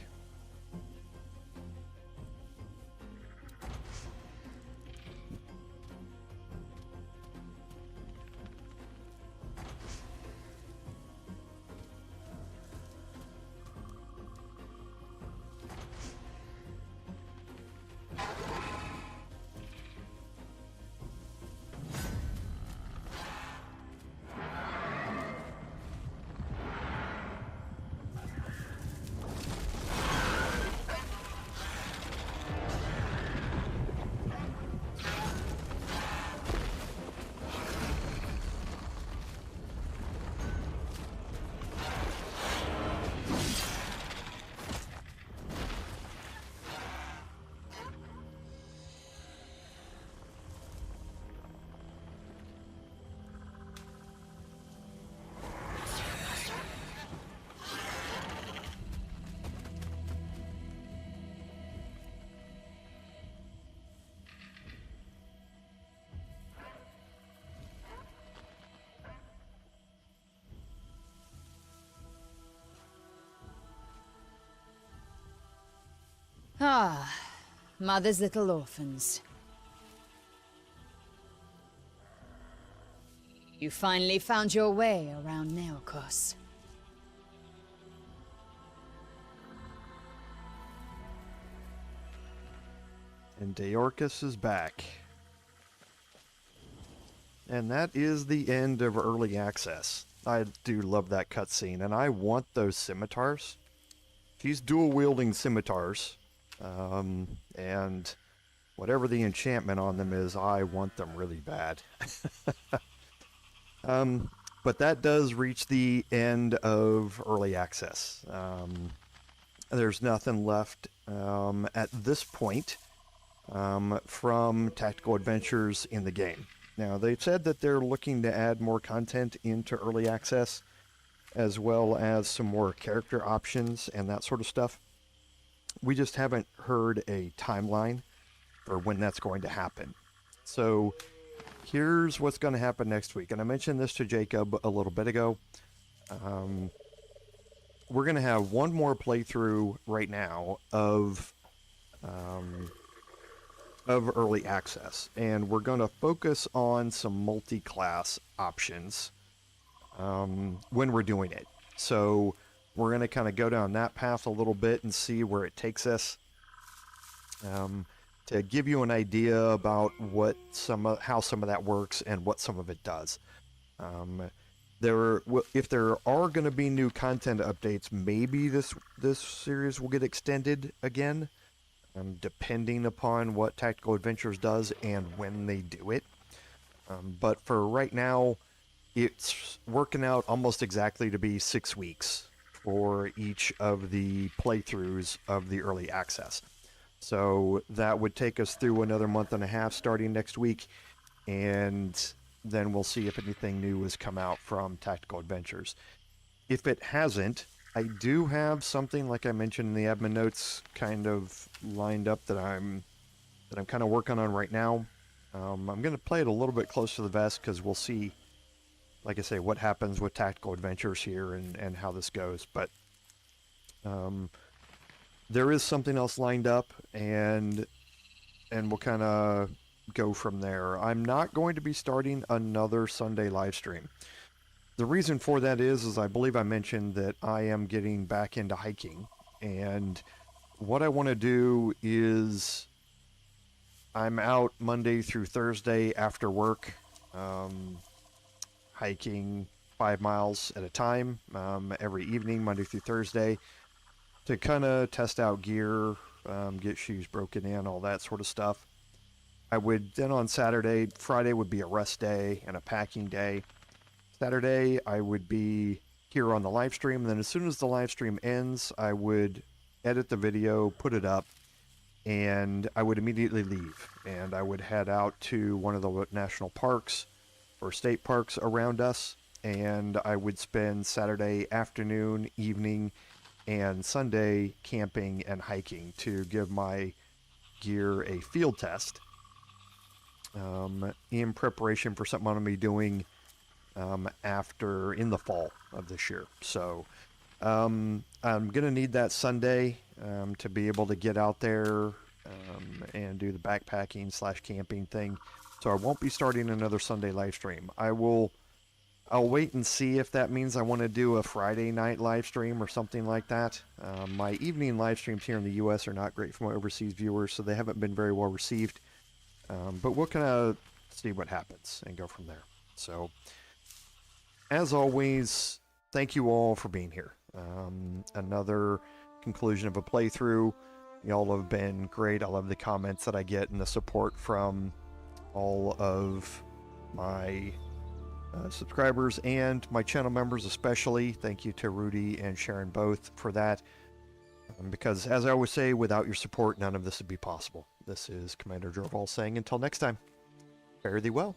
Ah, mother's little orphans. You finally found your way around Neokos. And Deorcus is back. And that is the end of early access. I do love that cutscene, and I want those scimitars. She's dual-wielding scimitars. And whatever the enchantment on them is, I want them really bad. But that does reach the end of early access. There's nothing left at this point from Tactical Adventures in the game. Now, they've said that they're looking to add more content into early access. as well as some more character options and that sort of stuff. We just haven't heard a timeline for when that's going to happen. So here's what's going to happen next week. And I mentioned this to Jacob a little bit ago. We're going to have one more playthrough right now of early access. And we're going to focus on some multi-class options when we're doing it. So we're going to kind of go down that path a little bit and see where it takes us. To give you an idea about what how some of that works and what some of it does. If there are going to be new content updates, maybe this series will get extended again, depending upon what Tactical Adventures does and when they do it. But for right now, it's working out almost exactly to be 6 weeks for each of the playthroughs of the early access. So that would take us through another month and a half starting next week, and then we'll see if anything new has come out from Tactical Adventures. If it hasn't, I do have something, like I mentioned in the admin notes, kind of lined up that I'm kind of working on right now. I'm going to play it a little bit close to the vest because we'll see, like I say, what happens with Tactical Adventures here and how this goes. But there is something else lined up, and we'll kind of go from there. I'm not going to be starting another Sunday live stream. The reason for that is I believe I mentioned that I am getting back into hiking, and what I want to do is I'm out Monday through Thursday after work, hiking 5 miles at a time every evening, Monday through Thursday, to kind of test out gear, get shoes broken in, all that sort of stuff. I would then on Friday would be a rest day and a packing day. Saturday I would be here on the live stream, and then as soon as the live stream ends, I would edit the video, put it up, and I would immediately leave. And I would head out to one of the national parks or state parks around us, and I would spend Saturday afternoon, evening, and Sunday camping and hiking to give my gear a field test in preparation for something I'm going to be doing in the fall of this year. So I'm going to need that Sunday to be able to get out there and do the backpacking / camping thing. So I won't be starting another Sunday live stream. I'll wait and see if that means I want to do a Friday night live stream or something like that. My evening live streams here in the U.S. are not great for my overseas viewers, so they haven't been very well received. But we'll kind of see what happens and go from there. So, as always, thank you all for being here. Another conclusion of a playthrough. Y'all have been great. I love the comments that I get and the support from all of my subscribers and my channel members especially. Thank you to Rudy and Sharon both for that. Because, as I always say, without your support, none of this would be possible. This is Commander Jorval saying until next time, fare thee well.